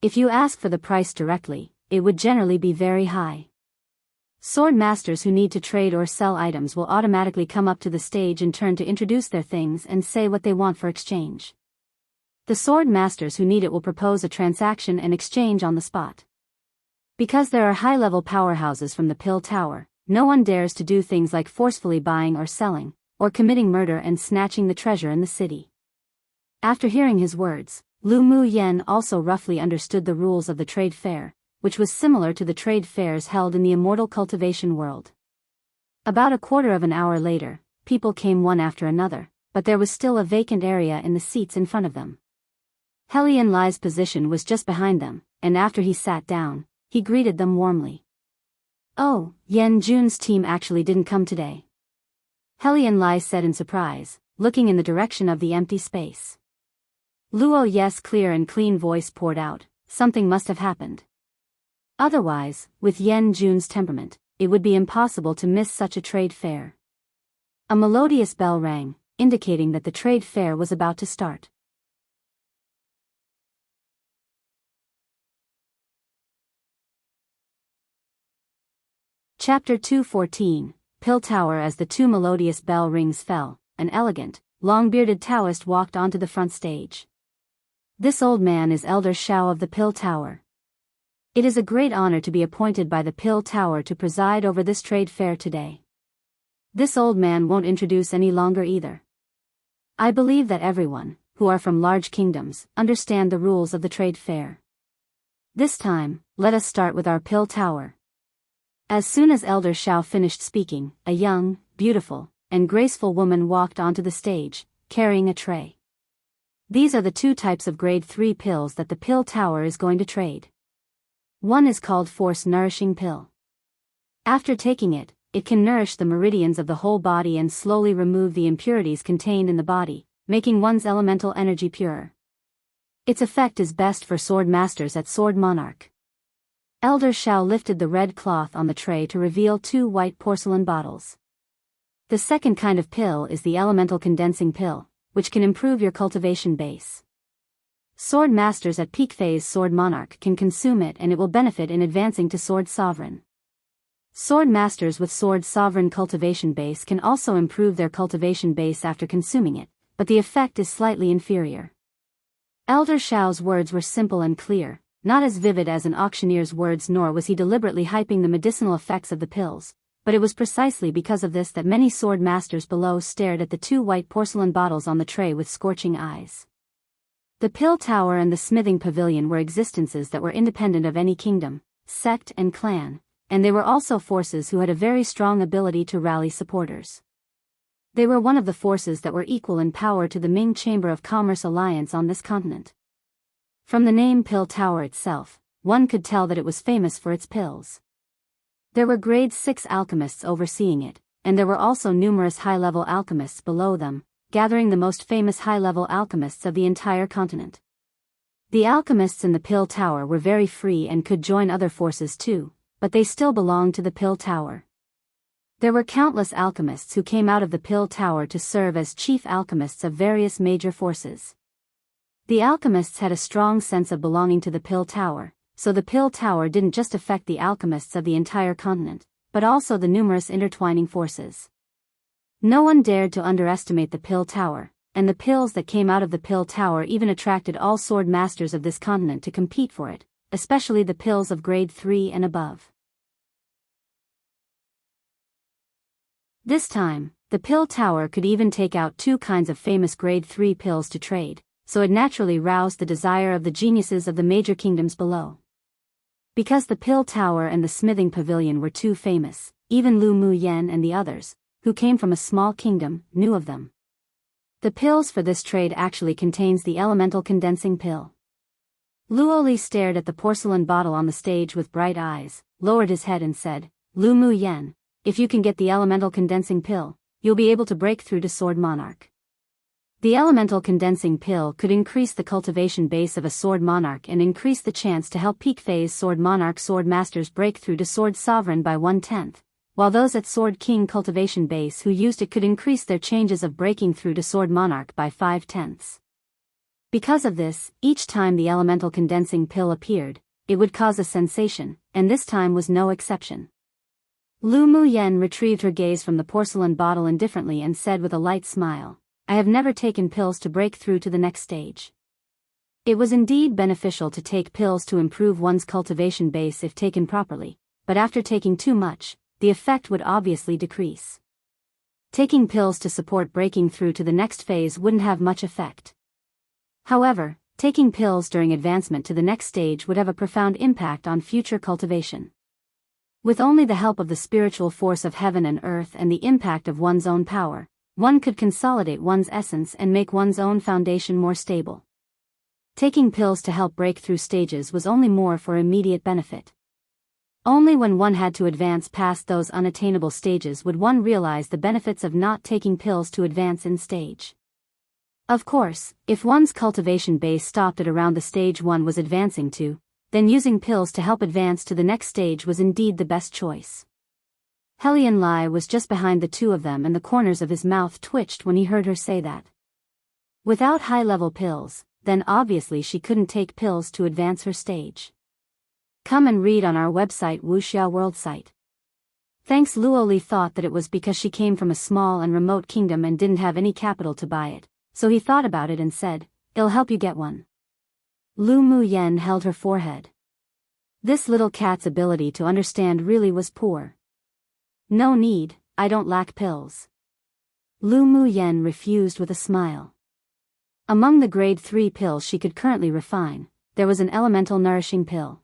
[SPEAKER 1] If you ask for the price directly, it would generally be very high. Sword masters who need to trade or sell items will automatically come up to the stage in turn to introduce their things and say what they want for exchange. The sword masters who need it will propose a transaction and exchange on the spot. Because there are high-level powerhouses from the Pill Tower, no one dares to do things like forcefully buying or selling, or committing murder and snatching the treasure in the city. After hearing his words, Lu Mu Yen also roughly understood the rules of the trade fair, which was similar to the trade fairs held in the immortal cultivation world. About a quarter of an hour later, people came one after another, but there was still a vacant area in the seats in front of them. Helian Lai's position was just behind them, and after he sat down, he greeted them warmly. "Oh, Yan Jun's team actually didn't come today," Helian Lai said in surprise, looking in the direction of the empty space. Luo Ye's clear and clean voice poured out, "Something must have happened. Otherwise, with Yan Jun's temperament, it would be impossible to miss such a trade fair." A melodious bell rang, indicating that the trade fair was about to start. Chapter 214, Pill Tower. As the two melodious bell rings fell, an elegant, long-bearded Taoist walked onto the front stage. This old man is Elder Shao of the Pill Tower. It is a great honor to be appointed by the Pill Tower to preside over this trade fair today. This old man won't introduce any longer either. I believe that everyone, who are from large kingdoms, understand the rules of the trade fair. This time, let us start with our Pill Tower. As soon as Elder Shao finished speaking, a young, beautiful, and graceful woman walked onto the stage, carrying a tray. These are the two types of grade 3 pills that the pill tower is going to trade. One is called Force Nourishing Pill. After taking it, it can nourish the meridians of the whole body and slowly remove the impurities contained in the body, making one's elemental energy purer. Its effect is best for sword masters at Sword Monarch. Elder Shao lifted the red cloth on the tray to reveal 2 white porcelain bottles. The second kind of pill is the Elemental Condensing Pill, which can improve your cultivation base. Sword masters at peak phase Sword Monarch can consume it and it will benefit in advancing to Sword Sovereign. Sword masters with Sword Sovereign cultivation base can also improve their cultivation base after consuming it, but the effect is slightly inferior. Elder Shao's words were simple and clear, not as vivid as an auctioneer's words, nor was he deliberately hyping the medicinal effects of the pills, but it was precisely because of this that many sword masters below stared at the 2 white porcelain bottles on the tray with scorching eyes. The pill tower and the smithing pavilion were existences that were independent of any kingdom, sect and clan, and they were also forces who had a very strong ability to rally supporters. They were one of the forces that were equal in power to the Ming Chamber of Commerce Alliance on this continent. From the name Pill Tower itself, one could tell that it was famous for its pills. There were grade 6 alchemists overseeing it, and there were also numerous high-level alchemists below them, gathering the most famous high-level alchemists of the entire continent. The alchemists in the Pill Tower were very free and could join other forces too, but they still belonged to the Pill Tower. There were countless alchemists who came out of the Pill Tower to serve as chief alchemists of various major forces. The alchemists had a strong sense of belonging to the Pill Tower, so the Pill Tower didn't just affect the alchemists of the entire continent, but also the numerous intertwining forces. No one dared to underestimate the Pill Tower, and the pills that came out of the Pill Tower even attracted all sword masters of this continent to compete for it, especially the pills of grade 3 and above. This time, the Pill Tower could even take out 2 kinds of famous grade 3 pills to trade, so it naturally roused the desire of the geniuses of the major kingdoms below. Because the Pill Tower and the smithing pavilion were too famous, even Lu Mu Yen and the others, who came from a small kingdom, knew of them. The pills for this trade actually contains the Elemental Condensing Pill. Luo Li stared at the porcelain bottle on the stage with bright eyes, lowered his head and said, "Lu Mu Yen, if you can get the Elemental Condensing Pill, you'll be able to break through to Sword Monarch." The Elemental Condensing Pill could increase the cultivation base of a Sword Monarch and increase the chance to help peak phase Sword Monarch sword masters break through to Sword Sovereign by 1/10, while those at Sword King cultivation base who used it could increase their chances of breaking through to Sword Monarch by 5/10. Because of this, each time the Elemental Condensing Pill appeared, it would cause a sensation, and this time was no exception. Lu Mu Yen retrieved her gaze from the porcelain bottle indifferently and said with a light smile, "I have never taken pills to break through to the next stage." It was indeed beneficial to take pills to improve one's cultivation base if taken properly, but after taking too much, the effect would obviously decrease. Taking pills to support breaking through to the next phase wouldn't have much effect. However, taking pills during advancement to the next stage would have a profound impact on future cultivation. With only the help of the spiritual force of heaven and earth and the impact of one's own power, one could consolidate one's essence and make one's own foundation more stable. Taking pills to help break through stages was only more for immediate benefit. Only when one had to advance past those unattainable stages would one realize the benefits of not taking pills to advance in stage. Of course, if one's cultivation base stopped at around the stage one was advancing to, then using pills to help advance to the next stage was indeed the best choice. Helian Lai was just behind the two of them and the corners of his mouth twitched when he heard her say that. Without high-level pills, then obviously she couldn't take pills to advance her stage. Come and read on our website Wuxia World site. Thanks. Luo Li thought that it was because she came from a small and remote kingdom and didn't have any capital to buy it, so he thought about it and said, "It'll help you get one." Lu Mu Yen held her forehead. This little cat's ability to understand really was poor. "No need, I don't lack pills." Lu Mu Yen refused with a smile. Among the grade 3 pills she could currently refine, there was an elemental nourishing pill.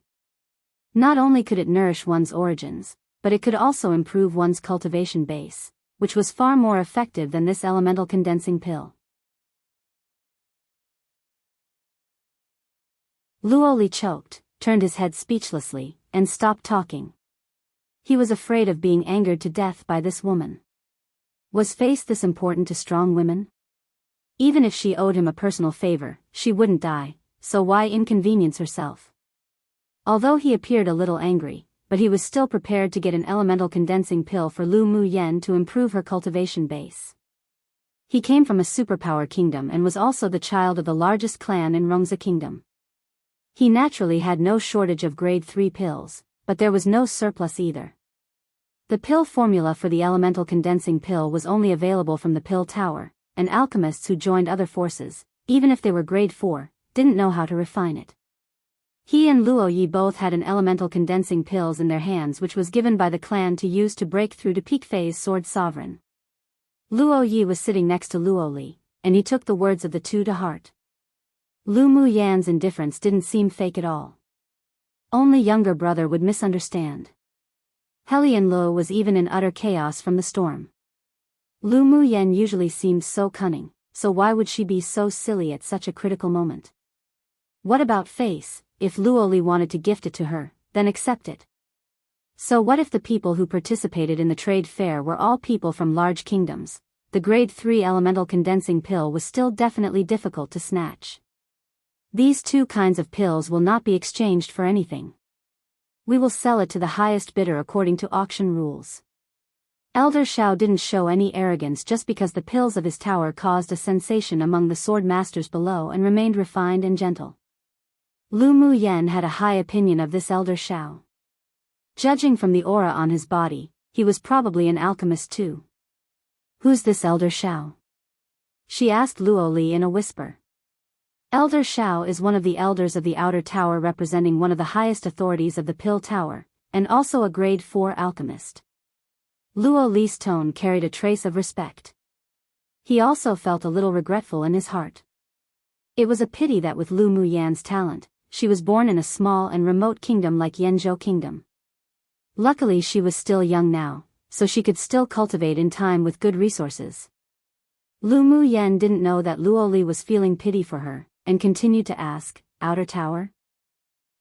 [SPEAKER 1] Not only could it nourish one's origins, but it could also improve one's cultivation base, which was far more effective than this elemental condensing pill. Luo Li choked, turned his head speechlessly, and stopped talking. He was afraid of being angered to death by this woman. Was face this important to strong women? Even if she owed him a personal favor, she wouldn't die, so why inconvenience herself? Although he appeared a little angry, but he was still prepared to get an elemental condensing pill for Lu Mu Yen to improve her cultivation base. He came from a superpower kingdom and was also the child of the largest clan in Rongzi Kingdom. He naturally had no shortage of grade 3 pills, but there was no surplus either. The pill formula for the elemental condensing pill was only available from the pill tower, and alchemists who joined other forces, even if they were grade 4, didn't know how to refine it. He and Luo Yi both had an elemental condensing pills in their hands, which was given by the clan to use to break through to peak phase Sword Sovereign. Luo Yi was sitting next to Luo Li, and he took the words of the two to heart. Lu Mu Yan's indifference didn't seem fake at all. Only younger brother would misunderstand. Helian Luo was even in utter chaos from the storm. Lu Mu Yan usually seemed so cunning, so why would she be so silly at such a critical moment? What about face? If Luo Li wanted to gift it to her, then accept it. So what if the people who participated in the trade fair were all people from large kingdoms? The grade 3 elemental condensing pill was still definitely difficult to snatch. These two kinds of pills will not be exchanged for anything. We will sell it to the highest bidder according to auction rules. Elder Shao didn't show any arrogance just because the pills of his tower caused a sensation among the sword masters below and remained refined and gentle. Lu Mu Yen had a high opinion of this Elder Shao. Judging from the aura on his body, he was probably an alchemist too. Who's this Elder Shao? She asked Luo Li in a whisper. Elder Shao is one of the elders of the outer tower, representing one of the highest authorities of the pill tower, and also a grade 4 alchemist. Luo Li's tone carried a trace of respect. He also felt a little regretful in his heart. It was a pity that with Lu Mu Yan's talent, she was born in a small and remote kingdom like Yanzhou Kingdom. Luckily she was still young now, so she could still cultivate in time with good resources. Lu Mu Yan didn't know that Luo Li was feeling pity for her, and continued to ask, Outer Tower?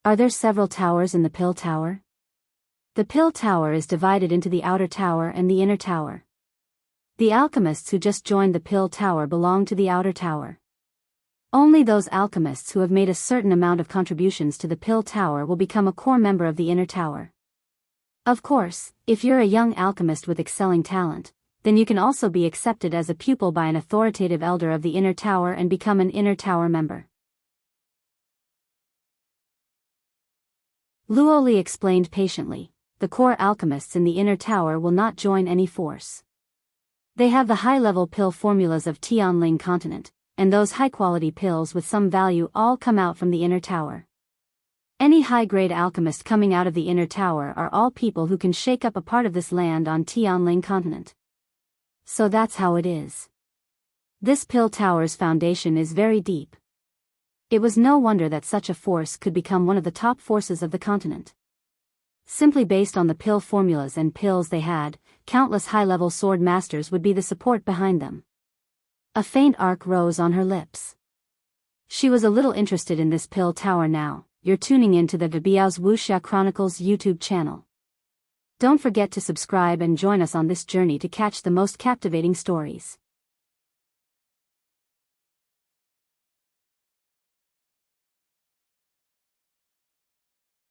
[SPEAKER 1] Are there several towers in the Pill Tower? The Pill Tower is divided into the Outer Tower and the Inner Tower. The alchemists who just joined the Pill Tower belong to the Outer Tower. Only those alchemists who have made a certain amount of contributions to the Pill Tower will become a core member of the Inner Tower. Of course, if you're a young alchemist with excelling talent, then you can also be accepted as a pupil by an authoritative elder of the Inner Tower and become an Inner Tower member. Luo Li explained patiently, the core alchemists in the Inner Tower will not join any force. They have the high-level pill formulas of Tianling continent, and those high-quality pills with some value all come out from the Inner Tower. Any high-grade alchemist coming out of the Inner Tower are all people who can shake up a part of this land on Tianling continent. So that's how it is. This Pill Tower's foundation is very deep. It was no wonder that such a force could become one of the top forces of the continent. Simply based on the pill formulas and pills they had, countless high-level sword masters would be the support behind them. A faint arc rose on her lips. She was a little interested in this Pill Tower now. You're tuning in to the Biyao's Wuxia Chronicles YouTube channel. Don't forget to subscribe and join us on this journey to catch the most captivating stories.